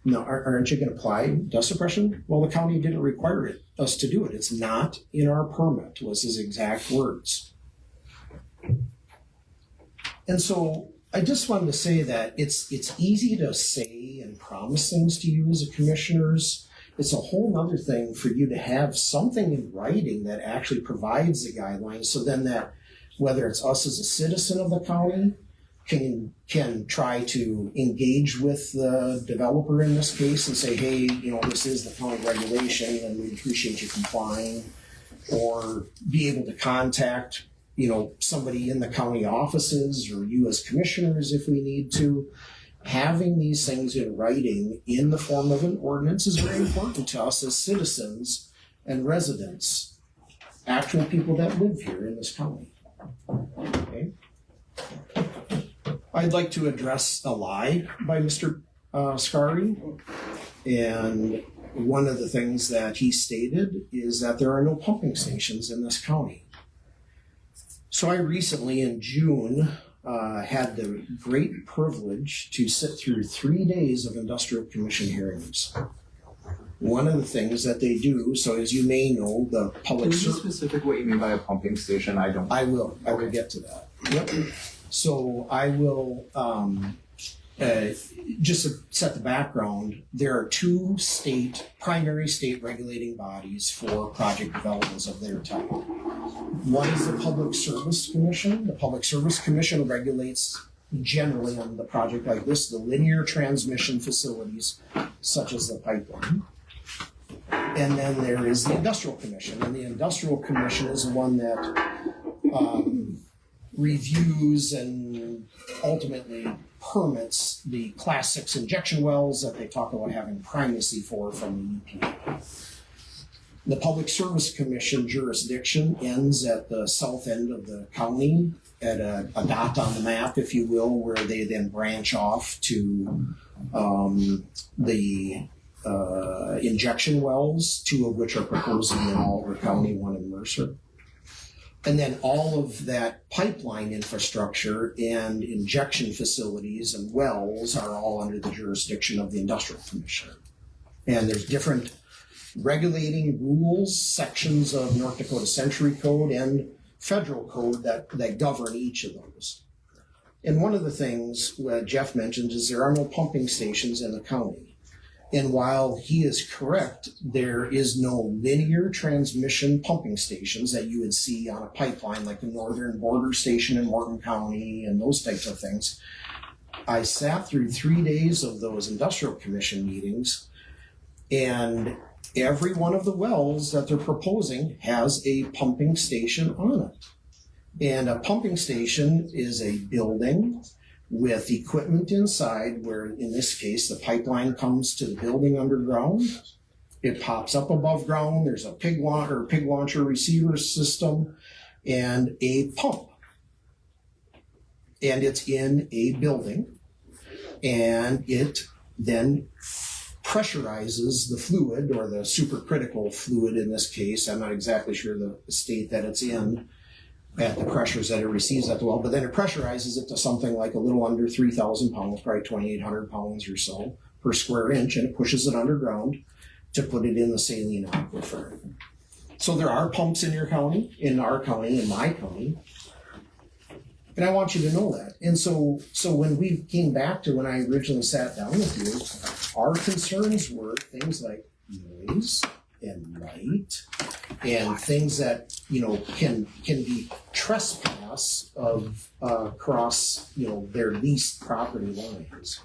[SPEAKER 16] No, aren't you going to apply dust suppression? Well, the county didn't require us to do it. It's not in our permit, was his exact words. And so I just wanted to say that it's easy to say and promise things to you as a commissioners. It's a whole other thing for you to have something in writing that actually provides the guidelines, so then that whether it's us as a citizen of the county can try to engage with the developer in this case and say, hey, this is the county regulation and we appreciate you complying, or be able to contact, somebody in the county offices or you as commissioners if we need to. Having these things in writing in the form of an ordinance is very important to us as citizens and residents, actual people that live here in this county. Okay. I'd like to address a lie by Mr. Scarry. And one of the things that he stated is that there are no pumping stations in this county. So I recently, in June, had the great privilege to sit through 3 days of Industrial Commission hearings. One of the things that they do, so as you may know, the public...
[SPEAKER 2] Can you be specific what you mean by a pumping station? I will get to that.
[SPEAKER 16] Yep. So I will, just to set the background, there are two primary state regulating bodies for project developments of their type. One is the Public Service Commission. The Public Service Commission regulates generally on the project like this, the linear transmission facilities such as the pipeline. And then there is the Industrial Commission, and the Industrial Commission is the one that reviews and ultimately permits the Class 6 injection wells that they talk about having primacy for from the EPA. The Public Service Commission jurisdiction ends at the south end of the county at a dot on the map, if you will, where they then branch off to the injection wells, 2 of which are proposed in Oliver County, 1 in Mercer. And then all of that pipeline infrastructure and injection facilities and wells are all under the jurisdiction of the Industrial Commission. And there's different regulating rules, sections of North Dakota Century Code and federal code that govern each of those. And one of the things Jeff mentioned is there are no pumping stations in the county. And while he is correct, there is no linear transmission pumping stations that you would see on a pipeline like the Northern Border Station in Morton County and those types of things. I sat through 3 days of those Industrial Commission meetings, and every one of the wells that they're proposing has a pumping station on it. And a pumping station is a building with equipment inside where, in this case, the pipeline comes to the building underground. It pops up above ground. There's a pig launcher receiver system and a pump. And it's in a building. And it then pressurizes the fluid, or the supercritical fluid in this case. I'm not exactly sure the state that it's in at the pressures that it receives at the well, but then it pressurizes it to something like a little under 3,000 pounds, probably 2,800 pounds or so per square inch, and it pushes it underground to put it in the saline aquifer. So there are pumps in your county, in our county, in my county, and I want you to know that. And so when we came back to when I originally sat down with you, our concerns were things like noise and light and things that, can be trespass of across, their leased property lines.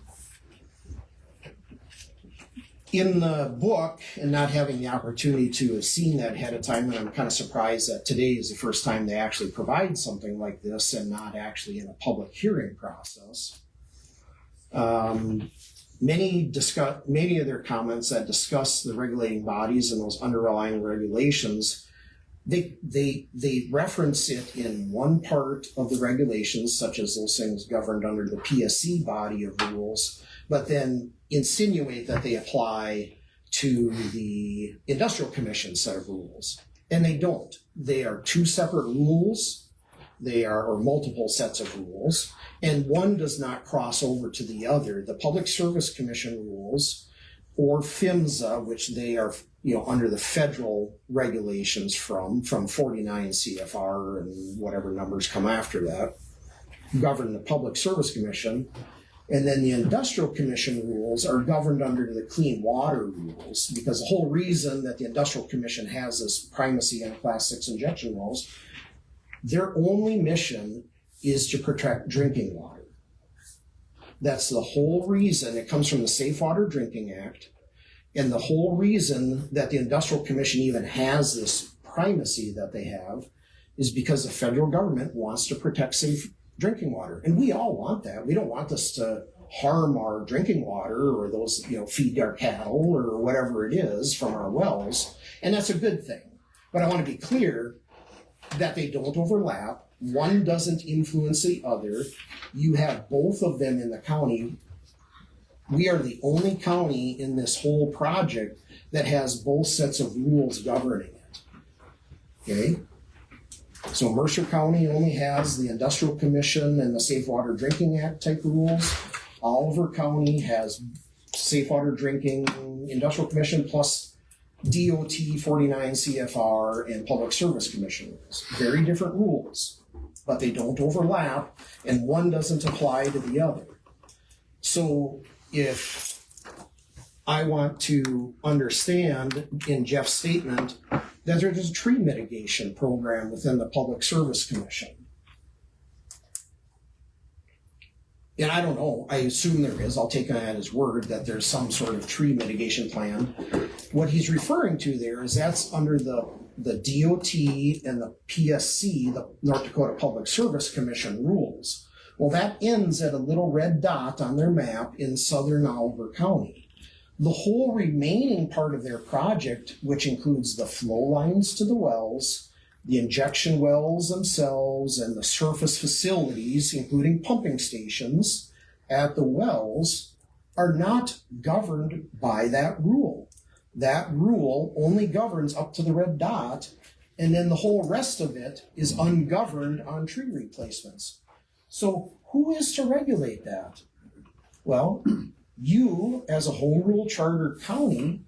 [SPEAKER 16] In the book, and not having the opportunity to have seen that ahead of time, and I'm kind of surprised that today is the first time they actually provide something like this and not actually in a public hearing process. Many of their comments that discuss the regulating bodies and those underlying regulations, they reference it in one part of the regulations, such as those things governed under the PSC body of rules, but then insinuate that they apply to the Industrial Commission set of rules. And they don't. They are 2 separate rules. Or multiple sets of rules, and one does not cross over to the other. The Public Service Commission rules, or PHMSA, which they are, under the federal regulations from 49 CFR and whatever numbers come after that, govern the Public Service Commission. And then the Industrial Commission rules are governed under the Clean Water rules, because the whole reason that the Industrial Commission has this primacy on Class 6 injection wells, their only mission is to protect drinking water. That's the whole reason. It comes from the Safe Water Drinking Act. And the whole reason that the Industrial Commission even has this primacy that they have is because the federal government wants to protect safe drinking water. And we all want that. We don't want this to harm our drinking water or those, feed our cattle or whatever it is from our wells. And that's a good thing. But I want to be clear that they don't overlap. One doesn't influence the other. You have both of them in the county. We are the only county in this whole project that has both sets of rules governing it. Okay? So Mercer County only has the Industrial Commission and the Safe Water Drinking Act type rules. Oliver County has Safe Water Drinking, Industrial Commission, plus DOT 49 CFR and Public Service Commission rules. Very different rules, but they don't overlap, and one doesn't apply to the other. So if I want to understand in Jeff's statement that there's a tree mitigation program within the Public Service Commission, and I don't know, I assume there is, I'll take him at his word that there's some sort of tree mitigation plan. What he's referring to there is that's under the DOT and the PSC, the North Dakota Public Service Commission rules. Well, that ends at a little red dot on their map in southern Oliver County. The whole remaining part of their project, which includes the flow lines to the wells, the injection wells themselves, and the surface facilities, including pumping stations at the wells, are not governed by that rule. That rule only governs up to the red dot, and then the whole rest of it is ungoverned on tree replacements. So who is to regulate that? Well, you, as a home rule charter county,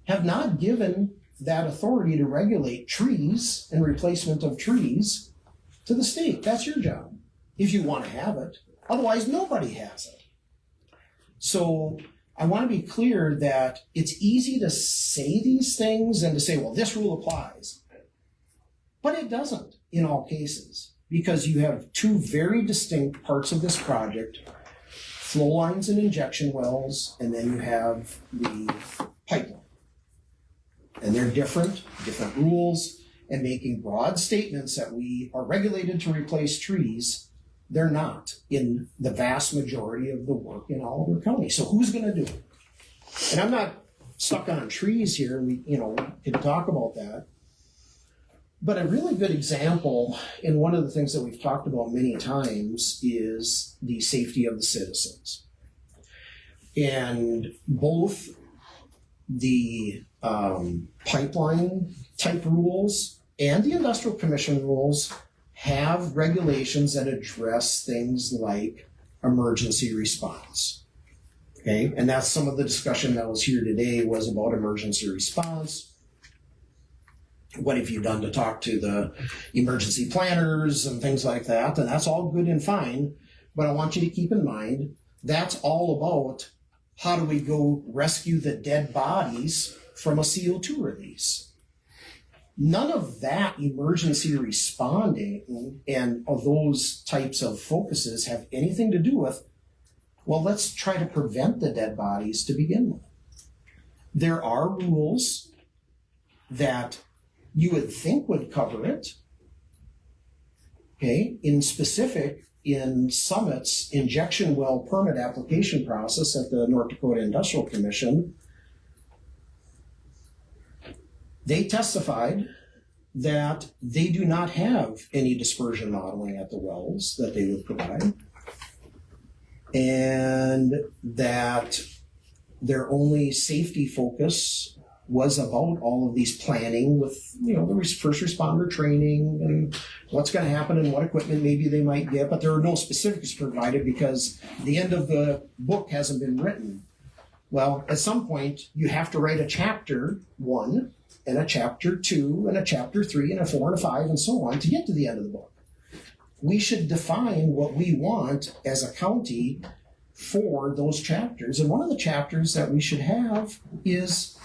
[SPEAKER 16] have not given that authority to regulate trees and replacement of trees to the state. That's your job, if you want to have it. Otherwise, nobody has it. So I want to be clear that it's easy to say these things and to say, well, this rule applies. But it doesn't in all cases, because you have two very distinct parts of this project: flow lines and injection wells, and then you have the pipeline. And they're different rules, and making broad statements that we are regulated to replace trees, they're not in the vast majority of the work in Oliver County. So who's going to do it? And I'm not stuck on trees here. We can talk about that. But a really good example, and one of the things that we've talked about many times, is the safety of the citizens. And both the pipeline type rules and the Industrial Commission rules have regulations that address things like emergency response. Okay, and that's some of the discussion that was here today was about emergency response. What have you done to talk to the emergency planners and things like that? And that's all good and fine, but I want you to keep in mind that's all about how do we go rescue the dead bodies from a CO2 release. None of that emergency responding and of those types of focuses have anything to do with, well, let's try to prevent the dead bodies to begin with. There are rules that you would think would cover it. Okay, in specific, in Summit's injection well permit application process at the North Dakota Industrial Commission, they testified that they do not have any dispersion modeling at the wells that they would provide, and that their only safety focus was about all of these planning with, the first responder training and what's going to happen and what equipment maybe they might get, but there are no specifics provided because the end of the book hasn't been written. Well, at some point, you have to write a chapter 1 and a chapter 2 and a chapter 3 and a 4 and a 5 and so on to get to the end of the book. We should define what we want as a county for those chapters. And one of the chapters that we should have is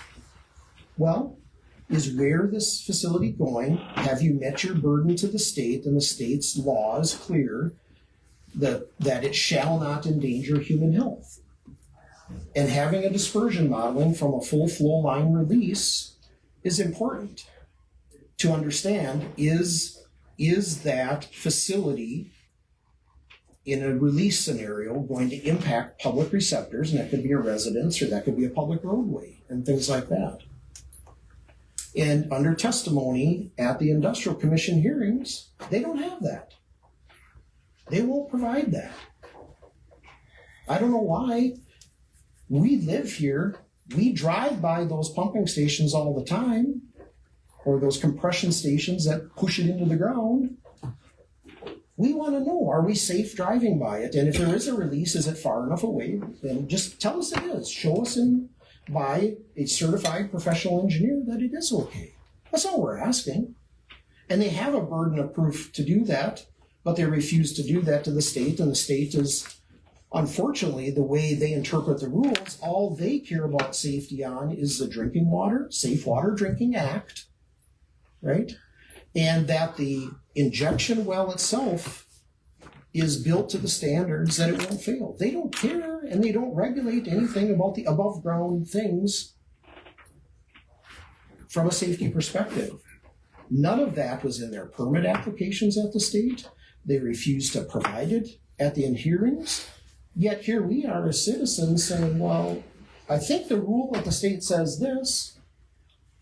[SPEAKER 16] where this facility going? Have you met your burden to the state? And the state's law is clear that it shall not endanger human health. And having a dispersion modeling from a full flow line release is important to understand. Is that facility in a release scenario going to impact public receptors? And that could be a residence or that could be a public roadway and things like that. And under testimony at the Industrial Commission hearings, they don't have that. They won't provide that. I don't know why. We live here. We drive by those pumping stations all the time, or those compression stations that push it into the ground. We want to know, are we safe driving by it? And if there is a release, is it far enough away? Then just tell us it is. Show us by a certified professional engineer that it is okay. That's all we're asking. And they have a burden of proof to do that, but they refuse to do that to the state, and the state is, unfortunately, the way they interpret the rules, all they care about safety on is the Drinking Water, Safe Water Drinking Act, right? And that the injection well itself is built to the standards that it won't fail. They don't care, and they don't regulate anything about the above ground things from a safety perspective. None of that was in their permit applications at the state. They refused to provide it at the hearings. Yet here we are as citizens saying, well, I think the rule at the state says this,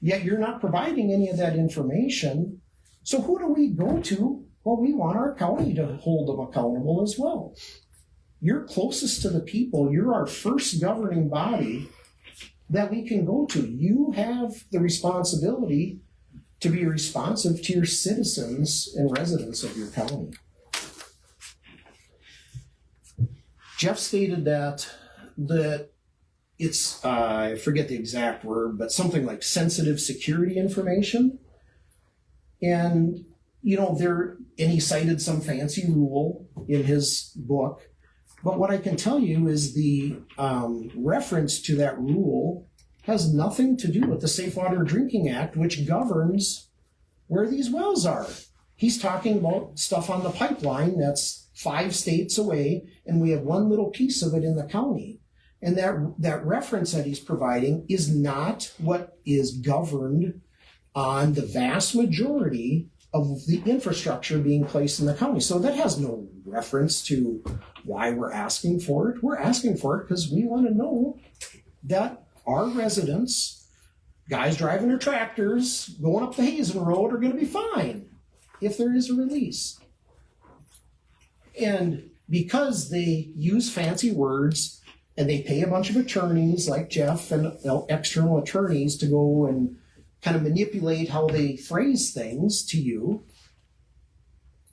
[SPEAKER 16] yet you're not providing any of that information. So who do we go to? Well, we want our county to hold them accountable as well. You're closest to the people. You're our first governing body that we can go to. You have the responsibility to be responsive to your citizens and residents of your county. Jeff stated that it's, I forget the exact word, but something like sensitive security information. And, you know, and he cited some fancy rule in his book. But what I can tell you is the reference to that rule has nothing to do with the Safe Water Drinking Act, which governs where these wells are. He's talking about stuff on the pipeline that's 5 states away, and we have one little piece of it in the county. And that reference that he's providing is not what is governed on the vast majority of the infrastructure being placed in the county. So that has no reference to why we're asking for it. We're asking for it because we want to know that our residents, guys driving their tractors, going up the Hazen Road, are going to be fine if there is a release. And because they use fancy words and they pay a bunch of attorneys like Jeff and external attorneys to go and kind of manipulate how they phrase things to you,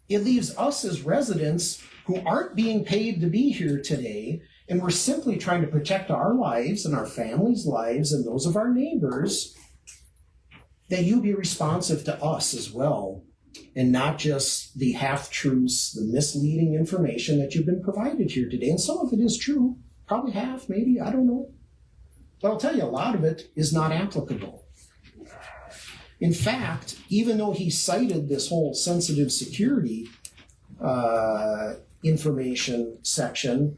[SPEAKER 16] it leaves us as residents who aren't being paid to be here today, and we're simply trying to protect our lives and our families' lives and those of our neighbors, that you be responsive to us as well, and not just the half-truths, the misleading information that you've been provided here today. And some of it is true, probably half, maybe, I don't know. But I'll tell you, a lot of it is not applicable. In fact, even though he cited this whole sensitive security information section,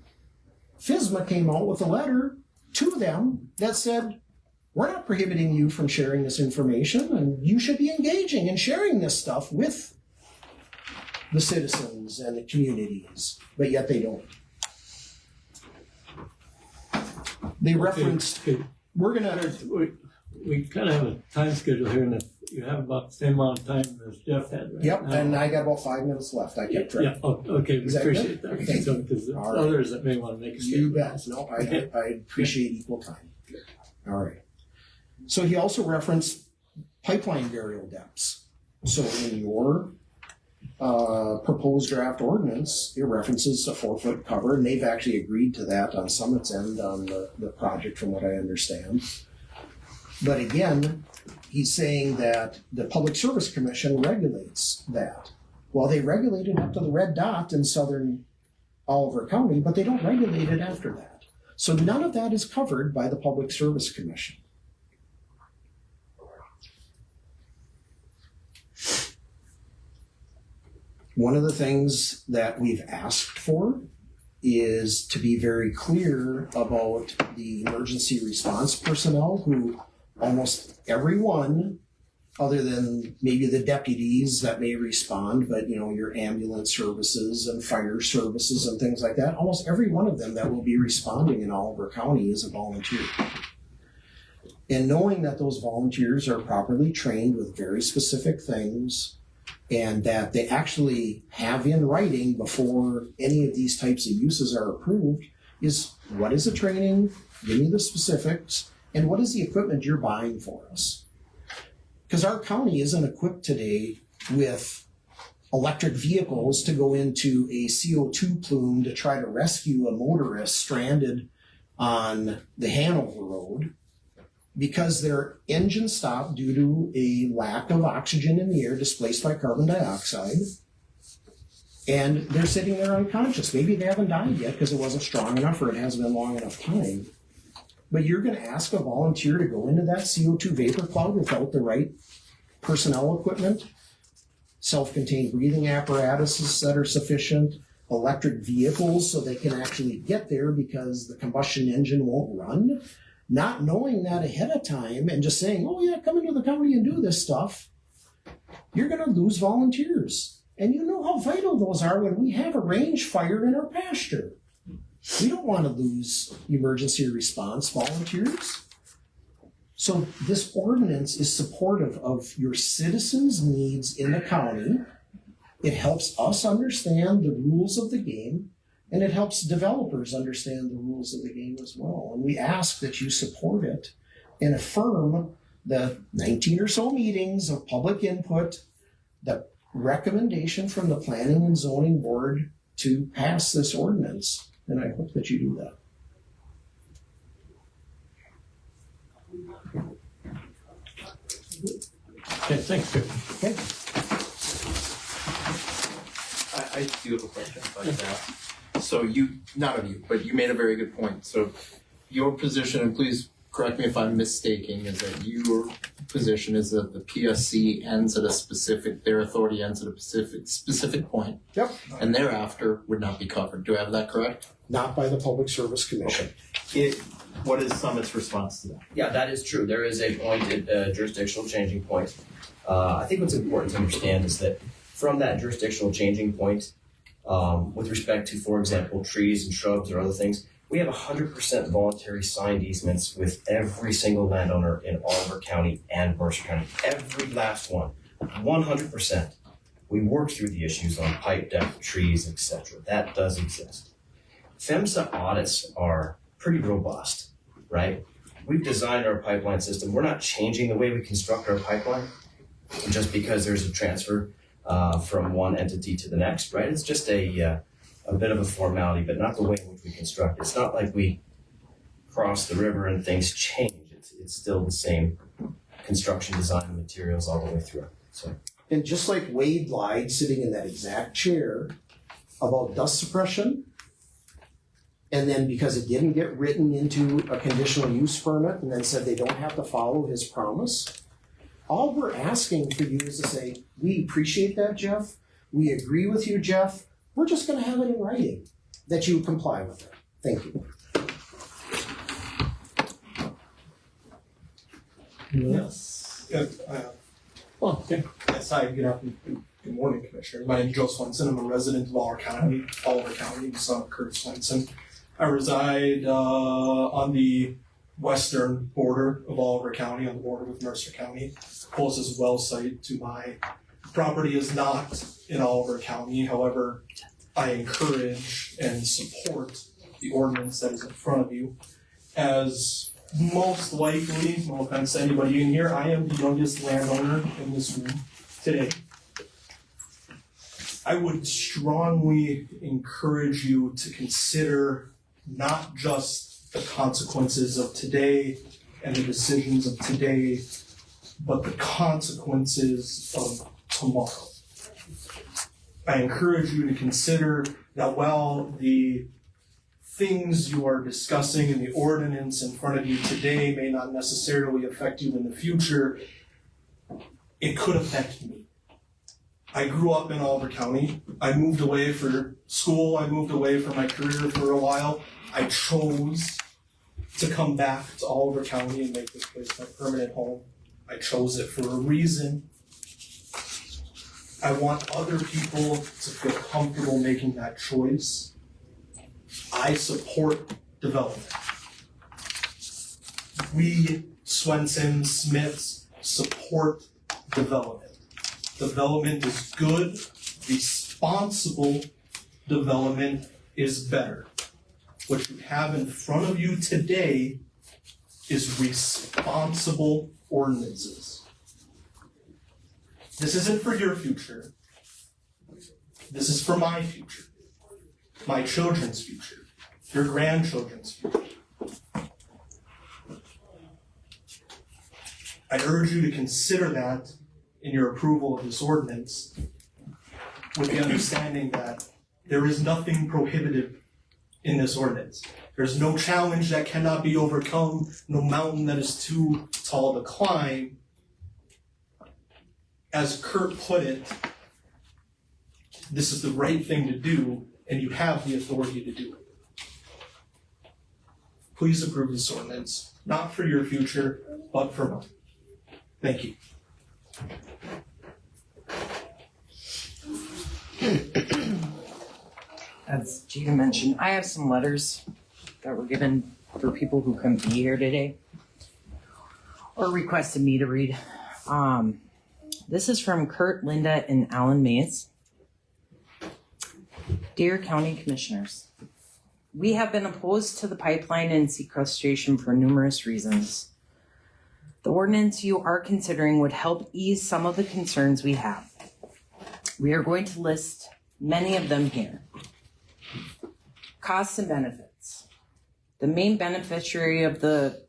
[SPEAKER 16] FSMA came out with a letter to them that said, we're not prohibiting you from sharing this information, and you should be engaging and sharing this stuff with the citizens and the communities, but yet they don't. They referenced, we're gonna...
[SPEAKER 3] We kind of have a time schedule here, and if you have about the same amount of time as Jeff had right
[SPEAKER 16] Yep,
[SPEAKER 3] now.
[SPEAKER 16] and I got about 5 minutes left. I kept track.
[SPEAKER 3] Yeah, okay, we
[SPEAKER 16] Is that
[SPEAKER 3] appreciate
[SPEAKER 16] good?
[SPEAKER 3] that.
[SPEAKER 16] Thank
[SPEAKER 3] So,
[SPEAKER 16] you.
[SPEAKER 3] because there's
[SPEAKER 16] All right.
[SPEAKER 3] others that may want to make a
[SPEAKER 16] You
[SPEAKER 3] statement.
[SPEAKER 16] bet. No, I appreciate equal time. All right. So he also referenced pipeline burial depths. So in your proposed draft ordinance, it references a 4-foot cover, and they've actually agreed to that on Summit's end on the project, from what I understand. But again, he's saying that the Public Service Commission regulates that. Well, they regulate it up to the red dot in southern Oliver County, but they don't regulate it after that. So none of that is covered by the Public Service Commission. One of the things that we've asked for is to be very clear about the emergency response personnel, who almost everyone, other than maybe the deputies that may respond, but you know, your ambulance services and fire services and things like that, almost every one of them that will be responding in Oliver County is a volunteer. And knowing that those volunteers are properly trained with very specific things, and that they actually have in writing before any of these types of uses are approved, is what is the training, give me the specifics, and what is the equipment you're buying for us? Because our county isn't equipped today with electric vehicles to go into a CO2 plume to try to rescue a motorist stranded on the Hanover Road, because their engine stopped due to a lack of oxygen in the air displaced by carbon dioxide. And they're sitting there unconscious. Maybe they haven't died yet because it wasn't strong enough or it hasn't been long enough time. But you're going to ask a volunteer to go into that CO2 vapor cloud without the right personnel equipment, self-contained breathing apparatuses that are sufficient, electric vehicles so they can actually get there because the combustion engine won't run. Not knowing that ahead of time and just saying, oh yeah, come into the county and do this stuff, you're gonna lose volunteers. And you know how vital those are when we have a range fire in our pasture. We don't want to lose emergency response volunteers. So this ordinance is supportive of your citizens' needs in the county. It helps us understand the rules of the game, and it helps developers understand the rules of the game as well. And we ask that you support it and affirm the 19 or so meetings of public input, the recommendation from the Planning and Zoning Board to pass this ordinance. And I hope that you do that.
[SPEAKER 3] Okay, thanks, Chip.
[SPEAKER 16] Okay.
[SPEAKER 2] I do have a question about that. So you, not of you, but you made a very good point. So your position, and please correct me if I'm mistaking, is that your position is that the PSC ends at a specific, their authority ends at a specific point.
[SPEAKER 16] Yep.
[SPEAKER 2] And thereafter would not be covered. Do I have that correct?
[SPEAKER 16] Not by the Public Service Commission.
[SPEAKER 2] What is Summit's response to that?
[SPEAKER 13] Yeah, that is true. There is a point at jurisdictional changing point. I think what's important to understand is that from that jurisdictional changing point, with respect to, for example, trees and shrubs or other things, we have 100% voluntary signed easements with every single landowner in Oliver County and Mercer County. Every last one, 100%. We work through the issues on pipe depth, trees, etc. That does exist. PHMSA audits are pretty robust, right? We've designed our pipeline system. We're not changing the way we construct our pipeline just because there's a transfer from one entity to the next, right? It's just a bit of a formality, but not the way in which we construct. It's not like we cross the river and things change. It's still the same construction design materials all the way through. So,
[SPEAKER 16] and just like Wade lied sitting in that exact chair about dust suppression, and then because it didn't get written into a conditional use permit and then said they don't have to follow his promise, all we're asking for you is to say, we appreciate that, Jeff. We agree with you, Jeff. We're just going to have it in writing that you comply with it. Thank you.
[SPEAKER 3] Yes.
[SPEAKER 10] Okay. Yes, hi, good afternoon. Good morning, Commissioner. My name is Joe Swenson. I'm a resident of Oliver County, son of Kurt Swenson. I reside on the western border of Oliver County, on the border with Mercer County. Closest well site to my property is not in Oliver County. However, I encourage and support the ordinance that is in front of you. As most likely, no offense to anybody in here, I am the youngest landowner in this room today. I would strongly encourage you to consider not just the consequences of today and the decisions of today, but the consequences of tomorrow. I encourage you to consider that while the things you are discussing in the ordinance in front of you today may not necessarily affect you in the future, it could affect me. I grew up in Oliver County. I moved away for school. I moved away for my career for a while. I chose to come back to Oliver County and make this place my permanent home. I chose it for a reason. I want other people to feel comfortable making that choice. I support development. We, Swenson, Smiths, support development. Development is good. Responsible development is better. What you have in front of you today is responsible ordinances. This isn't for your future. This is for my future, my children's future, your grandchildren's future. I urge you to consider that in your approval of this ordinance with the understanding that there is nothing prohibitive in this ordinance. There's no challenge that cannot be overcome, no mountain that is too tall to climb. As Kurt put it, this is the right thing to do, and you have the authority to do it. Please approve this ordinance, not for your future, but for mine. Thank you.
[SPEAKER 12] As Gina mentioned, I have some letters that were given for people who couldn't be here today or requested me to read. This is from Kurt, Linda, and Alan Mays. Dear County Commissioners, we have been opposed to the pipeline and sequestration for numerous reasons. The ordinance you are considering would help ease some of the concerns we have. We are going to list many of them here. Costs and benefits. The main beneficiary of the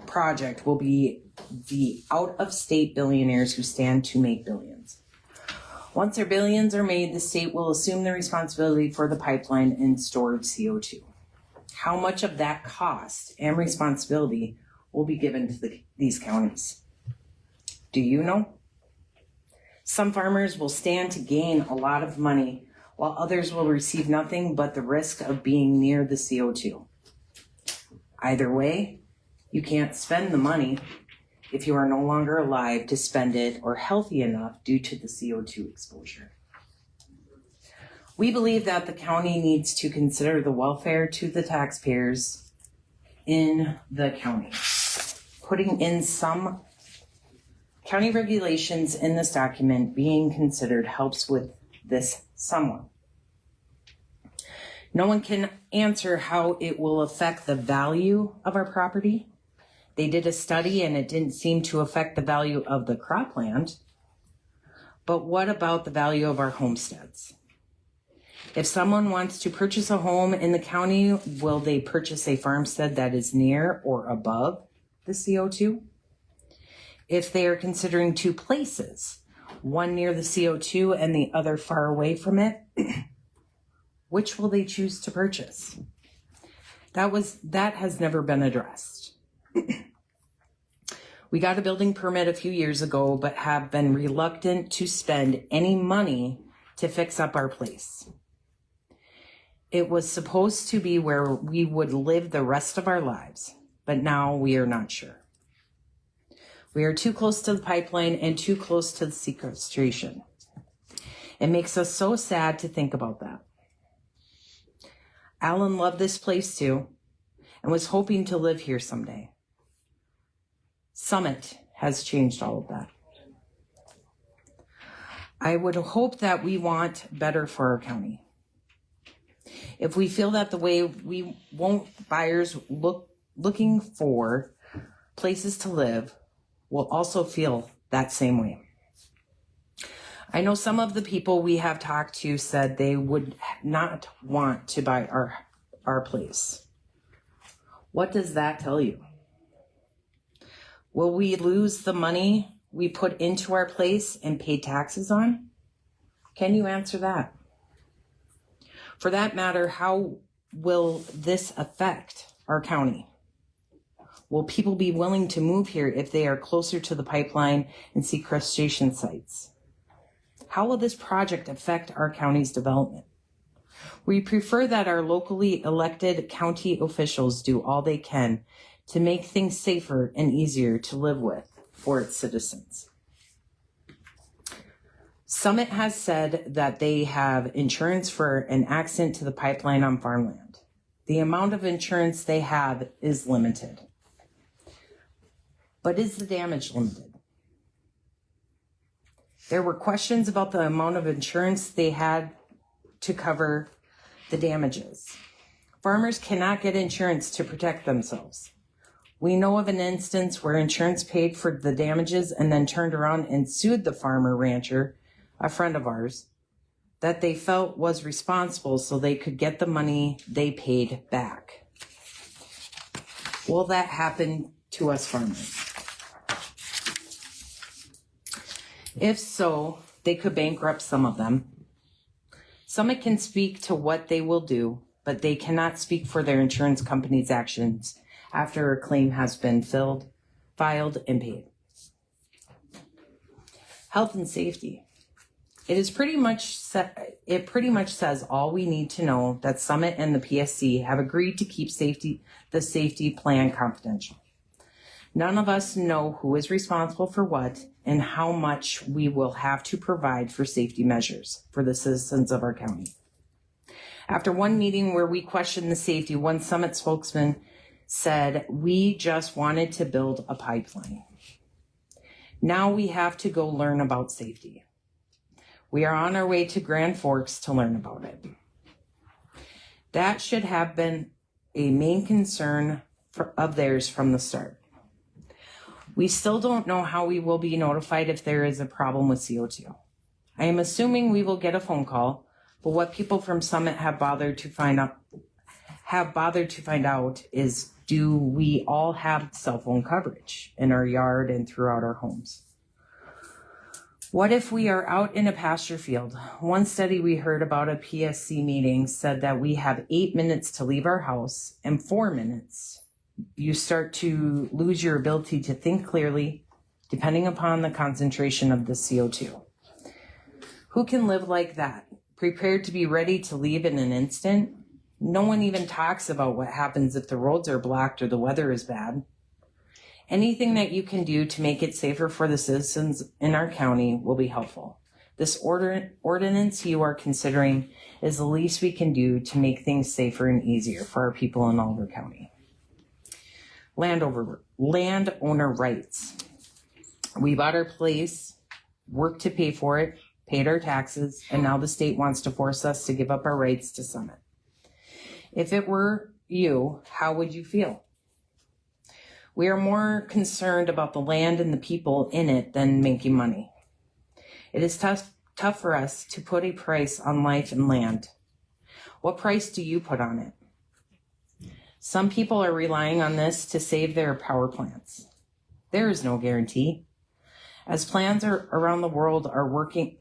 [SPEAKER 12] project will be the out-of-state billionaires who stand to make billions. Once their billions are made, the state will assume the responsibility for the pipeline and stored CO2. How much of that cost and responsibility will be given to these counties? Do you know? Some farmers will stand to gain a lot of money, while others will receive nothing but the risk of being near the CO2. Either way, you can't spend the money if you are no longer alive to spend it or healthy enough due to the CO2 exposure. We believe that the county needs to consider the welfare to the taxpayers in the county. Putting in some county regulations in this document being considered helps with this somewhat. No one can answer how it will affect the value of our property. They did a study and it didn't seem to affect the value of the cropland. But what about the value of our homesteads? If someone wants to purchase a home in the county, will they purchase a farmstead that is near or above the CO2? If they are considering two places, one near the CO2 and the other far away from it, which will they choose to purchase? That has never been addressed. We got a building permit a few years ago, but have been reluctant to spend any money to fix up our place. It was supposed to be where we would live the rest of our lives, but now we are not sure. We are too close to the pipeline and too close to the sequestration. It makes us so sad to think about that. Alan loved this place too and was hoping to live here someday. Summit has changed all of that. I would hope that we want better for our county. If we feel that the way we want buyers looking for places to live will also feel that same way. I know some of the people we have talked to said they would not want to buy our place. What does that tell you? Will we lose the money we put into our place and pay taxes on? Can you answer that? For that matter, how will this affect our county? Will people be willing to move here if they are closer to the pipeline and sequestration sites? How will this project affect our county's development? We prefer that our locally elected county officials do all they can to make things safer and easier to live with for its citizens. Summit has said that they have insurance for an accident to the pipeline on farmland. The amount of insurance they have is limited. But is the damage limited? There were questions about the amount of insurance they had to cover the damages. Farmers cannot get insurance to protect themselves. We know of an instance where insurance paid for the damages and then turned around and sued the farmer rancher, a friend of ours, that they felt was responsible so they could get the money they paid back. Will that happen to us farmers? If so, they could bankrupt some of them. Summit can speak to what they will do, but they cannot speak for their insurance company's actions after a claim has been filed, and paid. Health and safety. It pretty much says all we need to know, that Summit and the PSC have agreed to keep the safety plan confidential. None of us know who is responsible for what and how much we will have to provide for safety measures for the citizens of our county. After one meeting where we questioned the safety, one Summit spokesman said, "We just wanted to build a pipeline. Now we have to go learn about safety. We are on our way to Grand Forks to learn about it." That should have been a main concern of theirs from the start. We still don't know how we will be notified if there is a problem with CO2. I am assuming we will get a phone call, but what people from Summit have bothered to find out is, do we all have cell phone coverage in our yard and throughout our homes? What if we are out in a pasture field? One study we heard about at PSC meeting said that we have 8 minutes to leave our house, and 4 minutes you start to lose your ability to think clearly, depending upon the concentration of the CO2. Who can live like that, prepared to be ready to leave in an instant? No one even talks about what happens if the roads are blocked or the weather is bad. Anything that you can do to make it safer for the citizens in our county will be helpful. This ordinance you are considering is the least we can do to make things safer and easier for our people in Oliver County. Landowner rights. We bought our place, worked to pay for it, paid our taxes, and now the state wants to force us to give up our rights to Summit. If it were you, how would you feel? We are more concerned about the land and the people in it than making money. It is tough for us to put a price on life and land. What price do you put on it? Some people are relying on this to save their power plants. There is no guarantee. As plans around the world are working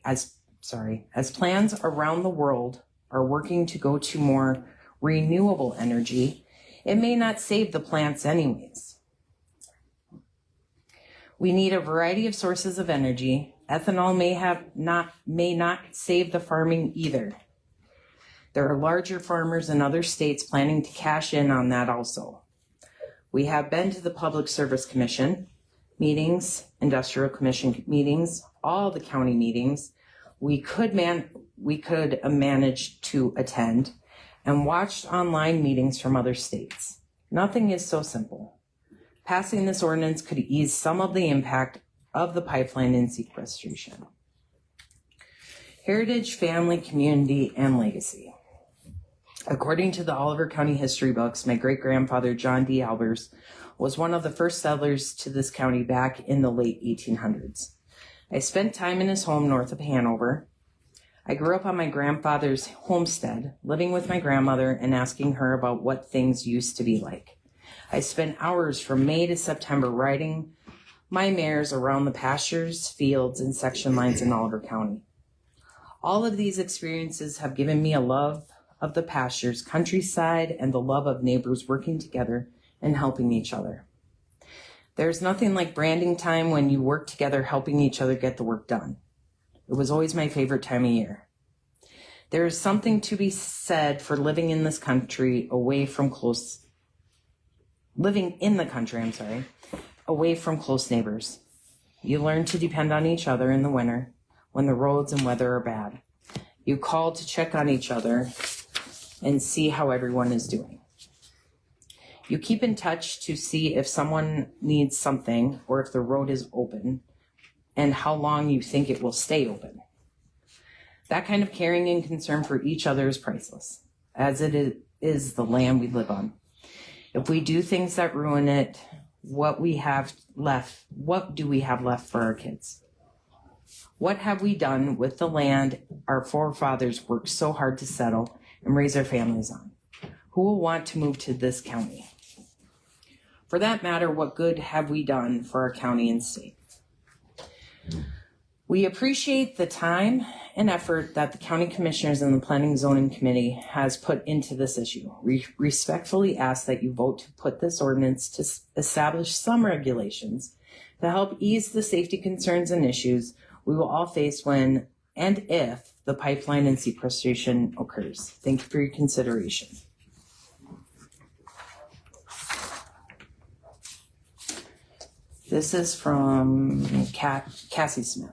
[SPEAKER 12] to go to more renewable energy, it may not save the plants anyways. We need a variety of sources of energy. Ethanol may not save the farming either. There are larger farmers in other states planning to cash in on that also. We have been to the Public Service Commission meetings, Industrial Commission meetings, all the county meetings. We could manage to attend and watched online meetings from other states. Nothing is so simple. Passing this ordinance could ease some of the impact of the pipeline and sequestration. Heritage, family, community, and legacy. According to the Oliver County history books, my great-grandfather, John D. Albers, was one of the first settlers to this county back in the late 1800s. I spent time in his home north of Hanover. I grew up on my grandfather's homestead, living with my grandmother and asking her about what things used to be like. I spent hours from May to September riding my mares around the pastures, fields, and section lines in Oliver County. All of these experiences have given me a love of the pastures, countryside, and the love of neighbors working together and helping each other. There's nothing like branding time when you work together helping each other get the work done. It was always my favorite time of year. There is something to be said for living in the country away from close neighbors. You learn to depend on each other in the winter when the roads and weather are bad. You call to check on each other and see how everyone is doing. You keep in touch to see if someone needs something or if the road is open and how long you think it will stay open. That kind of caring and concern for each other is priceless, as it is the land we live on. If we do things that ruin it, what do we have left for our kids? What have we done with the land our forefathers worked so hard to settle and raise our families on? Who will want to move to this county? For that matter, what good have we done for our county and state? We appreciate the time and effort that the county commissioners and the Planning and Zoning Committee has put into this issue. We respectfully ask that you vote to put this ordinance to establish some regulations to help ease the safety concerns and issues we will all face when and if the pipeline and sequestration occurs. Thank you for your consideration. This is from Cassie Smith.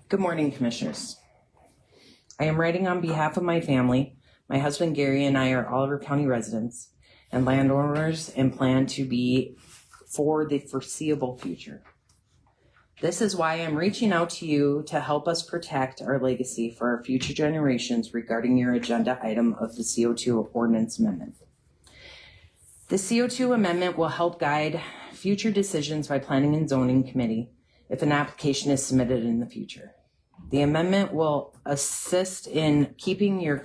[SPEAKER 12] Good morning, Commissioners. I am writing on behalf of my family. My husband Gary and I are Oliver County residents and landowners and plan to be for the foreseeable future. This is why I'm reaching out to you to help us protect our legacy for our future generations regarding your agenda item of the CO2 ordinance amendment. The CO2 amendment will help guide future decisions by Planning and Zoning Committee if an application is submitted in the future. The amendment will assist in keeping your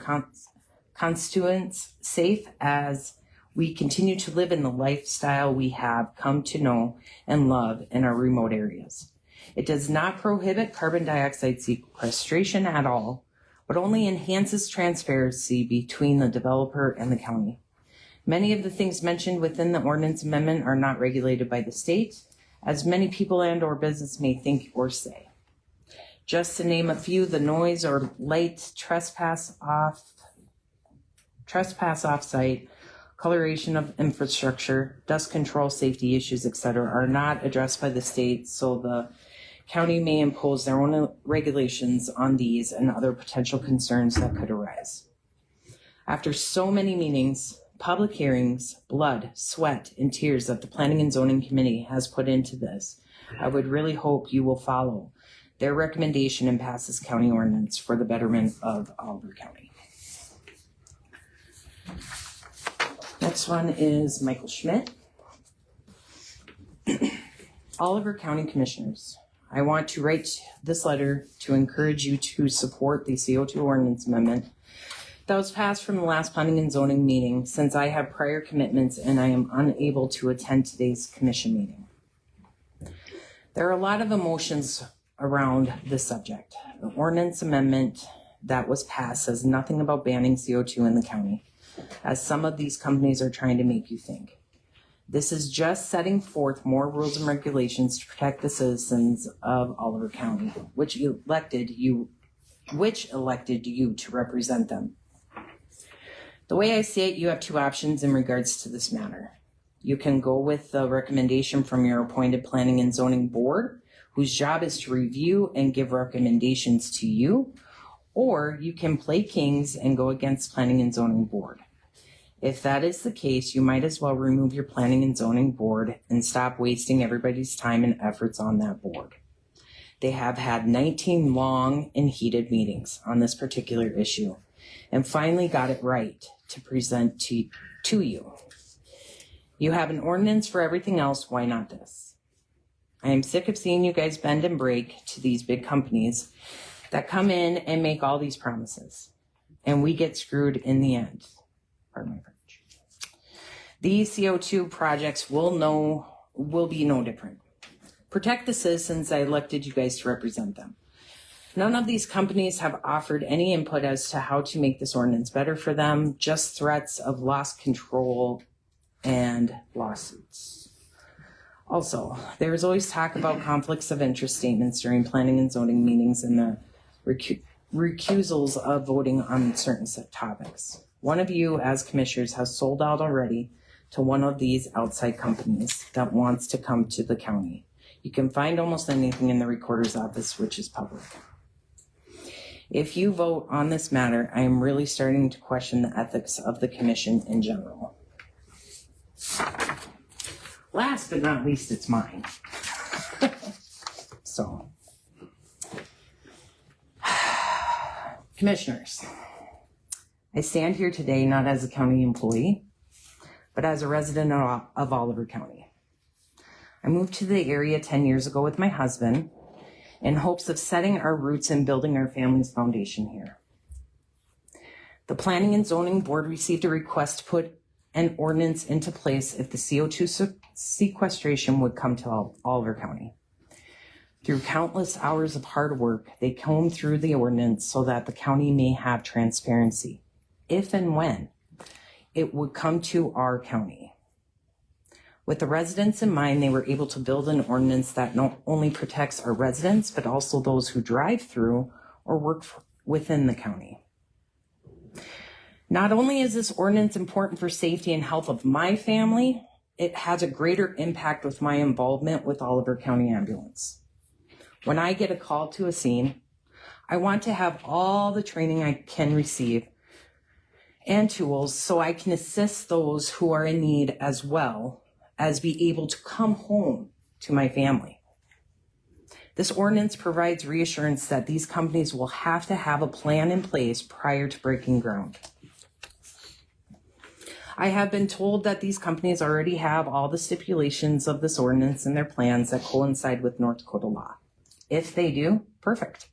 [SPEAKER 12] constituents safe as we continue to live in the lifestyle we have come to know and love in our remote areas. It does not prohibit carbon dioxide sequestration at all, but only enhances transparency between the developer and the county. Many of the things mentioned within the ordinance amendment are not regulated by the state, as many people and or business may think or say. Just to name a few, the noise or light trespass off-site, coloration of infrastructure, dust control, safety issues, etc., are not addressed by the state, so the county may impose their own regulations on these and other potential concerns that could arise. After so many meetings, public hearings, blood, sweat, and tears that the Planning and Zoning Committee has put into this, I would really hope you will follow their recommendation and pass this county ordinance for the betterment of Oliver County. Next one is Michael Schmidt. Oliver County Commissioners, I want to write this letter to encourage you to support the CO2 ordinance amendment that was passed from the last Planning and Zoning meeting, since I have prior commitments and I am unable to attend today's commission meeting. There are a lot of emotions around this subject. The ordinance amendment that was passed says nothing about banning CO2 in the county, as some of these companies are trying to make you think. This is just setting forth more rules and regulations to protect the citizens of Oliver County, which elected you to represent them. The way I see it, you have two options in regards to this matter. You can go with the recommendation from your appointed Planning and Zoning Board, whose job is to review and give recommendations to you, or you can play kings and go against Planning and Zoning Board. If that is the case, you might as well remove your Planning and Zoning Board and stop wasting everybody's time and efforts on that board. They have had 19 long and heated meetings on this particular issue and finally got it right to present to you. You have an ordinance for everything else, why not this? I am sick of seeing you guys bend and break to these big companies that come in and make all these promises, and we get screwed in the end. Pardon my French. These CO2 projects will be no different. Protect the citizens I elected you guys to represent them. None of these companies have offered any input as to how to make this ordinance better for them, just threats of lost control and lawsuits. Also, there is always talk about conflicts of interest statements during planning and zoning meetings and the recusals of voting on certain set topics. One of you as commissioners has sold out already to one of these outside companies that wants to come to the county. You can find almost anything in the recorder's office, which is public. If you vote on this matter, I am really starting to question the ethics of the commission in general. Last but not least, it's mine. So, Commissioners, I stand here today not as a county employee, but as a resident of Oliver County. I moved to the area 10 years ago with my husband in hopes of setting our roots and building our family's foundation here. The Planning and Zoning Board received a request to put an ordinance into place if the CO2 sequestration would come to Oliver County. Through countless hours of hard work, they combed through the ordinance so that the county may have transparency, if and when it would come to our county. With the residents in mind, they were able to build an ordinance that not only protects our residents, but also those who drive through or work within the county. Not only is this ordinance important for safety and health of my family, it has a greater impact with my involvement with Oliver County Ambulance. When I get a call to a scene, I want to have all the training I can receive and tools so I can assist those who are in need as well as be able to come home to my family. This ordinance provides reassurance that these companies will have to have a plan in place prior to breaking ground. I have been told that these companies already have all the stipulations of this ordinance in their plans that coincide with North Dakota law. If they do, perfect.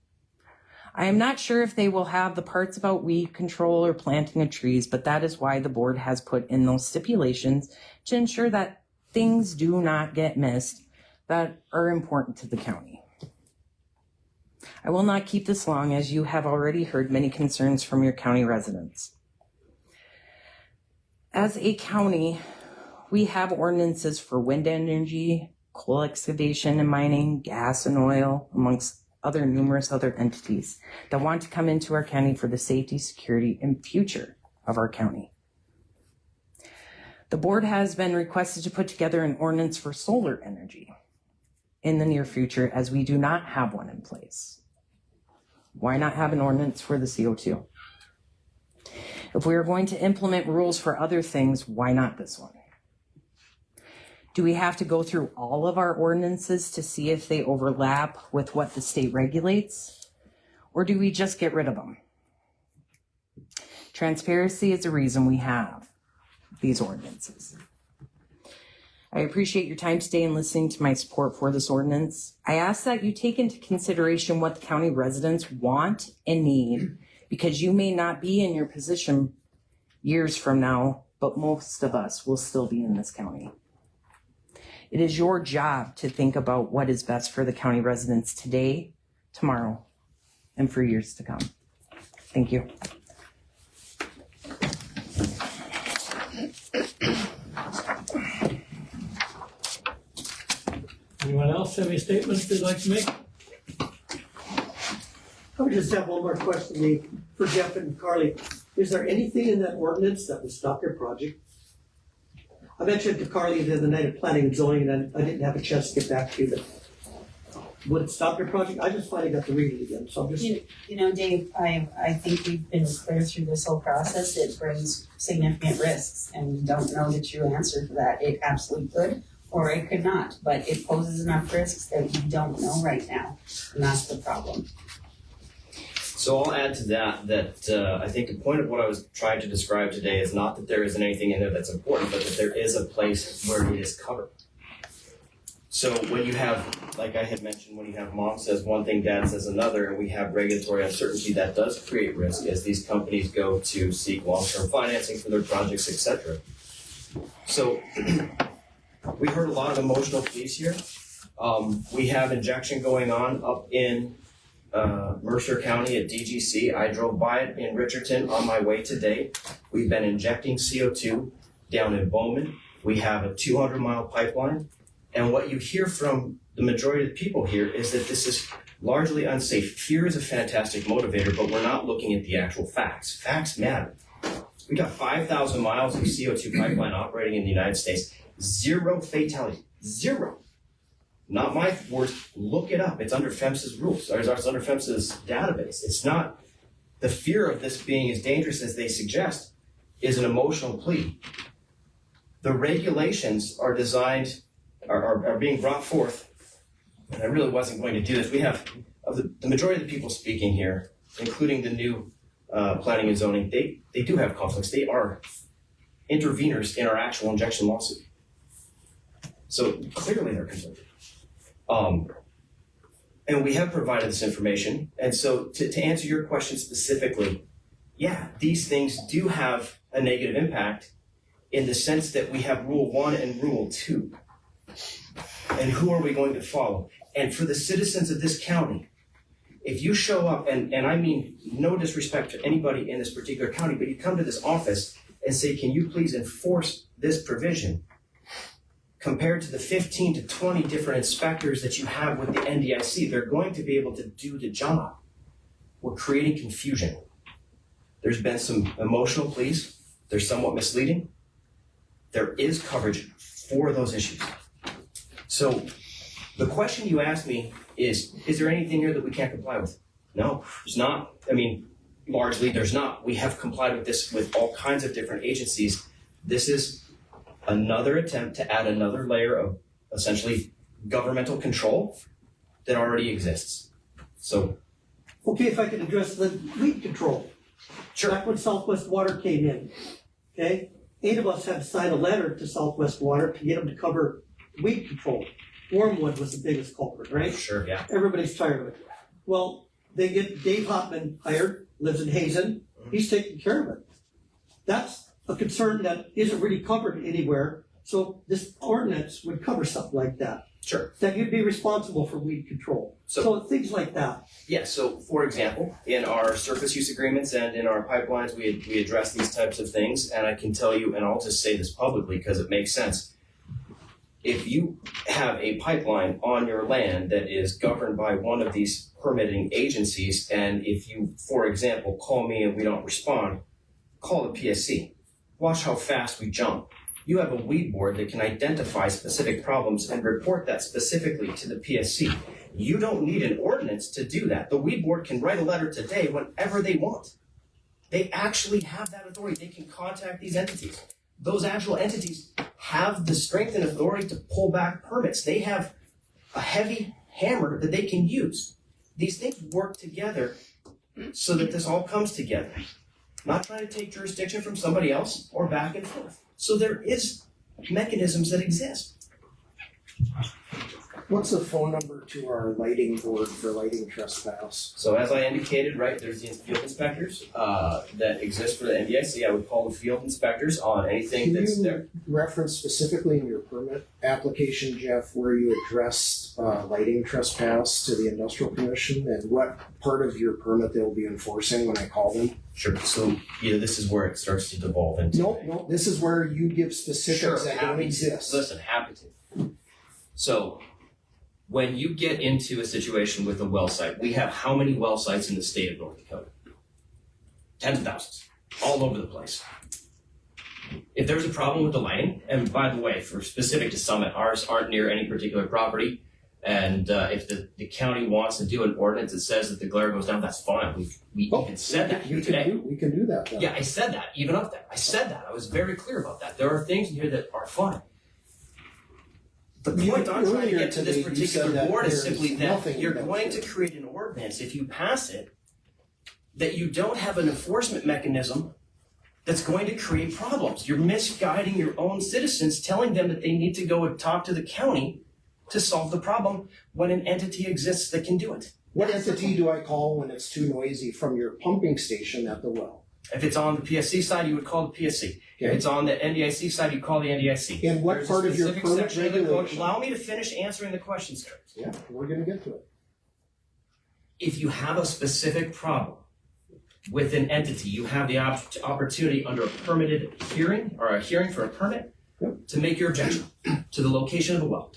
[SPEAKER 12] I am not sure if they will have the parts about weed control or planting of trees, but that is why the board has put in those stipulations to ensure that things do not get missed that are important to the county. I will not keep this long, as you have already heard many concerns from your county residents. As a county, we have ordinances for wind energy, coal excavation and mining, gas and oil, amongst numerous other entities that want to come into our county for the safety, security, and future of our county. The board has been requested to put together an ordinance for solar energy in the near future, as we do not have one in place. Why not have an ordinance for the CO2? If we are going to implement rules for other things, why not this one? Do we have to go through all of our ordinances to see if they overlap with what the state regulates? Or do we just get rid of them? Transparency is the reason we have these ordinances. I appreciate your time today and listening to my support for this ordinance. I ask that you take into consideration what the county residents want and need, because you may not be in your position years from now, but most of us will still be in this county. It is your job to think about what is best for the county residents today, tomorrow, and for years to come. Thank you.
[SPEAKER 3] Anyone else have any statements they'd like to make?
[SPEAKER 7] I would just have one more question for Jeff and Carly. Is there anything in that ordinance that would stop your project? I mentioned to Carly the other night of planning and zoning, and I didn't have a chance to get back to you, but would it stop your project? I just finally got to read it again, so I'm just.
[SPEAKER 15] You know, Dave, I think we've been clear through this whole process. It brings significant risks, and we don't know the true answer for that. It absolutely could, or it could not, but it poses enough risks that we don't know right now, and that's the problem.
[SPEAKER 13] So I'll add to that I think the point of what I was trying to describe today is not that there isn't anything in there that's important, but that there is a place where it is covered. So when you have, like I had mentioned, when you have mom says one thing, dad says another, and we have regulatory uncertainty, that does create risk as these companies go to seek long-term financing for their projects, etc. So we heard a lot of emotional pleas here. We have injection going on up in Mercer County at DGC. I drove by it in Richardson on my way today. We've been injecting CO2 down in Bowman. We have a 200-mile pipeline. And what you hear from the majority of the people here is that this is largely unsafe. Fear is a fantastic motivator, but we're not looking at the actual facts. Facts matter. We got 5,000 miles of CO2 pipeline operating in the United States. 0 fatalities. 0. Not my words. Look it up. It's under PHMSA's rules. It's under PHMSA's database. It's not the fear of this being as dangerous as they suggest is an emotional plea. The regulations are designed, are being brought forth, and I really wasn't going to do this. We have, of the majority of the people speaking here, including the new planning and zoning, they do have conflicts. They are interveners in our actual injection lawsuit. So clearly they're concerned. And we have provided this information. And so to answer your question specifically, yeah, these things do have a negative impact in the sense that we have Rule 1 and Rule 2. And who are we going to follow? And for the citizens of this county, if you show up, and I mean no disrespect to anybody in this particular county, but you come to this office and say, can you please enforce this provision? compared to the 15 to 20 different inspectors that you have with the NDIC, they're going to be able to do the job. We're creating confusion. There's been some emotional pleas. They're somewhat misleading. There is coverage for those issues. So the question you asked me is there anything here that we can't comply with? No, there's not. I mean, largely there's not. We have complied with this with all kinds of different agencies. This is another attempt to add another layer of essentially governmental control that already exists. So,
[SPEAKER 7] Okay, if I could address the weed control.
[SPEAKER 13] Sure.
[SPEAKER 7] Back when Southwest Water came in, okay, 8 of us had to sign a letter to Southwest Water to get them to cover weed control. Wormwood was the biggest culprit, right?
[SPEAKER 13] Sure, yeah.
[SPEAKER 7] Everybody's tired of it. Well, they get Dave Hopman hired, lives in Hazen, he's taking care of it. That's a concern that isn't really covered anywhere, so this ordinance would cover something like that.
[SPEAKER 13] Sure.
[SPEAKER 7] That you'd be responsible for weed control. So things like that.
[SPEAKER 13] Yeah, so for example, in our surface use agreements and in our pipelines, we address these types of things, and I can tell you, and I'll just say this publicly because it makes sense. If you have a pipeline on your land that is governed by one of these permitting agencies, and if you, for example, call me and we don't respond, call the PSC. Watch how fast we jump. You have a weed board that can identify specific problems and report that specifically to the PSC. You don't need an ordinance to do that. The weed board can write a letter today whenever they want. They actually have that authority. They can contact these entities. Those actual entities have the strength and authority to pull back permits. They have a heavy hammer that they can use. These things work together so that this all comes together. Not trying to take jurisdiction from somebody else or back and forth. So there is mechanisms that exist.
[SPEAKER 16] What's the phone number to our lighting board for lighting trespass?
[SPEAKER 13] So as I indicated, right, there's the field inspectors that exist for the NDIC. I would call the field inspectors on anything that's there.
[SPEAKER 16] Can you reference specifically in your permit application, Jeff, where you addressed lighting trespass to the industrial commission and what part of your permit they'll be enforcing when I call them?
[SPEAKER 13] Sure. So this is where it starts to devolve into.
[SPEAKER 16] No, this is where you give specifics that don't exist.
[SPEAKER 13] Listen, happy to. So when you get into a situation with a well site, we have how many well sites in the state of North Dakota? Tens of thousands, all over the place. If there's a problem with the lighting, and by the way, for specific to Summit, ours aren't near any particular property, and if the county wants to do an ordinance that says that the glare goes down, that's fine. We even said that here today.
[SPEAKER 16] We can do that then.
[SPEAKER 13] Yeah, I said that, even up there. I said that. I was very clear about that. There are things in here that are fine. The point I'm trying to get to this particular board is simply that you're going to create an ordinance, if you pass it, that you don't have an enforcement mechanism that's going to create problems. You're misguiding your own citizens, telling them that they need to go and talk to the county to solve the problem when an entity exists that can do it.
[SPEAKER 16] What entity do I call when it's too noisy from your pumping station at the well?
[SPEAKER 13] If it's on the PSC side, you would call the PSC. If it's on the NDIC side, you call the NDIC.
[SPEAKER 16] And what
[SPEAKER 13] There's
[SPEAKER 16] part
[SPEAKER 13] a
[SPEAKER 16] of your
[SPEAKER 13] specific
[SPEAKER 16] permit
[SPEAKER 13] section of the code.
[SPEAKER 16] regulation?
[SPEAKER 13] Allow me to finish answering the questions, Kurt.
[SPEAKER 16] Yeah, we're gonna get to it.
[SPEAKER 13] If you have a specific problem with an entity, you have the opportunity under a permitted hearing or a hearing for a permit to make your objection to the location of the well.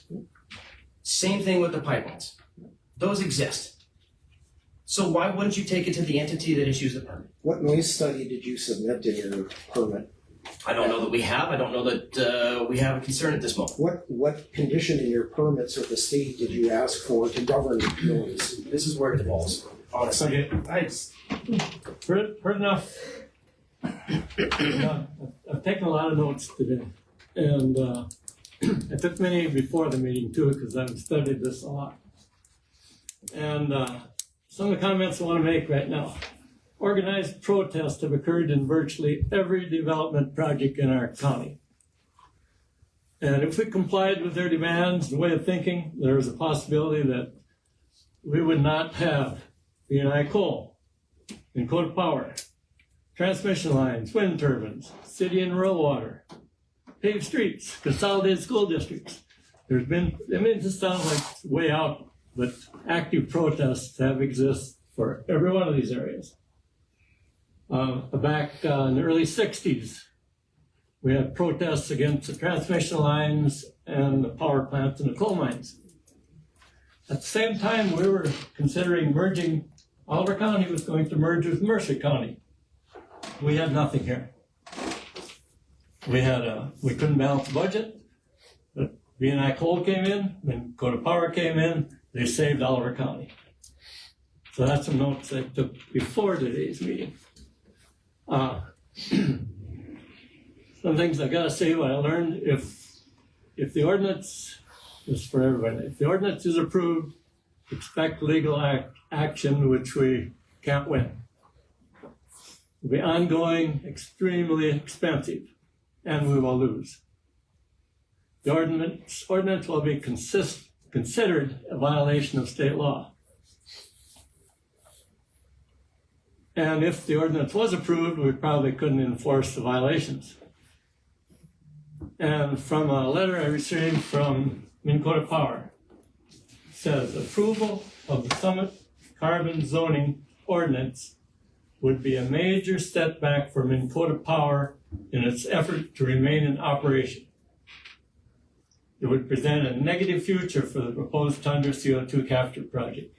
[SPEAKER 13] Same thing with the pipelines. Those exist. So why wouldn't you take it to the entity that issues the permit?
[SPEAKER 16] What noise study did you submit in your permit?
[SPEAKER 13] I don't know that we have. I don't know that we have a concern at this moment.
[SPEAKER 16] What condition in your permits with the state did you ask for to govern noise?
[SPEAKER 13] This is where it devolves, honestly.
[SPEAKER 3] Okay, heard enough. I've taken a lot of notes today, and I took many before the meeting too, because I've studied this a lot. And some of the comments I want to make right now. Organized protests have occurred in virtually every development project in our county. And if we complied with their demands and way of thinking, there is a possibility that we would not have B&I coal, Dakota Power, transmission lines, wind turbines, city and rural water, paved streets, consolidated school districts. It just sounds like it's way out, but active protests have existed for every one of these areas. Back in the early 60s, we had protests against the transmission lines and the power plants and the coal mines. At the same time, we were considering merging, Oliver County was going to merge with Mercer County. We had nothing here. We couldn't balance the budget, but B&I Coal came in, then Dakota Power came in, they saved Oliver County. So that's some notes I took before today's meeting. Some things I gotta say, what I learned, if the ordinance is for everybody, if the ordinance is approved, expect legal action, which we can't win. It'll be ongoing, extremely expensive, and we will lose. The ordinance will be considered a violation of state law. And if the ordinance was approved, we probably couldn't enforce the violations. And from a letter I received from Minn Kota Power, it says approval of the Summit Carbon Zoning Ordinance would be a major setback for Minn Kota Power in its effort to remain in operation. It would present a negative future for the proposed Tundra CO2 capture project.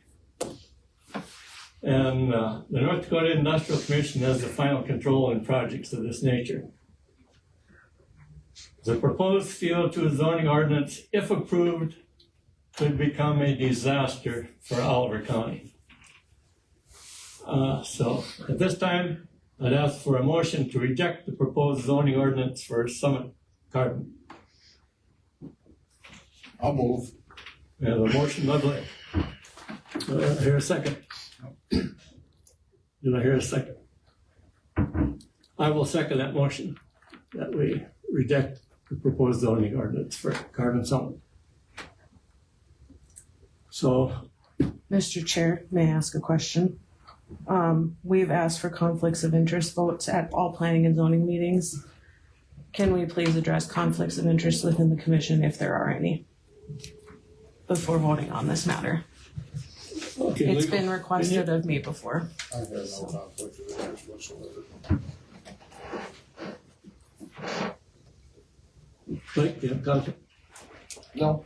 [SPEAKER 3] And the North Dakota Industrial Commission has the final control in projects of this nature. The proposed CO2 zoning ordinance, if approved, could become a disaster for Oliver County. So at this time, I'd ask for a motion to reject the proposed zoning ordinance for Summit Carbon.
[SPEAKER 1] I'll move.
[SPEAKER 3] We have a motion by Blake. Do I hear a second? Do I hear a second? I will second that motion, that we reject the proposed zoning ordinance for Carbon Summit. So,
[SPEAKER 4] Mr. Chair, may I ask a question? We've asked for conflicts of interest votes at all planning and zoning meetings. Can we please address conflicts of interest within the commission if there are any before voting on this matter?
[SPEAKER 3] okay,
[SPEAKER 4] It's
[SPEAKER 3] legal.
[SPEAKER 4] been requested of me before.
[SPEAKER 1] I have no conflict of interest whatsoever.
[SPEAKER 3] Blake, do you have conflict?
[SPEAKER 9] No.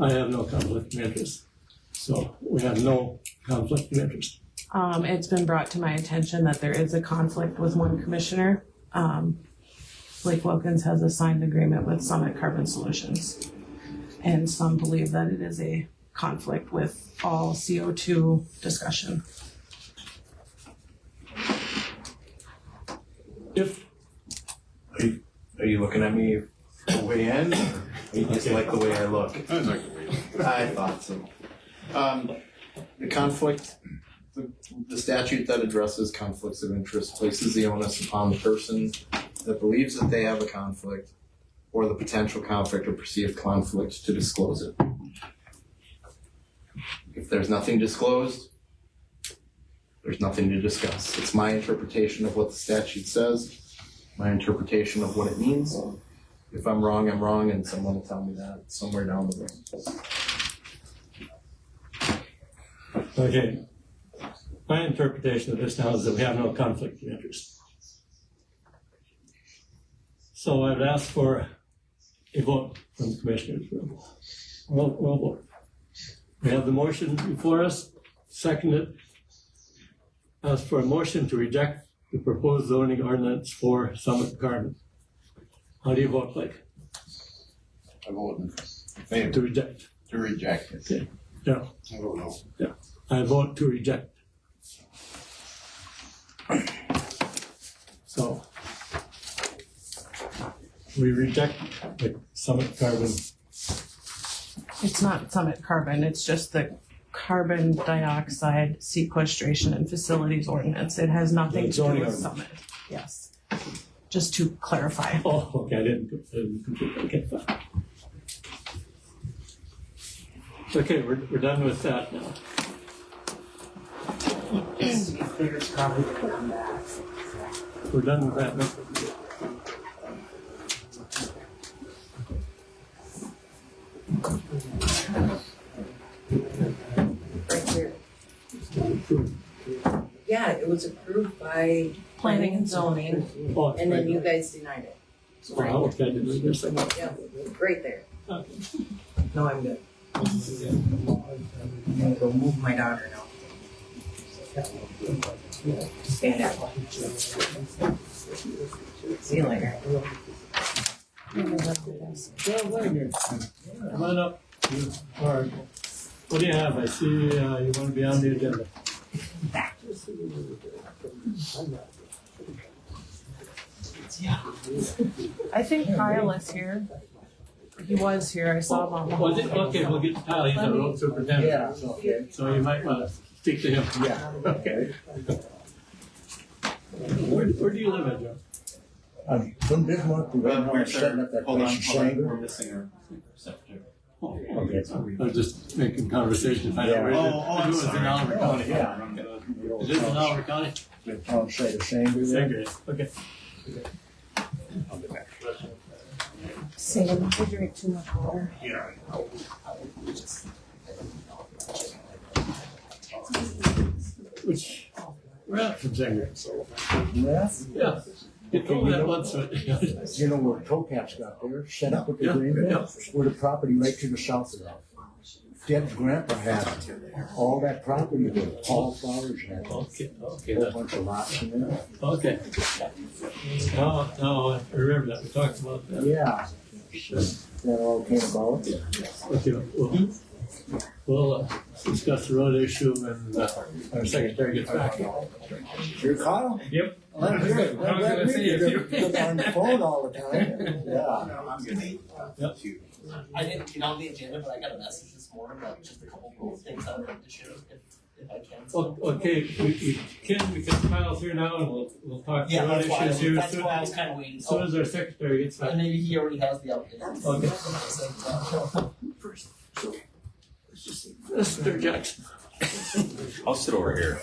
[SPEAKER 3] I have no conflict of interest. So we have no conflict of interest.
[SPEAKER 4] It's been brought to my attention that there is a conflict with one commissioner. Blake Wilkins has a signed agreement with Summit Carbon Solutions. And some believe that it is a conflict with all CO2 discussion.
[SPEAKER 3] If
[SPEAKER 8] Are you looking at me to weigh in? Or you just like the way I look?
[SPEAKER 1] I like the way you
[SPEAKER 8] I thought so. The conflict, the statute that addresses conflicts of interest places the onus upon the person that believes that they have a conflict or the potential conflict or perceived conflict to disclose it. If there's nothing disclosed, there's nothing to discuss. It's my interpretation of what the statute says, my interpretation of what it means. If I'm wrong, I'm wrong, and someone will tell me that somewhere down the road.
[SPEAKER 3] Okay, my interpretation of this now is that we have no conflict of interest. So I'd ask for a vote from the commissioners. We'll vote. We have the motion before us, seconded. Ask for a motion to reject the proposed zoning ordinance for Summit Carbon. How do you vote, Blake?
[SPEAKER 1] I vote in favor.
[SPEAKER 3] To reject.
[SPEAKER 1] To reject.
[SPEAKER 3] Okay. Yeah.
[SPEAKER 1] I don't know.
[SPEAKER 3] Yeah. I vote to reject. So we reject the Summit Carbon.
[SPEAKER 4] It's not Summit Carbon, it's just the carbon dioxide sequestration and facilities ordinance. It has nothing to do
[SPEAKER 3] Zoning
[SPEAKER 4] with
[SPEAKER 3] ordinance.
[SPEAKER 4] Summit. Yes. Just to clarify.
[SPEAKER 3] Oh, okay, I didn't complete, okay, fine. Okay, we're done with that now.
[SPEAKER 12] There's probably gonna come back.
[SPEAKER 3] We're done with that now.
[SPEAKER 12] Right here. Yeah, it was approved by
[SPEAKER 4] Planning and zoning.
[SPEAKER 3] Oh,
[SPEAKER 12] and then you guys denied it.
[SPEAKER 3] Oh, okay, I didn't read this.
[SPEAKER 12] Yeah, right there. No, I'm good. I'm gonna go move my daughter now. Stand up. See you later.
[SPEAKER 3] Come on up. All right. What do you have? I see you want to be on the agenda.
[SPEAKER 4] I think Kyle is here. He was here. I saw him on the
[SPEAKER 3] Was it? Okay, we'll get to Kyle. He's the road superintendent.
[SPEAKER 16] Yeah, okay.
[SPEAKER 3] So you might want to speak to him.
[SPEAKER 16] Yeah.
[SPEAKER 3] Okay. Where do you live at, Joe?
[SPEAKER 16] I'm from Bismarck, right now I'm setting up that place in Sanger.
[SPEAKER 8] We're missing our secretary.
[SPEAKER 16] Okay.
[SPEAKER 3] I was just making conversation. Find out where it is.
[SPEAKER 8] Oh, I'm
[SPEAKER 3] It's in
[SPEAKER 8] sorry.
[SPEAKER 3] Oliver County.
[SPEAKER 16] Yeah.
[SPEAKER 3] Is it in Oliver County?
[SPEAKER 16] The town site of Sanger.
[SPEAKER 3] Sanger, okay.
[SPEAKER 5] Sam, you drink too much water.
[SPEAKER 3] Which, we're out from Sanger.
[SPEAKER 16] Yeah.
[SPEAKER 3] Yeah. Get over that once.
[SPEAKER 16] You know where Tocat's got there, set up with the
[SPEAKER 3] Yeah,
[SPEAKER 16] green bin,
[SPEAKER 3] yeah.
[SPEAKER 16] where the property right to the south of that. Deb's grandpa had all that property that Paul Flowers had.
[SPEAKER 3] Okay,
[SPEAKER 16] A
[SPEAKER 3] okay.
[SPEAKER 16] whole bunch of lots in there.
[SPEAKER 3] Okay. No, I remember that. We talked about that.
[SPEAKER 16] Yeah. That all came about.
[SPEAKER 3] Okay, we'll discuss the road issue when our secretary gets back.
[SPEAKER 16] Sure, Kyle?
[SPEAKER 3] Yep.
[SPEAKER 16] I'm good.
[SPEAKER 3] I was gonna say, if you-
[SPEAKER 16] You're on the phone all the time. Yeah.
[SPEAKER 8] I'm gonna
[SPEAKER 3] Yep.
[SPEAKER 17] I didn't get on the agenda, but I got a message this morning about just a couple of things I would like to share if I can. So.
[SPEAKER 3] Okay, we can, because Kyle's here now and we'll talk
[SPEAKER 17] Yeah,
[SPEAKER 3] road
[SPEAKER 17] that's
[SPEAKER 3] issues here.
[SPEAKER 17] that's why I was kind of waiting.
[SPEAKER 3] As soon as our secretary gets back.
[SPEAKER 17] And maybe he already has the update.
[SPEAKER 3] Okay. Mr. Jackson.
[SPEAKER 8] I'll sit over here.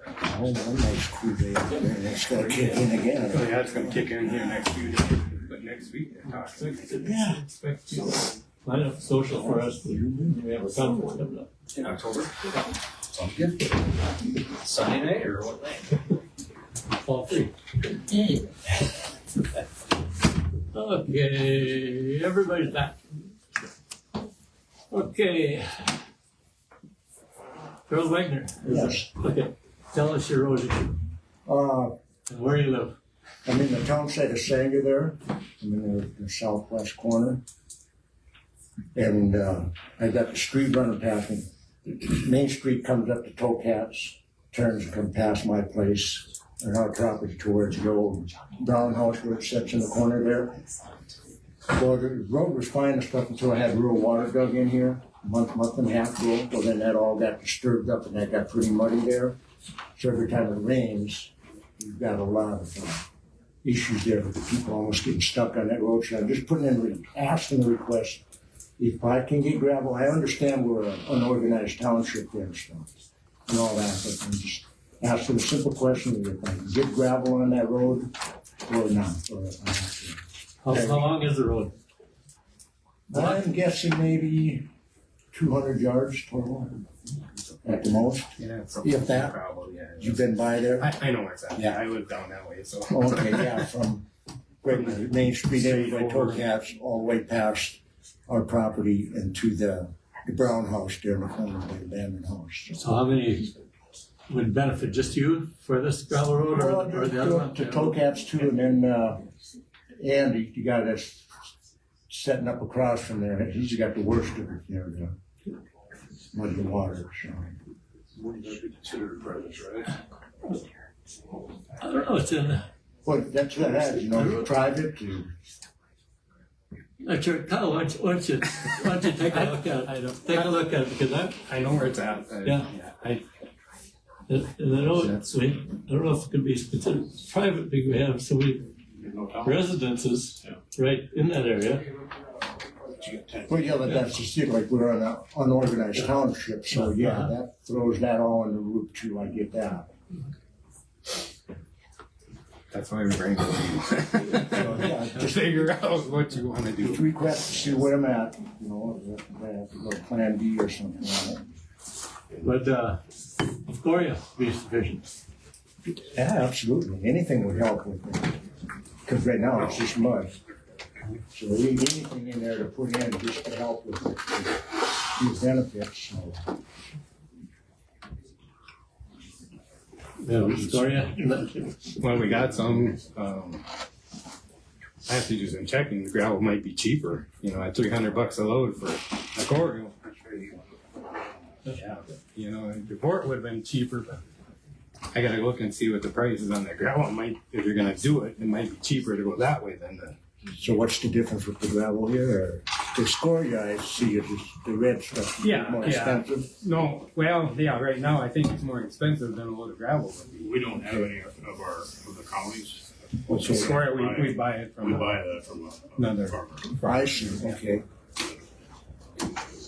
[SPEAKER 16] Oh, one nice cool day out there, and it's gonna kick in again.
[SPEAKER 18] Oh, yeah, it's gonna kick in here next few days, but next week,
[SPEAKER 3] Yeah. Line up social for us. We have a conference coming up.
[SPEAKER 8] In October? Sounds good. Sunday night or what night?
[SPEAKER 3] All three. Okay, everybody's back. Okay. Earl Wagner.
[SPEAKER 16] Yes.
[SPEAKER 3] Okay, tell us your road issue and where you live.
[SPEAKER 16] I'm in the town site of Sanger there. I'm in the southwest corner. And I got the street running past me. Main Street comes up to Tocat's, turns and comes past my place and our property towards the old brown house where it sits in the corner there. Well, the road was fine and stuff until I had real water dug in here, month and a half ago. Well, then that all got disturbed up and that got pretty muddy there. So every time it rains, you've got a lot of issues there with the people almost getting stuck on that road. So I'm just putting in, asking the request, if I can get gravel. I understand we're an unorganized township there and stuff and all that, but I'm just asking a simple question, if I can get gravel on that road or not. Or if I have to.
[SPEAKER 3] How long is the road?
[SPEAKER 16] I'm guessing maybe 200 yards total at the most.
[SPEAKER 18] Yeah, it's
[SPEAKER 16] If that.
[SPEAKER 18] Probably, yeah.
[SPEAKER 16] You've been by there?
[SPEAKER 18] I know where it's at. Yeah, I live down that way, so.
[SPEAKER 16] Okay, yeah, from Main Street area by Tocat's all the way past our property and to the brown house there in the corner of the abandoned house.
[SPEAKER 3] So how many would benefit, just you for this gravel road or the other one?
[SPEAKER 16] To Tocat's too, and then Andy, the guy that's setting up across from there, he's got the worst of it there, the muddy water, so.
[SPEAKER 1] Wouldn't that be considered private drive?
[SPEAKER 3] I don't know, it's in.
[SPEAKER 16] Well, that's what it is, you know, private to.
[SPEAKER 3] Sure, Kyle, why don't you take a look at it? Take a look at it, because
[SPEAKER 18] I know where it's at.
[SPEAKER 3] And I know I don't know if it could be considered private because we have so many residences right in that area.
[SPEAKER 16] Well, yeah, but that's just it, like we're an unorganized township, so yeah, that throws that all in the root too, I get that.
[SPEAKER 18] That's why we bring it.
[SPEAKER 16] Yeah,
[SPEAKER 18] To figure out what you wanna do.
[SPEAKER 16] Just request to see where I'm at, you know, if I have to go to Plan B or something like that.
[SPEAKER 3] Would, Scoria be sufficient?
[SPEAKER 19] Yeah, absolutely. Anything would help with it. Because right now it's just mud. So anything in there to put in just to help with it, these benefits. So.
[SPEAKER 3] Yeah, Scoria?
[SPEAKER 18] Well, we got some, I have to do some checking. The gravel might be cheaper, you know, at $300 a load for a quarry. Yeah, you know, before it would have been cheaper, but I gotta look and see what the price is on that gravel. It might, if you're gonna do it, it might be cheaper to go that way than the.
[SPEAKER 19] So what's the difference with the gravel here? Or the Scoria, I see it is the red stuff. More expensive.
[SPEAKER 18] No, well, yeah, right now I think it's more expensive than a load of gravel would be.
[SPEAKER 1] We don't have any of the counties.
[SPEAKER 18] So Scoria, we buy it from.
[SPEAKER 1] We buy that from
[SPEAKER 18] another
[SPEAKER 1] farmer.
[SPEAKER 19] I see, okay.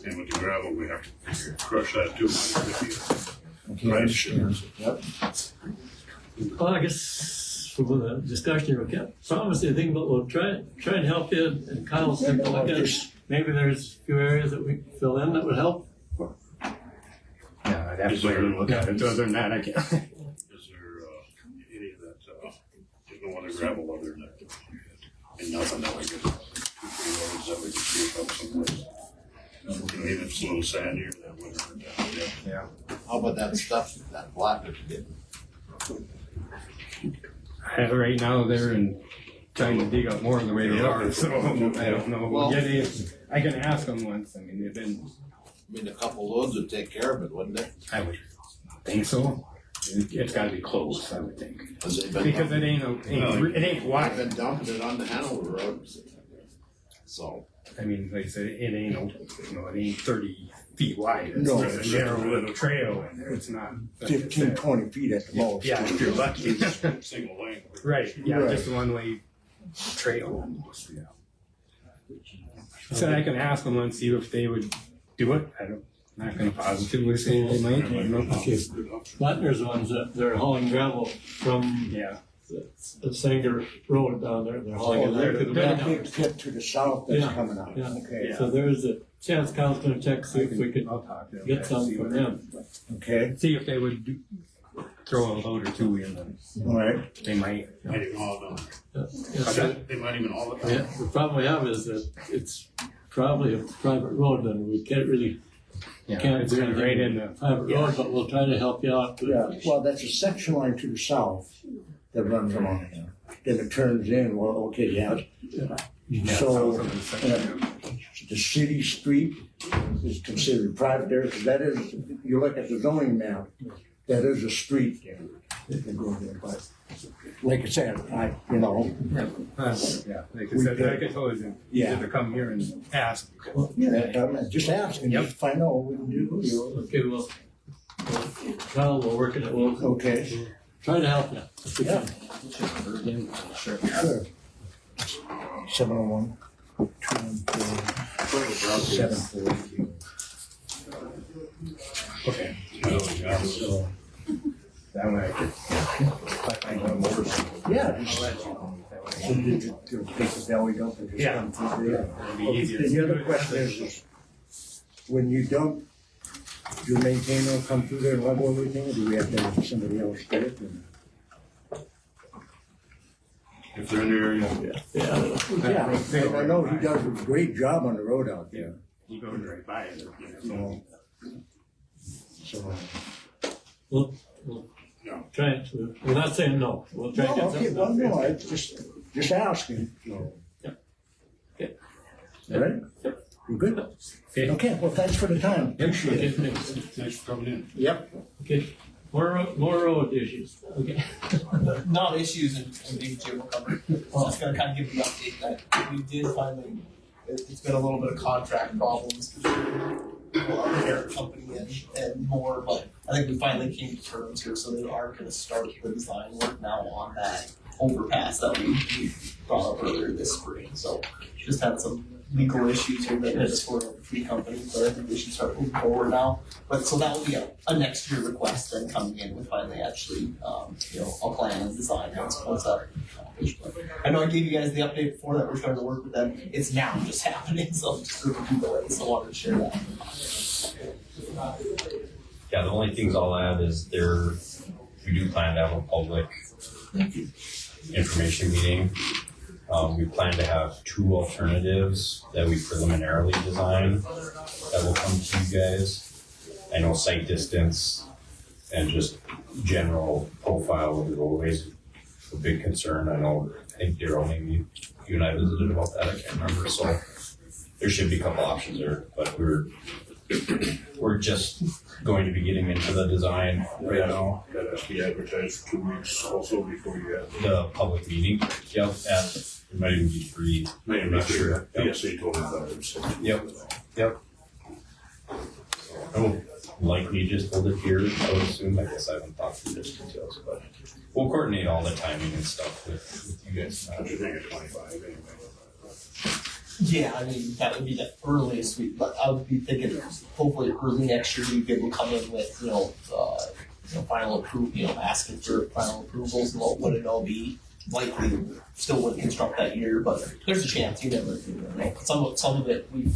[SPEAKER 1] And with the gravel, we have to crush that too.
[SPEAKER 19] Okay,
[SPEAKER 1] Right,
[SPEAKER 19] Yep.
[SPEAKER 3] Well, I guess for the discussion, we can't promise anything, but we'll try and help you, and Kyle will take a look at it. Maybe there's a few areas that we can fill in that would help.
[SPEAKER 18] Yeah, I'd have to go and look at it. Other than that, I can't.
[SPEAKER 1] Is there any of that, there's no other gravel other than that? And nothing that we could, 2-3 roads that we could sweep up someplace? You know, even if it's a little sandier, that wouldn't hurt that.
[SPEAKER 18] Yeah.
[SPEAKER 9] How about that stuff, that block that you did?
[SPEAKER 18] Right now, they're trying to dig up more in the way they are, so I don't know.
[SPEAKER 9] Well-
[SPEAKER 18] I can ask them once. I mean, they've been.
[SPEAKER 9] I mean, a couple loads would take care of it, wouldn't it?
[SPEAKER 18] I would think so. It's got to be close, I would think,
[SPEAKER 9] Has it been
[SPEAKER 18] because it ain't it ain't wide.
[SPEAKER 9] I've been dumping it on the Hanover Road. So.
[SPEAKER 18] I mean, like I said, it ain't it ain't 30 feet wide. It's
[SPEAKER 19] No,
[SPEAKER 18] just a narrow little trail in there. It's not
[SPEAKER 19] 15, 20 feet at the most.
[SPEAKER 18] Yeah, if you're lucky.
[SPEAKER 1] Single lane.
[SPEAKER 18] Right. Yeah,
[SPEAKER 19] Right.
[SPEAKER 18] just a one-way trail almost. Yeah. So I can ask them and see if they would do it. I'm not going to positively say they might. I don't know.
[SPEAKER 3] Okay. Lattner's ones that they're hauling gravel from the Sanger Road down there. They're hauling it there to the
[SPEAKER 19] That
[SPEAKER 3] bend.
[SPEAKER 19] big tip to the south that's
[SPEAKER 3] Yeah.
[SPEAKER 19] coming out.
[SPEAKER 3] Yeah.
[SPEAKER 19] Okay.
[SPEAKER 3] So there's a chance Kyle's gonna check, see if we could get some from them.
[SPEAKER 19] Okay.
[SPEAKER 18] See if they would throw a load or two in.
[SPEAKER 19] All right.
[SPEAKER 18] They might.
[SPEAKER 1] Might even haul it down.
[SPEAKER 3] Yeah.
[SPEAKER 1] They might even haul it down.
[SPEAKER 3] Yeah, the problem we have is that it's probably a private road, and we can't really, can't
[SPEAKER 18] it's
[SPEAKER 3] do
[SPEAKER 18] kind of
[SPEAKER 3] anything
[SPEAKER 18] right in
[SPEAKER 3] with
[SPEAKER 18] the
[SPEAKER 3] private road, but we'll try to help you out.
[SPEAKER 19] Yeah, well, that's a section line to the south that runs along there. Then it turns in, well, okay, yeah. So, the city street is considered private there, because that is, you look at the zoning map, that is a street there. That can go there, but, like I said,
[SPEAKER 18] yeah, like I said, like I told you, you have to come here and ask.
[SPEAKER 19] just asking, just find out what we can do.
[SPEAKER 3] Okay, well, Kyle, we'll work it, we'll
[SPEAKER 19] Okay.
[SPEAKER 3] try to help you. if we
[SPEAKER 19] Yeah.
[SPEAKER 3] can.
[SPEAKER 19] Sure. 701. 740.
[SPEAKER 18] Okay.
[SPEAKER 19] So,
[SPEAKER 18] That way I could.
[SPEAKER 19] yeah, just so you to take the belly dump and just come through there.
[SPEAKER 18] It'd be easier.
[SPEAKER 19] The other question is, when you dump, do your maintainer will come through there and level everything, or do we have to have somebody else do it?
[SPEAKER 1] If they're in the area.
[SPEAKER 19] Yeah, I know he does a great job on the road out there.
[SPEAKER 18] He goes right by it.
[SPEAKER 19] So.
[SPEAKER 3] We'll try it, we're not saying no, we'll try and get
[SPEAKER 19] No, okay,
[SPEAKER 3] something.
[SPEAKER 19] well, no, I just asking. So.
[SPEAKER 3] Okay.
[SPEAKER 19] All right? We're good? Okay, well, thanks for the time. Appreciate it.
[SPEAKER 1] Thanks for coming in.
[SPEAKER 19] Yep.
[SPEAKER 3] Okay, more road issues, okay.
[SPEAKER 17] Not issues and Big Jim will cover. Just gonna kind of give you an update that we did finally, it's been a little bit of contract problems between our parent company and more, but I think we finally came to terms here, so they are gonna start the design work now on that overpass that we brought up earlier this spring, so just had some legal issues here that is for between companies, but I think we should start moving forward now. But so that will be a next year request then coming in with finally actually, a plan and design once that accomplished. But I know I gave you guys the update before that we're starting to work with them. It's now just happening, so just a few delays, so I wanted to share that.
[SPEAKER 20] Yeah, the only things I'll add is we do plan to have a public information meeting. We plan to have 2 alternatives that we preliminarily design that will come to you guys. I know site distance and just general profile of the roadways is a big concern. I think Daryl, maybe you and I visited about that, I can't remember. So there should be a couple options there, but we're just going to be getting into the design right now.
[SPEAKER 1] That has to be advertised for 2 weeks also before you have
[SPEAKER 20] The public meeting, yep, and it might even be 3.
[SPEAKER 1] I'm not sure.
[SPEAKER 20] Yep.
[SPEAKER 1] PSA told us that.
[SPEAKER 20] Yep. I will likely just hold it here, I would assume. I guess I haven't thought through those details, but we'll coordinate all the timing and stuff with you guys.
[SPEAKER 1] I should think of 25 anyway.
[SPEAKER 17] Yeah, I mean, that would be the earliest but I would be thinking hopefully early next year we'd be able to come in with, final asking for final approvals and what would it all be. Likely still wouldn't construct that year, but there's a chance, you never know. Some of it we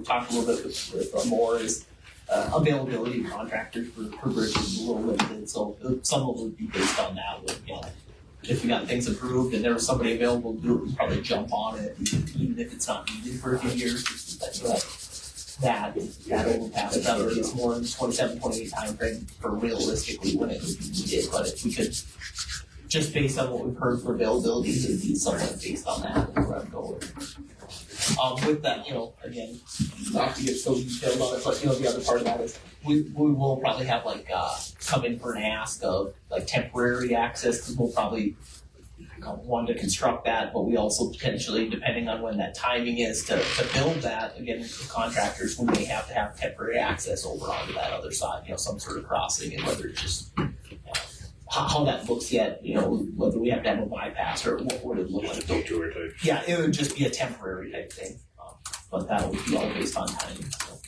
[SPEAKER 17] talked a little bit with more is availability of contractors for bridges is a little limited, so some of it would be based on that. If we got things approved and there was somebody available to do it, we'd probably jump on it, even if it's not needed for a few years. That overpass, that would is more in the 27, 28 timeframe for realistically when it would be needed. But if we could, just based on what we've heard for availability, it would be somewhat based on that where I'd go with. With that, again, not to get so detailed on it, but the other part of that is we will probably have come in for an ask of temporary access, because we'll probably want to construct that, but we also potentially, depending on when that timing is to build that, again, the contractors, we may have to have temporary access over onto that other side, some sort of crossing, and whether it's just how that looks yet, whether we have to have a bypass or what would it look like.
[SPEAKER 1] Detour type.
[SPEAKER 17] Yeah, it would just be a temporary type thing, but that would be all based on timing. So.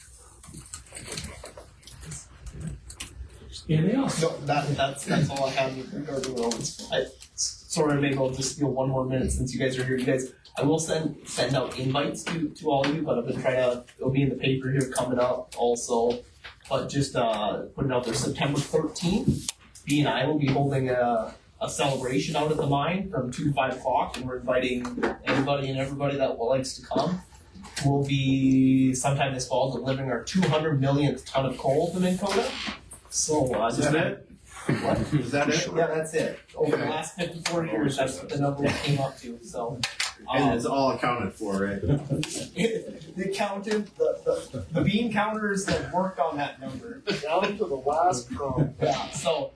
[SPEAKER 3] Anything else?
[SPEAKER 17] No, that's all I have regarding roads. Sorry to make all just steal 1 more minute since you guys are here. I will send out invites to all of you, but I've been trying to. It'll be in the paper here coming up also. But just put it out there. September 13th, B and I will be holding a celebration out at the mine from 2 to 5 o'clock, and we're inviting anybody and everybody that likes to come. We'll be sometime this fall delivering our 200 millionth ton of coal to Minn Kota. So
[SPEAKER 14] Is that it?
[SPEAKER 17] What?
[SPEAKER 14] Is that it?
[SPEAKER 17] Yeah, that's it. Over the last 54 years, that's the number we came up to. So,
[SPEAKER 14] And it's all accounted for, right?
[SPEAKER 17] the accountant, the bean counters that worked on that number down to the last crumb. Yeah. So,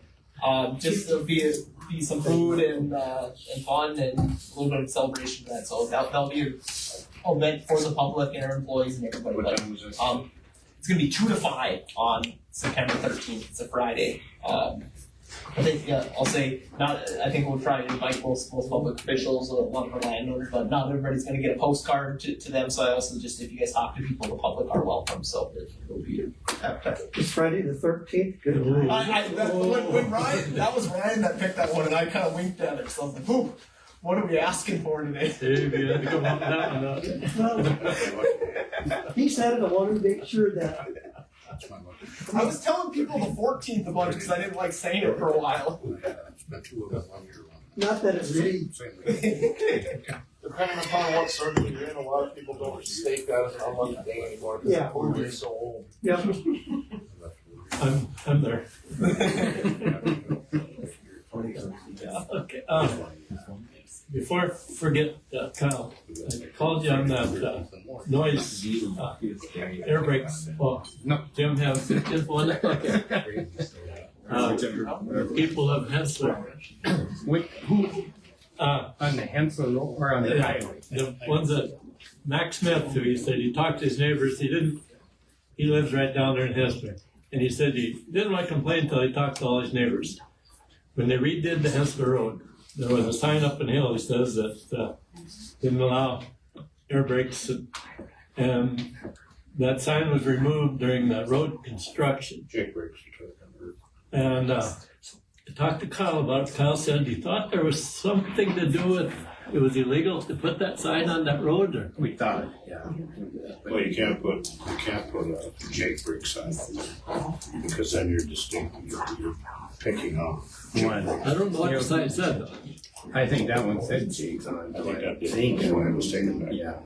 [SPEAKER 17] just to be some food and fun and a little bit of celebration of that. So that'll be an event for the public and our employees and everybody.
[SPEAKER 1] What time is it?
[SPEAKER 17] It's gonna be 2 to 5 on September 13th. It's a Friday. I think, I'll say, I think we'll try to invite most public officials, a lot of our landowners, but not everybody's going to get a postcard to them. So I also just, if you guys talk to people, the public are welcome. So it'll be.
[SPEAKER 7] It's Friday the 13th. Good.
[SPEAKER 17] When Ryan, that was Ryan that picked that one, and I kind of winked at it. So I was like, "Ooh, what are we asking for today?"
[SPEAKER 3] You had to come up with that one.
[SPEAKER 7] He said it. I wanted to make sure that.
[SPEAKER 17] I was telling people the 14th a bunch because I didn't like saying it for a while.
[SPEAKER 7] Not that it really.
[SPEAKER 21] Depending upon what circle you're in, a lot of people don't stake that as an unlucky day anymore because the food is so old.
[SPEAKER 7] Yeah.
[SPEAKER 3] I'm there. Okay. Before I forget, Kyle, I called you on that noise air brakes. Well, no, Jim has info on that. People of Hensler.
[SPEAKER 18] Who? On the Hensler or on the highway?
[SPEAKER 3] The ones that Max Smith, who he said he talked to his neighbors. He lives right down there in Hensler. And he said he didn't want to complain until he talked to all his neighbors. When they redid the Hensler Road, there was a sign up in Hill that says that didn't allow air brakes, and that sign was removed during the road construction.
[SPEAKER 1] Jake brakes.
[SPEAKER 3] And I talked to Kyle about it. Kyle said he thought there was something to do with it was illegal to put that sign on that road, or?
[SPEAKER 18] We thought, yeah.
[SPEAKER 1] Well, you can't put a Jake Briggs sign up there, because then you're distinct, you're picking on.
[SPEAKER 18] One.
[SPEAKER 3] I don't know what the sign said, though.
[SPEAKER 18] I think that one said Jake's on.
[SPEAKER 1] I think that did, that's why it was taken back.
[SPEAKER 18] Yeah.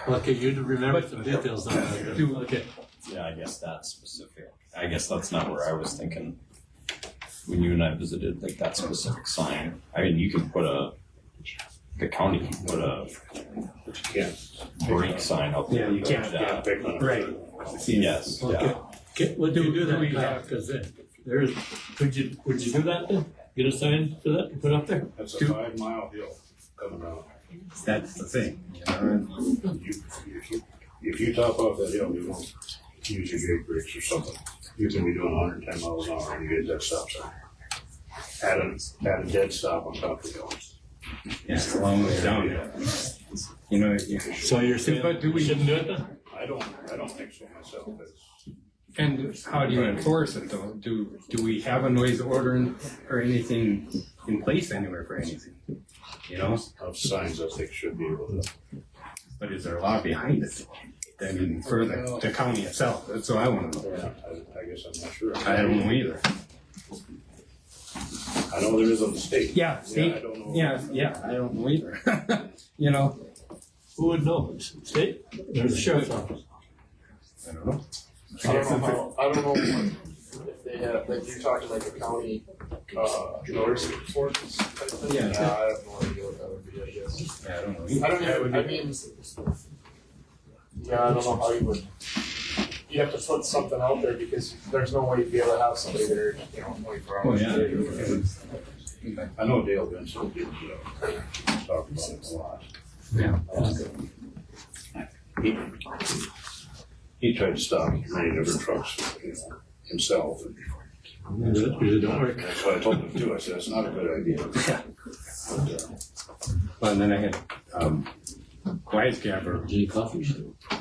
[SPEAKER 3] Okay, you remember some details on that. Okay.
[SPEAKER 20] Yeah, I guess that's specific. I guess that's not where I was thinking when you and I visited, like that specific sign. I mean, you can put the county can put a brake sign up there.
[SPEAKER 18] Yeah, you can't
[SPEAKER 1] pick on it.
[SPEAKER 18] Right.
[SPEAKER 20] Yes, yeah.
[SPEAKER 3] Okay, would you do that, Kyle? Because there's, would you do that then? Get a sign for that to put up there?
[SPEAKER 1] That's a 5 mile hill coming around.
[SPEAKER 18] That's the thing.
[SPEAKER 1] If you top off that hill, you won't use your Jake Briggs or something. You can be doing 110 miles an hour and you get that stop sign. Add a dead stop on top of the hill.
[SPEAKER 18] Yeah, it's a long way down. You know,
[SPEAKER 3] So you're saying,
[SPEAKER 18] but do
[SPEAKER 3] we
[SPEAKER 18] we
[SPEAKER 3] shouldn't do it then?
[SPEAKER 1] I don't think so myself.
[SPEAKER 18] And how do you enforce it though? Do we have a noise order or anything in place anywhere for anything? You know?
[SPEAKER 1] Of signs, I think should be able to.
[SPEAKER 18] But is there a law behind it? I mean, for the county itself, that's what I want to know.
[SPEAKER 1] Yeah, I guess I'm not sure.
[SPEAKER 18] I don't know either.
[SPEAKER 1] I know there is on the state.
[SPEAKER 18] Yeah, state.
[SPEAKER 1] I don't know.
[SPEAKER 18] Yeah, I don't know either. You know?
[SPEAKER 3] Who would know? State? There's a sheriff's office.
[SPEAKER 18] I don't know.
[SPEAKER 21] I don't know if they have, like, you're talking like a county, notice ordinance type thing?
[SPEAKER 18] Yeah.
[SPEAKER 21] I have no idea what that would be, I guess.
[SPEAKER 18] Yeah, I don't know.
[SPEAKER 21] I don't know how you would, you have to put something out there because there's no way you'd be able to have somebody there, 24 hours a day.
[SPEAKER 1] I know Dale Benson did, talk about it a lot.
[SPEAKER 18] Yeah.
[SPEAKER 1] He tried to stop many different trucks, himself.
[SPEAKER 3] Usually don't work.
[SPEAKER 1] That's what I told him too. I said, it's not a good idea.
[SPEAKER 18] Well, and then I had Wisecapper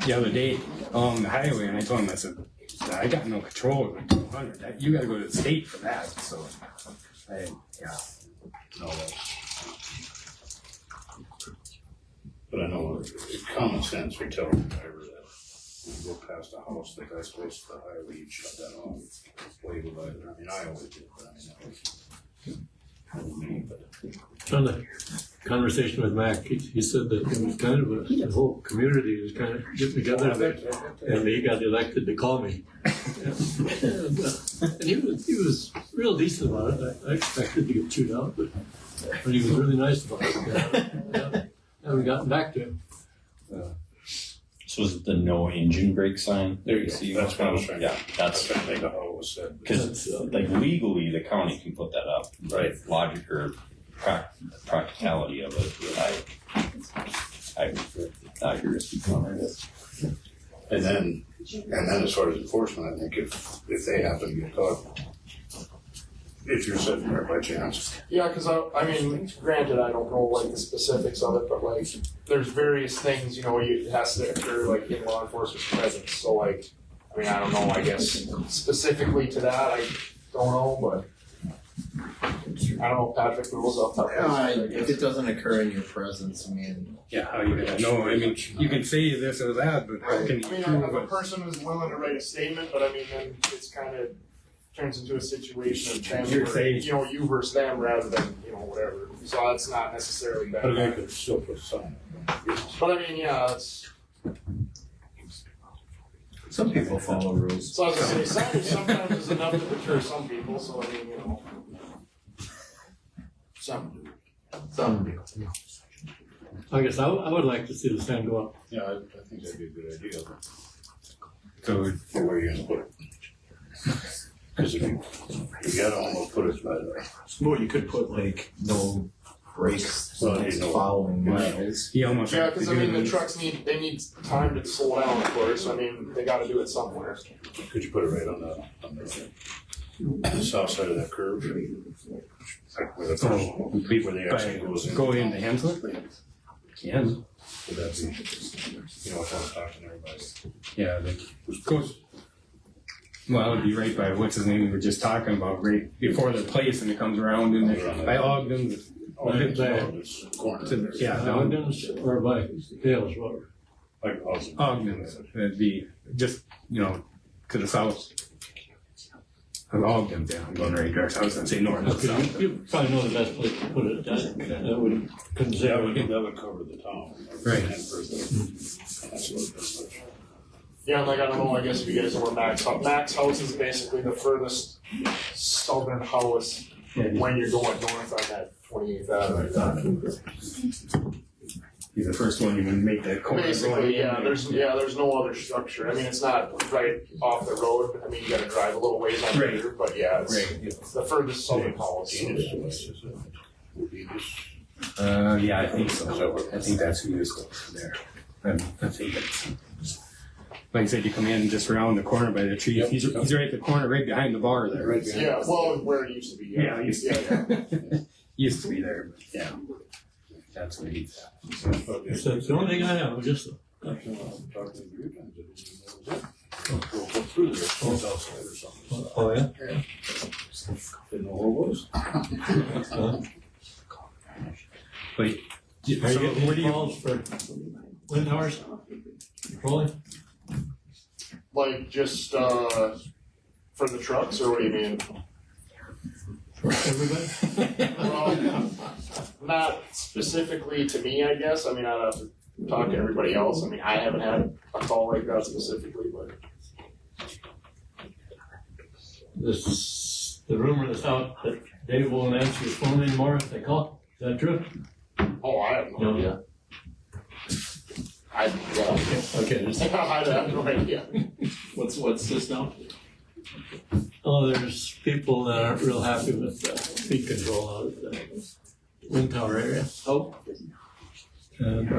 [SPEAKER 18] the other day on the highway, and I told him, I said, I got no control over 200. You got to go to the state for that. So,
[SPEAKER 1] No. But I know common sense would tell the driver that when you go past a house, the guy's close to the highway, you'd shut that off. Wave a light. I mean, I always did, but I mean, that was me, but.
[SPEAKER 3] On the conversation with Mac, he said that it was kind of the whole community was kind of getting together and he got elected to call me. And he was real decent about it. I expected to get chewed out, but he was really nice about it. I haven't gotten back to him.
[SPEAKER 20] So is it the no engine brake sign?
[SPEAKER 1] There you go. That's what I was trying to.
[SPEAKER 20] Yeah, that's
[SPEAKER 1] I think how it was said.
[SPEAKER 20] because like legally the county can put that up.
[SPEAKER 1] Right.
[SPEAKER 20] Logic or practicality of it, I agree with you on that.
[SPEAKER 1] And then as far as enforcement, I think if they happen to get caught, if you're sitting there by chance.
[SPEAKER 21] Yeah, because I mean, granted, I don't know like the specifics of it, but like, there's various things, it has to occur like in law enforcement's presence. So like, I mean, I don't know, I guess specifically to that, I don't know, but I don't know if Patrick rules off that.
[SPEAKER 2] If it doesn't occur in your presence, I mean.
[SPEAKER 18] Yeah, how you gonna know? I mean, you can say this or that, but how can you
[SPEAKER 21] I mean,
[SPEAKER 18] prove
[SPEAKER 21] if a
[SPEAKER 18] it?
[SPEAKER 21] person is willing to write a statement, but I mean, then it's kind of turns into a situation of transfer,
[SPEAKER 18] You're saying-
[SPEAKER 21] you versus them rather than, whatever. So that's not necessarily bad.
[SPEAKER 1] But a guy could still put a sign.
[SPEAKER 21] But I mean, yeah, that's.
[SPEAKER 2] Some people follow rules.
[SPEAKER 21] So I was gonna say, signage sometimes is enough to deter some people, so I mean, some do.
[SPEAKER 2] Some do.
[SPEAKER 3] I guess I would like to see the sign go up.
[SPEAKER 1] Yeah, I think that'd be a good idea.
[SPEAKER 18] So
[SPEAKER 1] For where you're gonna put it. Because if you gotta almost put it by the.
[SPEAKER 2] Well, you could put like no brakes
[SPEAKER 1] Well,
[SPEAKER 2] next
[SPEAKER 1] you know,
[SPEAKER 2] following miles.
[SPEAKER 18] you almost
[SPEAKER 21] Yeah,
[SPEAKER 18] have to
[SPEAKER 21] because I
[SPEAKER 18] do
[SPEAKER 21] mean, the
[SPEAKER 18] these-
[SPEAKER 21] trucks need time to slow down, of course. I mean, they gotta do it somewhere.
[SPEAKER 1] Could you put it right on the south side of that curve? Like where the
[SPEAKER 18] Oh, complete
[SPEAKER 1] where the exit goes in.
[SPEAKER 18] go into Hensel? Can.
[SPEAKER 1] Would that be, if I'm talking to everybody.
[SPEAKER 18] Yeah, goes. Well, it'd be right by what's his name we were just talking about, right before the place, and it comes around and by Ogden's, Yeah,
[SPEAKER 3] Ogden's or by Dale's Road?
[SPEAKER 1] Like
[SPEAKER 18] Ogden's, it'd be just, to the south of Ogden's, yeah, I'm going right there, so I was gonna say north.
[SPEAKER 3] Okay, you probably know the best place to put it, that would consider.
[SPEAKER 1] That would cover the town.
[SPEAKER 18] Right.
[SPEAKER 1] That's what
[SPEAKER 21] Yeah, like I don't know, I guess if you guys know where Max House is basically the furthest southern house when you're going north on that 28th Avenue.
[SPEAKER 18] He's the first one you can make that corner.
[SPEAKER 21] Basically, there's no other structure. I mean, it's not right off the road. I mean, you gotta drive a little ways on the road, but yeah, it's the furthest southern house.
[SPEAKER 18] Yeah, I think so. I think that's who is there. I think it's, like I said, you come in just around the corner by the tree. He's right at the corner, right behind the bar there. Right behind
[SPEAKER 21] Yeah, well, where it used to be.
[SPEAKER 18] Yeah, it used to be. Used to be there, but yeah. That's what he's at.
[SPEAKER 3] That's the only thing I have, just. Oh, yeah?
[SPEAKER 1] Didn't know who it was.
[SPEAKER 3] But, are you getting any calls for wind towers? Rolling?
[SPEAKER 21] Like just for the trucks, or what do you mean?
[SPEAKER 3] For everybody?
[SPEAKER 21] Well, not specifically to me, I guess. I mean, I'd have to talk to everybody else. I mean, I haven't had a call like that specifically, but.
[SPEAKER 3] The rumor that's out that Dave won't answer his phone anymore if they call. Is that true?
[SPEAKER 21] Oh, I have no idea.
[SPEAKER 3] Okay.
[SPEAKER 21] I have no idea.
[SPEAKER 3] What's this now? Oh, there's people that aren't real happy with the speed control out of the wind tower area. Oh. And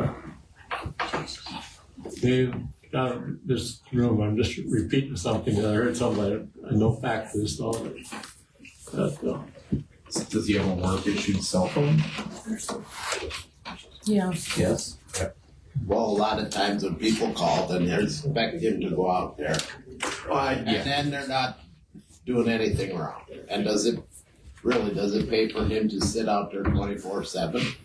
[SPEAKER 3] they got this room. I'm just repeating something that I heard somebody. I know fact to this all.
[SPEAKER 2] Does he have a work issued cell phone?
[SPEAKER 4] Yeah.
[SPEAKER 2] Yes.
[SPEAKER 9] Well, a lot of times when people call, then they expect him to go out there. And then they're not doing anything wrong. And does it pay for him to sit out there 24/7?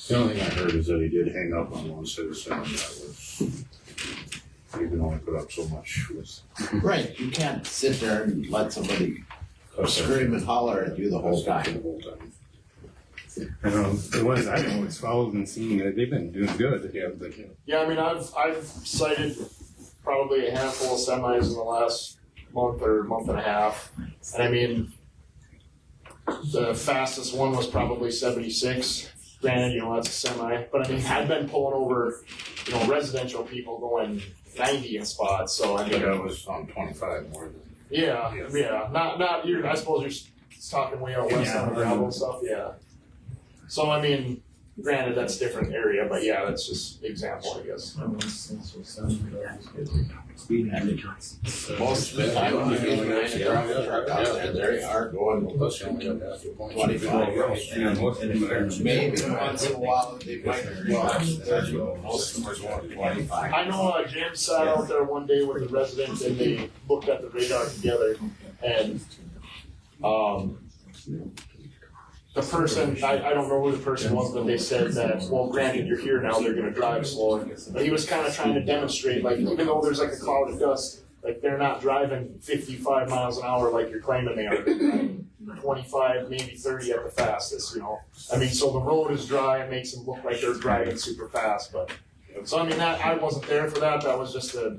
[SPEAKER 1] The only thing I heard is that he did hang up on one citizen, and that was, you can only put up so much with.
[SPEAKER 9] Right, you can't sit there and let somebody scream and holler at you the whole time.
[SPEAKER 18] I know the ones I've always followed and seen, they've been doing good.
[SPEAKER 21] Yeah, I mean, I've cited probably a handful of semis in the last month or month and a half, and I mean, the fastest one was probably 76. Granted, that's a semi, but I mean, I've been pulling over, residential people going 90 in spots. So I mean,
[SPEAKER 1] that was on 25 more than.
[SPEAKER 21] Yeah. Not you. I suppose you're talking way out west on the gravel and stuff. Yeah. So I mean, granted, that's a different area, but yeah, that's just an example, I guess.
[SPEAKER 9] Most of the time, when you get behind a gravel truck out there, they are going 25. Maybe once in a while they might go 30. Most of them are going 25.
[SPEAKER 21] I know James sat out there one day with the residents and they looked at the radar together, and the person, I don't know who the person was, but they said that, well, granted, you're here now, they're going to drive slower. But he was kind of trying to demonstrate, like, even though there's like a cloud of dust, like, they're not driving 55 miles an hour like you're claiming they are. They're driving 25, maybe 30 at the fastest, I mean, so the road is dry, it makes them look like they're driving super fast. But so, I mean, I wasn't there for that. That was just a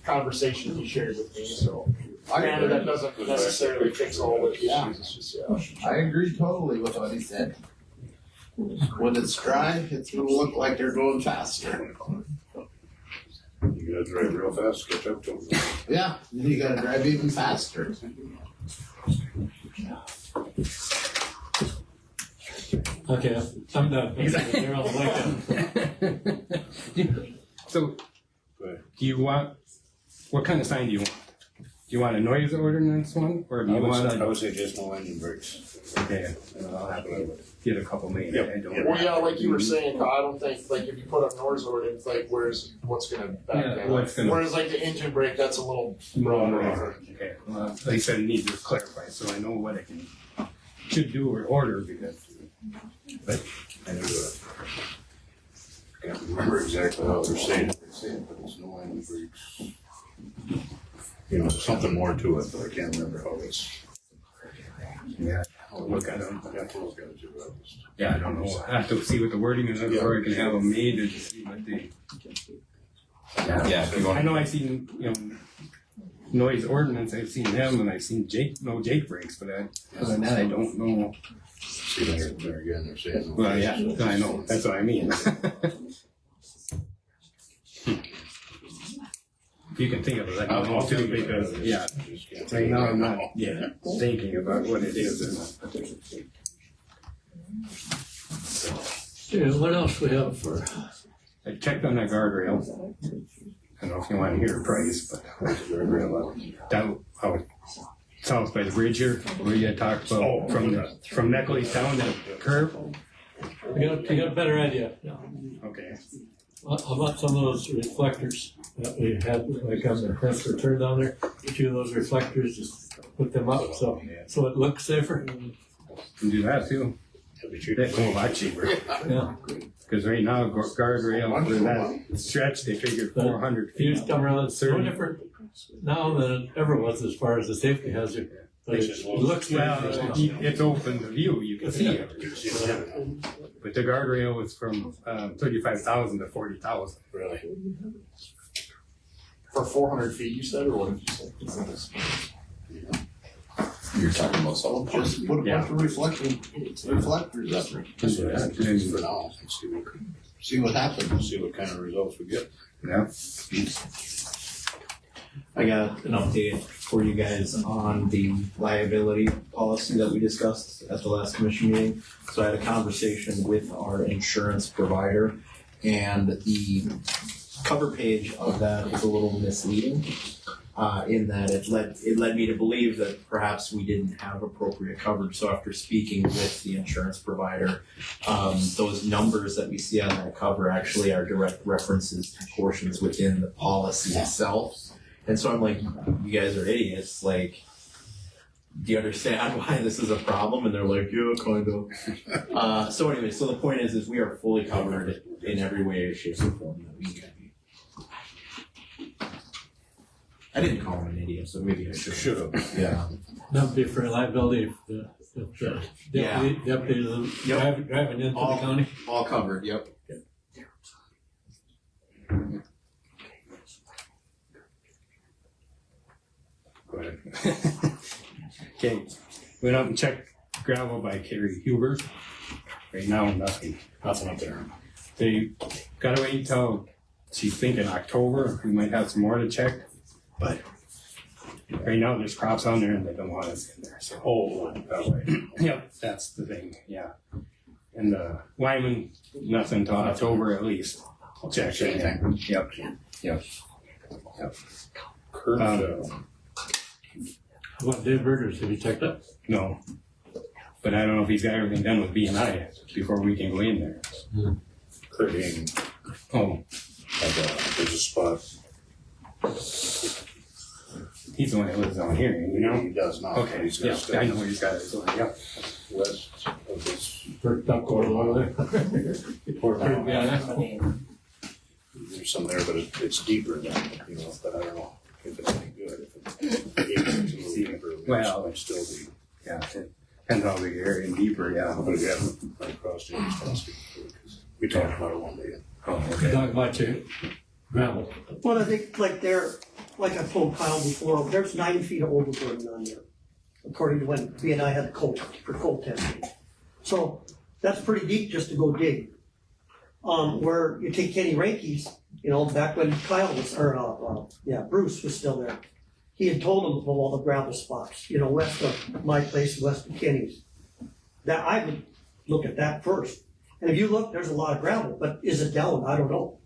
[SPEAKER 21] conversation he shared with me, so. Granted, that doesn't necessarily fix all the issues, it's just,
[SPEAKER 9] I agree totally with what he said. When it's dry, it's gonna look like they're going faster.
[SPEAKER 1] You gotta drive real fast to catch up to them.
[SPEAKER 9] Yeah, you gotta drive even faster.
[SPEAKER 3] Okay, I'm done.
[SPEAKER 18] So, do you want, what kind of sign do you want? Do you want a noise ordinance one, or do you want?
[SPEAKER 1] I would say just no engine brakes.
[SPEAKER 18] Okay, I'll have to get a couple made.
[SPEAKER 21] Well, yeah, like you were saying, I don't think, like, if you put up noise ordinance, like, what's gonna back down? Whereas, like, the engine brake, that's a little broader.
[SPEAKER 18] Okay, well, like I said, it needs to clarify, so I know what I should do or order, because
[SPEAKER 1] But I knew I can't remember exactly how they're saying it, but it's no end breaks. You know, something more to it, but I can't remember how it's.
[SPEAKER 18] Yeah.
[SPEAKER 1] I'll look at them, I got to look at it too.
[SPEAKER 18] Yeah, I don't know. I have to see what the wording is before I can have them made and see what they.
[SPEAKER 13] Yeah, if you want.
[SPEAKER 18] I know I've seen, noise ordinance, I've seen them and I've seen Jake breaks, but other than that, I don't know.
[SPEAKER 1] See, there again, they're saying.
[SPEAKER 18] Well, yeah, I know, that's what I mean. You can think of it, like,
[SPEAKER 1] I'll
[SPEAKER 18] too, because, yeah, right now I'm not, thinking about what it is.
[SPEAKER 3] Yeah, what else we have for?
[SPEAKER 18] I checked on that guardrail. I don't know if you want to hear the price, but that south by the bridge here, where you had talked about from Necklace down that curve.
[SPEAKER 3] I got a better idea.
[SPEAKER 18] Okay.
[SPEAKER 3] How about some of those reflectors that we had, like on the transfer turn down there? A few of those reflectors, just put them up so it looks safer.
[SPEAKER 18] Can do that too. That's a lot cheaper.
[SPEAKER 3] Yeah.
[SPEAKER 18] Because right now, guardrail for that stretch, they figured 400 feet.
[SPEAKER 3] Used to come around, it's no different now than it ever was as far as the safety hazard. But it looks
[SPEAKER 18] well, it's open to view, you can see it. But the guardrail is from 35,000 to 40,000.
[SPEAKER 1] Really?
[SPEAKER 10] For 400 feet, you said, or what did you say?
[SPEAKER 9] You're talking about solar. Just put a bunch of reflectors up there.
[SPEAKER 1] For now,
[SPEAKER 9] See what happens.
[SPEAKER 1] See what kind of results we get.
[SPEAKER 18] Yeah.
[SPEAKER 2] I got an update for you guys on the liability policy that we discussed at the last commission meeting. So I had a conversation with our insurance provider, and the cover page of that is a little misleading. In that it led me to believe that perhaps we didn't have appropriate coverage. So after speaking with the insurance provider, those numbers that we see on that cover actually are direct references to portions within the policy itself. And so I'm like, you guys are idiots. Like, do you understand why this is a problem? And they're like, yeah, kind of. So anyway, so the point is we are fully covered in every way, shape, or form that we can be. I didn't call him an idiot, so maybe I should have. Yeah.
[SPEAKER 3] That'd be for liability if the deputy driving into the county.
[SPEAKER 2] All covered, yep.
[SPEAKER 18] Go ahead. Okay, went out and checked gravel by Carrie Huber. Right now, nothing up there. They gotta wait until she's thinking October. We might have some more to check, but right now there's crops on there and they don't want us in there. So that way. Yep, that's the thing. Yeah, and the Lyman, nothing till October at least. I'll check anything. Yep.
[SPEAKER 3] What Dave Burgers, have you checked up?
[SPEAKER 18] No, but I don't know if he's got everything done with B&I before we can go in there.
[SPEAKER 1] Kurt Hagen.
[SPEAKER 18] Oh.
[SPEAKER 1] There's a spot.
[SPEAKER 18] He's the one that lives down here, you know?
[SPEAKER 1] He does not.
[SPEAKER 18] Okay,
[SPEAKER 1] He's
[SPEAKER 18] yeah,
[SPEAKER 1] got
[SPEAKER 18] I know he's got his own, yeah.
[SPEAKER 1] West of this.
[SPEAKER 3] First up quarter over there.
[SPEAKER 1] There's some there, but it's deeper than, but I don't know if it's any good.
[SPEAKER 18] Well,
[SPEAKER 1] it still be.
[SPEAKER 18] Yeah, it depends how big area and deeper, yeah.
[SPEAKER 1] But again, I crossed the because we talked about it one day.
[SPEAKER 18] Oh,
[SPEAKER 3] okay. Talk about your gravel.
[SPEAKER 7] Well, I think like I told Kyle before, there's 9 feet of overburden on there, according to when B&I had the coal for coal testing. So that's pretty deep just to go dig. Where you take Kenny Ranke's, back when Kyle was, Bruce was still there. He had told him of all the gravel spots, west of my place, west of Kenny's. That I would look at that first. And if you look, there's a lot of gravel, but is it down? I don't know.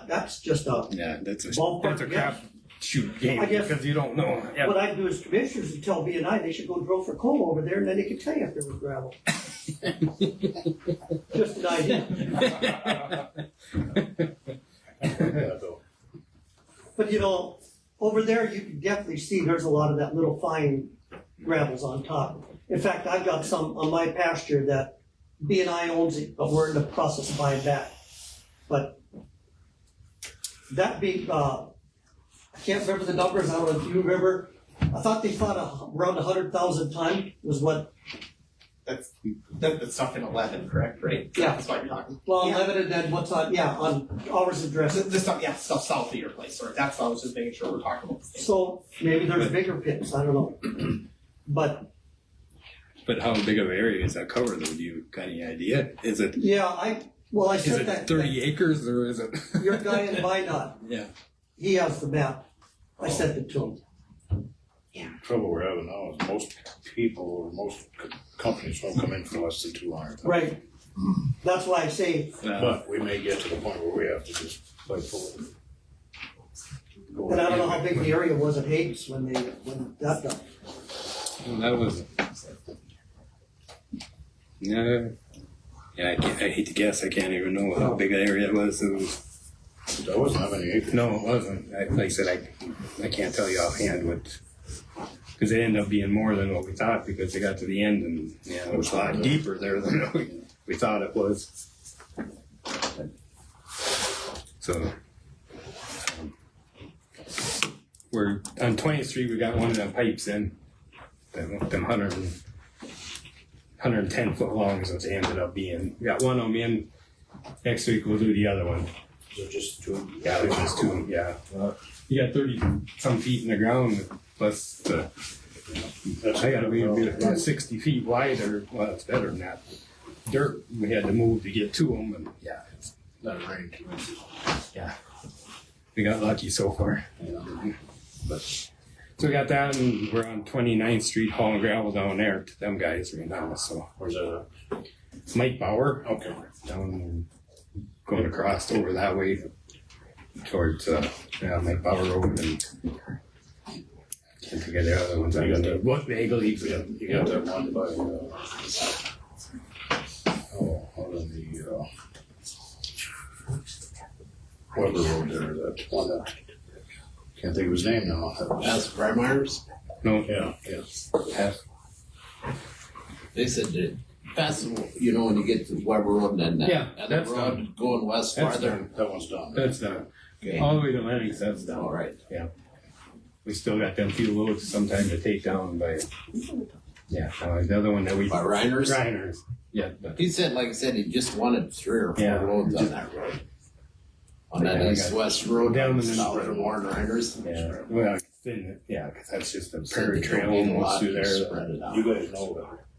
[SPEAKER 7] That's just a
[SPEAKER 18] that's a
[SPEAKER 7] ballpark
[SPEAKER 18] crap shoot game,
[SPEAKER 7] I guess
[SPEAKER 18] because you don't know. Yeah.
[SPEAKER 7] What I'd do as commissioners is tell B&I they should go drill for coal over there, and then they could tell you if there was gravel. Just an idea. But over there you can definitely see there's a lot of that little fine gravels on top. In fact, I've got some on my pasture that B&I owns it, but we're in the process of buying back. But that I can't remember the numbers, I don't know if you remember. I thought they thought around 100,000 ton was what.
[SPEAKER 17] That's stuff in 11, correct? Right?
[SPEAKER 7] Yeah.
[SPEAKER 17] That's what you're talking.
[SPEAKER 7] Well, 11 and then what's on, on ours address.
[SPEAKER 17] The stuff, stuff south of your place, or that's what I was just making sure we're talking about.
[SPEAKER 7] So maybe there's bigger pits, I don't know. But
[SPEAKER 18] how big of an area is that cover though? Do you got any idea? Is it?
[SPEAKER 7] yeah, I
[SPEAKER 18] Is
[SPEAKER 7] sent
[SPEAKER 18] it
[SPEAKER 7] that.
[SPEAKER 18] 30 acres or is it?
[SPEAKER 7] Your guy in Minot,
[SPEAKER 18] Yeah.
[SPEAKER 7] he has the map. I sent it to him.
[SPEAKER 1] Trouble we're having now is most people or most companies won't come in for less than 200.
[SPEAKER 7] Right. That's why I say.
[SPEAKER 1] But we may get to the point where we have to just fight for it.
[SPEAKER 7] And I don't know how big the area was at Hayes when that done.
[SPEAKER 18] Well, that was. Yeah. Yeah, I hate to guess. I can't even know how big an area it was.
[SPEAKER 1] That wasn't how many acres.
[SPEAKER 18] No, it wasn't. Like I said, I can't tell you offhand what. Because it ended up being more than what we thought because they got to the end and it was a lot deeper there than we thought it was. So we're on 20th Street. We got one of them pipes in, them 110 foot long as it ended up being. We got one of them in. Next week we'll do the other one.
[SPEAKER 1] So just two.
[SPEAKER 18] Yeah, there's just two. Yeah, you got 30 some feet in the ground plus the. I got to be about 60 feet wide, or well, it's better than that. Dirt we had to move to get to them, and yeah, it's
[SPEAKER 1] not rained 2 inches.
[SPEAKER 18] Yeah, we got lucky so far. But so we got that, and we're on 29th Street hauling gravel down there to them guys right now. So
[SPEAKER 1] where's that?
[SPEAKER 18] Mike Bauer.
[SPEAKER 1] Okay.
[SPEAKER 18] Down going across over that way towards Mike Bauer Road and. Can't think of the other ones. I got the what bagel leaves.
[SPEAKER 1] You got that one by out on the Weber Road there. That one that can't think of his name now.
[SPEAKER 9] That's Brymeyers?
[SPEAKER 18] No.
[SPEAKER 1] Yeah.
[SPEAKER 9] They said that past, you know, when you get to Weber Road and then
[SPEAKER 18] that's
[SPEAKER 9] road
[SPEAKER 18] done.
[SPEAKER 9] going west
[SPEAKER 18] That's
[SPEAKER 9] farther.
[SPEAKER 18] done.
[SPEAKER 1] That one's done.
[SPEAKER 18] That's done.
[SPEAKER 9] Okay.
[SPEAKER 18] All the way to Lennox, that's done.
[SPEAKER 9] All right.
[SPEAKER 18] Yeah. We still got them few loads sometime to take down by. Yeah. The other one that we.
[SPEAKER 9] By Reiners?
[SPEAKER 18] Reiners. Yeah.
[SPEAKER 9] He said, like I said, he just wanted 3 or 4
[SPEAKER 18] Yeah.
[SPEAKER 9] loads on that road. On that
[SPEAKER 18] Yeah, I
[SPEAKER 9] east-west road,
[SPEAKER 18] down
[SPEAKER 9] down
[SPEAKER 18] in
[SPEAKER 9] south
[SPEAKER 18] the-
[SPEAKER 9] of Warren Reiners.
[SPEAKER 18] Yeah. Well, because that's just a
[SPEAKER 9] Said
[SPEAKER 18] prairie
[SPEAKER 9] they
[SPEAKER 18] trail
[SPEAKER 9] don't need a
[SPEAKER 18] almost
[SPEAKER 9] lot,
[SPEAKER 18] through
[SPEAKER 9] just
[SPEAKER 18] there.
[SPEAKER 9] spread it out.
[SPEAKER 1] You guys know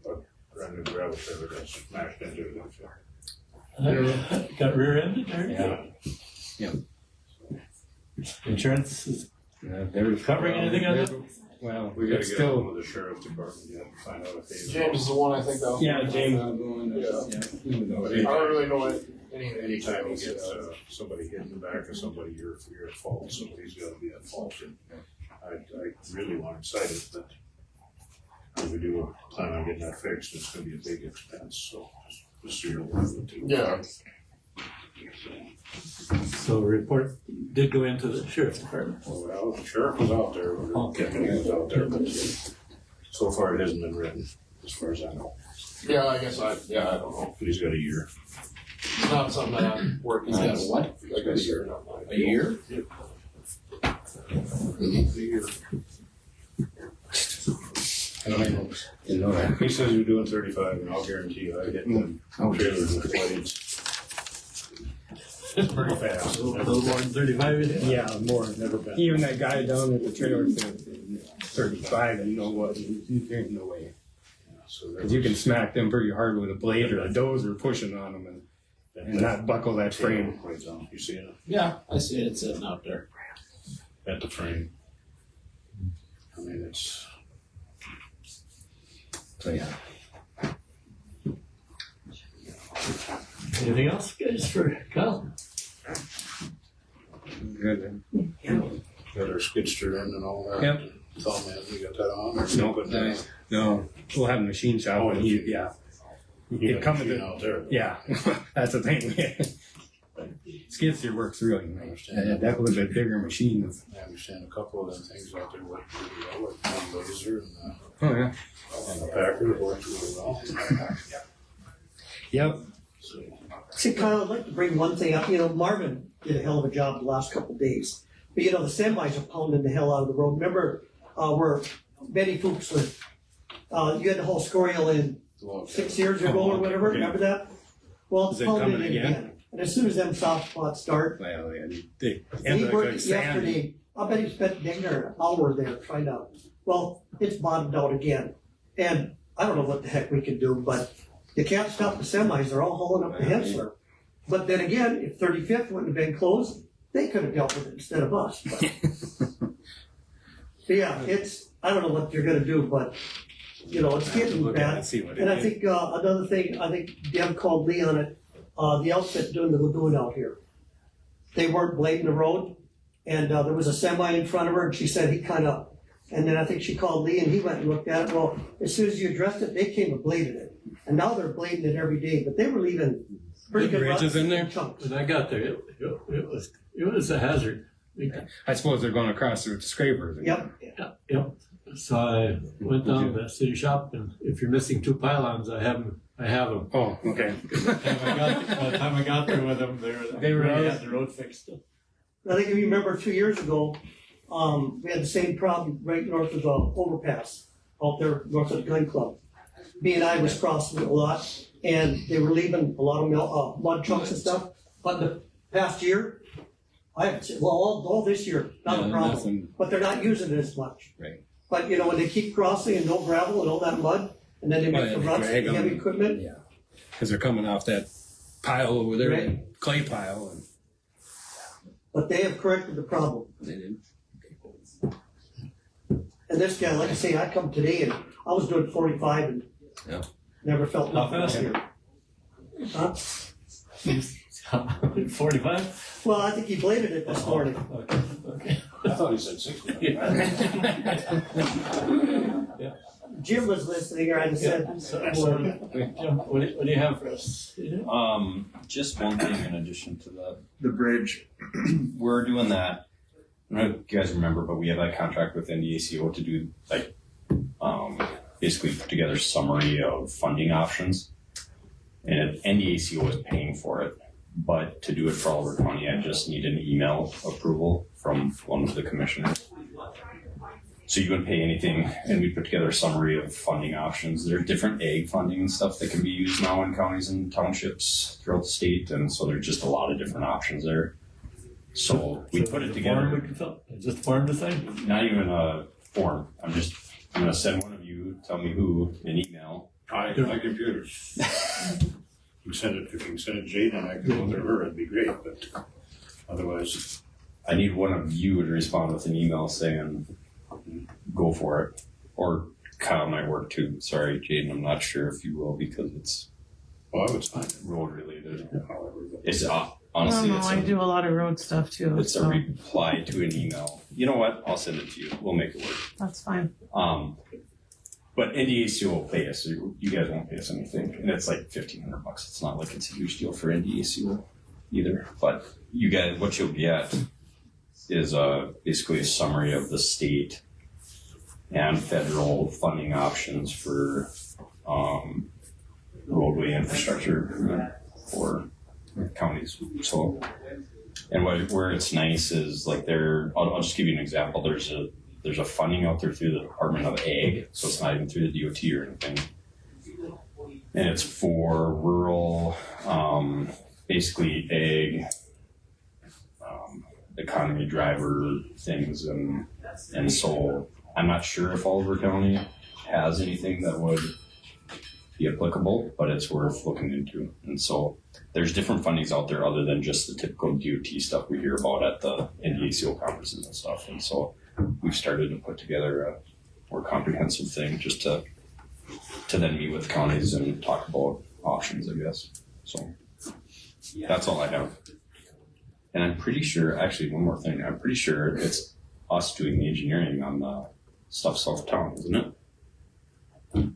[SPEAKER 1] that brand new gravel trailer got smashed into it, don't you?
[SPEAKER 3] Got rear-ended there?
[SPEAKER 18] Yeah.
[SPEAKER 3] Insurance is
[SPEAKER 18] They're
[SPEAKER 3] covering anything on that?
[SPEAKER 18] Well,
[SPEAKER 1] We gotta
[SPEAKER 18] it's
[SPEAKER 1] get
[SPEAKER 18] still.
[SPEAKER 1] on with the sheriff's department yet and find out if they.
[SPEAKER 21] James is the one I think that.
[SPEAKER 18] Yeah, James.
[SPEAKER 21] I don't really know anything.
[SPEAKER 1] Anytime you get somebody hit in the back of somebody, you're at fault. Somebody's got to be at fault. And I really want to cite it, but if we do plan on getting that fixed, it's going to be a big expense. So just so you're aware of it too.
[SPEAKER 21] Yeah.
[SPEAKER 3] So the report did go into the sheriff's department.
[SPEAKER 1] Well, the sheriff was out there. Deputy was out there, but so far it hasn't been written, as far as I know.
[SPEAKER 21] Yeah, I guess I don't know.
[SPEAKER 1] But he's got a year.
[SPEAKER 21] It's not something that I'm working on.
[SPEAKER 9] He's got a what?
[SPEAKER 21] I guess a year.
[SPEAKER 9] A year?
[SPEAKER 1] A year.
[SPEAKER 18] I don't know that.
[SPEAKER 1] He says you're doing 35, and I'll guarantee you I hit them trailers with blades. It's pretty fast.
[SPEAKER 3] A little more than 35, is it?
[SPEAKER 18] Yeah, more.
[SPEAKER 1] Never been.
[SPEAKER 18] Even that guy down at the trailer said 35, and you know what? There's no way. Because you can smack them pretty hard with a blade or a dozer pushing on them and not buckle that frame.
[SPEAKER 1] You see it?
[SPEAKER 9] Yeah, I see it sitting out there.
[SPEAKER 1] At the frame. I mean, it's.
[SPEAKER 18] So, yeah.
[SPEAKER 3] Anything else, guys, for Kyle?
[SPEAKER 18] Good.
[SPEAKER 1] Got our skid steer in and all that.
[SPEAKER 18] Yep.
[SPEAKER 1] Thaw man, you got that on? Or
[SPEAKER 18] No,
[SPEAKER 1] put that on?
[SPEAKER 18] no. We'll have a machine shop.
[SPEAKER 1] Oh,
[SPEAKER 18] and yeah.
[SPEAKER 1] You
[SPEAKER 18] It
[SPEAKER 1] got
[SPEAKER 18] come
[SPEAKER 1] a
[SPEAKER 18] with
[SPEAKER 1] machine
[SPEAKER 18] it.
[SPEAKER 1] out there.
[SPEAKER 18] Yeah, that's the thing. Skid steer works really nice. That was a bigger machine.
[SPEAKER 1] I understand a couple of them things out there work really well, like the laser and
[SPEAKER 18] Oh, yeah.
[SPEAKER 1] the Packer worked really well.
[SPEAKER 18] Yep.
[SPEAKER 7] See, Kyle, I'd like to bring one thing up. You know, Marvin did a hell of a job the last couple of days. But you know, the semis are pounding the hell out of the road. Remember where Betty Fuchs was, you had the whole scorial in 6 years ago or whatever, remember that? Well, it's
[SPEAKER 18] Is it
[SPEAKER 7] pounding
[SPEAKER 18] coming
[SPEAKER 7] in
[SPEAKER 18] again?
[SPEAKER 7] again. And as soon as them soft spots start,
[SPEAKER 18] Well, yeah,
[SPEAKER 7] he
[SPEAKER 18] and
[SPEAKER 7] worked
[SPEAKER 18] the
[SPEAKER 7] it yesterday. I bet he spent dinner an hour there trying to, well, it's bottomed out again. And I don't know what the heck we can do, but you can't stop the semis, they're all hauling up the Hensler. But then again, if 35th wouldn't have been closed, they could have dealt with it instead of us. But yeah, I don't know what you're gonna do, but, you know, it's getting
[SPEAKER 18] Look at it
[SPEAKER 7] bad.
[SPEAKER 18] and see what it
[SPEAKER 7] And I
[SPEAKER 18] is.
[SPEAKER 7] think, another thing, I think Deb called Lee on it, the outfit doing the lagoon out here. They weren't blading the road, and, there was a semi in front of her, and she said he and then I think she called Lee and he went and looked at it. Well, as soon as you addressed it, they came and bladed it. And now they're blading it every day, but they were leaving pretty
[SPEAKER 3] The
[SPEAKER 7] good
[SPEAKER 3] bridges
[SPEAKER 7] ruts
[SPEAKER 3] in there?
[SPEAKER 7] and chunks.
[SPEAKER 3] When I got there, it was a hazard.
[SPEAKER 18] I suppose they're going across with scrapers.
[SPEAKER 7] Yep.
[SPEAKER 3] Yep. So I went down to the city shop, and if you're missing 2 pylons, I have them.
[SPEAKER 18] Oh, okay.
[SPEAKER 3] By the time I got there with them, they already had the road fixed.
[SPEAKER 7] I think if you remember 2 years ago, we had the same problem right north of the overpass out there north of the gun club. B and I was crossing it a lot, and they were leaving a lot of mud chunks and stuff. But the past year, I haven't seen, well, all this year, not a problem.
[SPEAKER 18] nothing.
[SPEAKER 7] But they're not using it as much.
[SPEAKER 18] Right.
[SPEAKER 7] But you know, when they keep crossing and no gravel and all that mud, and then they make the ruts with the heavy equipment.
[SPEAKER 18] Yeah. Because they're coming off that pile over there,
[SPEAKER 7] Right.
[SPEAKER 18] clay pile. And
[SPEAKER 7] But they have corrected the problem.
[SPEAKER 18] they did.
[SPEAKER 7] And this guy, like I say, I come today and I was doing 45 and
[SPEAKER 18] Yeah.
[SPEAKER 7] never felt
[SPEAKER 3] How
[SPEAKER 7] nothing
[SPEAKER 3] fast?
[SPEAKER 7] here. Huh?
[SPEAKER 3] 45?
[SPEAKER 7] Well, I think he bladed it this morning.
[SPEAKER 3] Okay.
[SPEAKER 1] I thought he said 60.
[SPEAKER 7] Jim was listening, or I just said,
[SPEAKER 3] Jim, what do you have for us?
[SPEAKER 20] Just one thing in addition to
[SPEAKER 14] The bridge.
[SPEAKER 20] we're doing that. I don't know if you guys remember, but we have that contract with NDACO to do basically put together a summary of funding options. And NDACO is paying for it. But to do it for Oliver County, I just need an email approval from one of the commissioners. So you wouldn't pay anything, and we put together a summary of funding options. There are different ag funding and stuff that can be used now in counties and townships throughout the state, and so there's just a lot of different options there. So we put it together.
[SPEAKER 3] Just a form to sign?
[SPEAKER 20] Not even a form. I'm gonna send one of you, tell me who, an email.
[SPEAKER 1] I have my computer. You send it, if you can send it to Jade and I can go through her, it'd be great, but otherwise.
[SPEAKER 20] I need one of you to respond with an email saying, go for it. Or Kyle might work too. Sorry, Jaden, I'm not sure if you will because it's road related. It's honestly,
[SPEAKER 4] no,
[SPEAKER 20] it's
[SPEAKER 4] I do a lot of road stuff too.
[SPEAKER 20] it's a
[SPEAKER 4] so
[SPEAKER 20] reply to an email. You know what? I'll send it to you. We'll make it work.
[SPEAKER 4] that's fine.
[SPEAKER 20] But NDACO will pay us. So you guys won't pay us anything, and it's like $1,500. It's not like it's a huge deal for NDACO either. But you guys, what you'll get is basically a summary of the state and federal funding options for roadway infrastructure for counties. So, and where it's nice is like I'll just give you an example. There's a funding out there through the Department of Ag, so it's not even through the DOT or anything. And it's for rural, basically ag, economy driver things. And so I'm not sure if Oliver County has anything that would be applicable, but it's worth looking into. And so there's different fundings out there other than just the typical DOT stuff we hear about at the NDACO conferences and stuff. And so we've started to put together a more comprehensive thing just to then meet with counties and talk about options, I guess. So that's all I have. And I'm pretty sure, actually, one more thing. I'm pretty sure it's us doing the engineering on the stuff south of town, isn't it?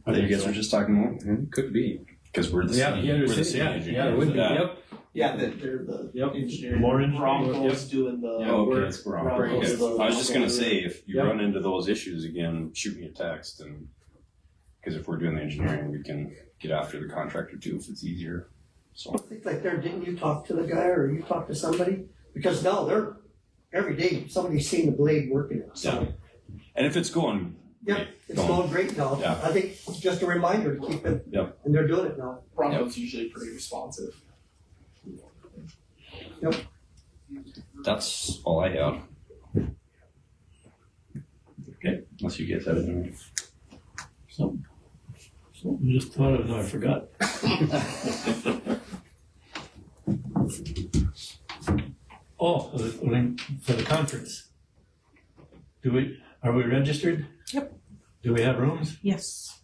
[SPEAKER 20] That you guys were just talking about?
[SPEAKER 18] Mm-hmm. Could be.
[SPEAKER 20] Because we're the city. We're the city engineer.
[SPEAKER 18] Yeah, it would be. Yep.
[SPEAKER 17] Yeah, they're the engineer.
[SPEAKER 3] More
[SPEAKER 17] Broncos doing the
[SPEAKER 20] Okay,
[SPEAKER 17] work.
[SPEAKER 20] it's Broncos. I was just gonna say, if you run into those issues again, shoot me a text, and because if we're doing the engineering, we can get after the contractor too if it's easier. So
[SPEAKER 7] I think like there, didn't you talk to the guy or you talk to somebody? Because no, they're, every day, somebody's seen the blade working it, so.
[SPEAKER 20] yeah, and if it's going,
[SPEAKER 7] Yep, it's going great now.
[SPEAKER 20] Yeah.
[SPEAKER 7] I think it's just a reminder to keep it,
[SPEAKER 20] Yep.
[SPEAKER 7] and they're doing it now.
[SPEAKER 17] Bronco's usually pretty responsive.
[SPEAKER 7] Yep.
[SPEAKER 20] that's all I have. Okay, unless you guys have anything.
[SPEAKER 3] Something just thought of, and I forgot. Oh, for the conference. Are we registered?
[SPEAKER 4] Yep.
[SPEAKER 3] Do we have rooms?
[SPEAKER 4] Yes.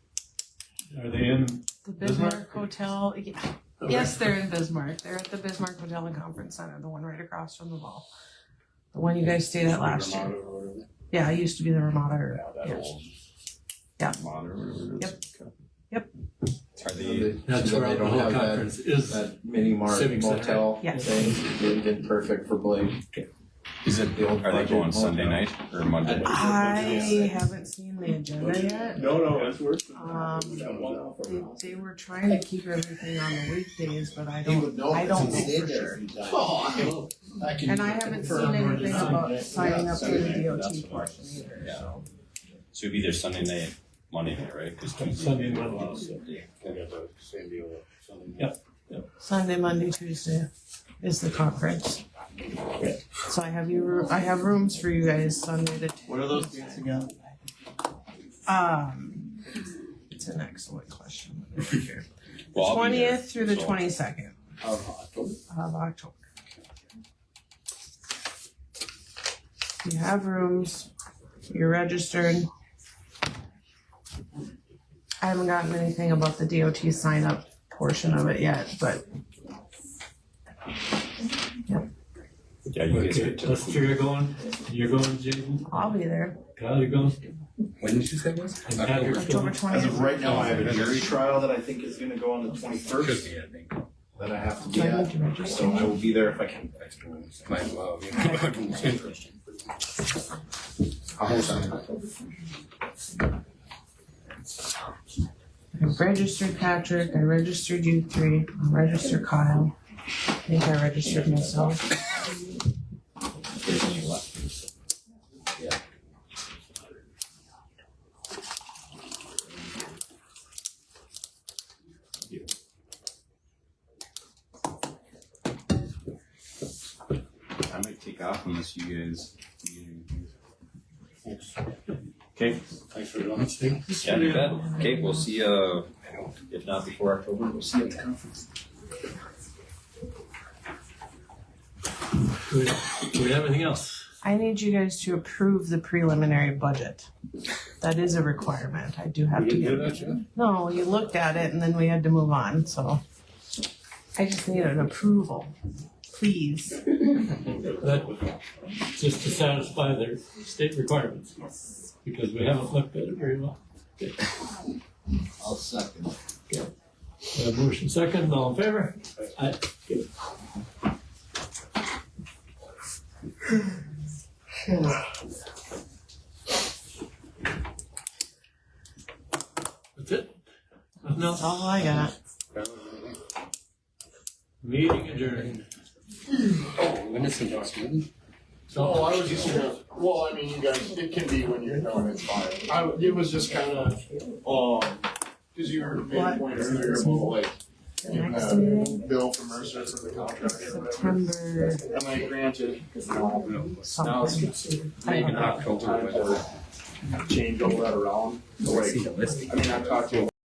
[SPEAKER 3] Are they in
[SPEAKER 4] The Bismarck Hotel. Yeah. Yes, they're in Bismarck. They're at the Bismarck Hotel and Conference Center, the one right across from the mall. The one you guys stayed at last year. Yeah, it used to be the Ramada. Yeah. Yeah. Yep. Yep.
[SPEAKER 20] Are they?
[SPEAKER 3] That's
[SPEAKER 2] So
[SPEAKER 3] where
[SPEAKER 2] they
[SPEAKER 3] the
[SPEAKER 2] don't
[SPEAKER 3] whole
[SPEAKER 2] have
[SPEAKER 3] conference is.
[SPEAKER 2] that mini mart
[SPEAKER 3] Civic Center.
[SPEAKER 2] motel
[SPEAKER 4] Yes.
[SPEAKER 2] thing, it'd been perfect for Blake.
[SPEAKER 20] Is it?
[SPEAKER 2] The old
[SPEAKER 20] Are they
[SPEAKER 2] budget
[SPEAKER 20] going
[SPEAKER 2] motel.
[SPEAKER 20] Sunday night or Monday?
[SPEAKER 4] I haven't seen the agenda yet.
[SPEAKER 2] No, it's worse.
[SPEAKER 4] They were trying to keep everything on the weekdays, but I
[SPEAKER 9] He would
[SPEAKER 4] don't
[SPEAKER 9] know
[SPEAKER 4] know
[SPEAKER 9] because he
[SPEAKER 4] for
[SPEAKER 9] stayed there
[SPEAKER 4] sure.
[SPEAKER 9] a few times.
[SPEAKER 17] Oh, I can.
[SPEAKER 4] And I haven't seen anything about signing up for the DOT portion either,
[SPEAKER 20] Yeah.
[SPEAKER 4] so.
[SPEAKER 20] So it'd be either Sunday night, Monday night, right? 'Cause Tuesday-
[SPEAKER 3] Sunday, Monday.
[SPEAKER 1] Kind of the same deal. Something.
[SPEAKER 3] Yep.
[SPEAKER 4] Sunday, Monday, Tuesday is the conference. So I have rooms for you guys Sunday to.
[SPEAKER 2] What are those dates again?
[SPEAKER 4] It's an excellent question. Let me see here. The
[SPEAKER 20] Well, I'll be there,
[SPEAKER 4] 20th through the
[SPEAKER 20] so-
[SPEAKER 4] 22nd
[SPEAKER 2] Of October.
[SPEAKER 4] of October. You have rooms, you're registered. I haven't gotten anything about the DOT sign up portion of it yet, but
[SPEAKER 20] Yeah, you guys
[SPEAKER 3] Okay,
[SPEAKER 20] get
[SPEAKER 3] that's
[SPEAKER 20] to.
[SPEAKER 3] where you're going. You're going, Jason.
[SPEAKER 4] I'll be there.
[SPEAKER 3] Kyle, you're going.
[SPEAKER 18] When did you say this?
[SPEAKER 3] And Patrick's
[SPEAKER 4] October
[SPEAKER 3] going.
[SPEAKER 2] As
[SPEAKER 4] 20th.
[SPEAKER 2] of right now, I have a jury trial that I think is gonna go on the
[SPEAKER 18] Should
[SPEAKER 2] 21st,
[SPEAKER 18] be, I think.
[SPEAKER 2] that I have to be
[SPEAKER 4] Do I
[SPEAKER 2] at,
[SPEAKER 4] need to register?
[SPEAKER 2] so I will be there if I can.
[SPEAKER 18] Might as well, you know.
[SPEAKER 2] I'll host it.
[SPEAKER 4] I registered Patrick, I registered you three, I registered Kyle. I think I registered myself.
[SPEAKER 20] I might take off unless you guys. Okay.
[SPEAKER 1] Thanks for doing it, Steve.
[SPEAKER 20] Yeah, you bet. Okay, we'll see you. If not before October, we'll see you at the conference.
[SPEAKER 3] Do we have anything else?
[SPEAKER 4] I need you guys to approve the preliminary budget. That is a requirement, I do have to get it. No, you looked at it and then we had to move on, so. I just need an approval, please.
[SPEAKER 3] That, just to satisfy their state requirements.
[SPEAKER 4] Yes.
[SPEAKER 3] Because we haven't looked at it very well.
[SPEAKER 9] I'll second.
[SPEAKER 3] We have motion second, all in favor? Aye. That's it? Nothing else?
[SPEAKER 4] That's all I got.
[SPEAKER 3] Meeting adjourned.
[SPEAKER 18] When is the next meeting?
[SPEAKER 17] Oh, I was just gonna, well, I mean, you guys, it can be when you're done, it's fine. It was just kinda, cause you made a point earlier about like,
[SPEAKER 4] The
[SPEAKER 17] you
[SPEAKER 4] next
[SPEAKER 17] had
[SPEAKER 4] meeting,
[SPEAKER 17] Bill from Mercer for the contract or whatever.
[SPEAKER 4] September
[SPEAKER 17] And I granted, now
[SPEAKER 4] something.
[SPEAKER 17] making October time to change all that around. So like, I mean, I talked to him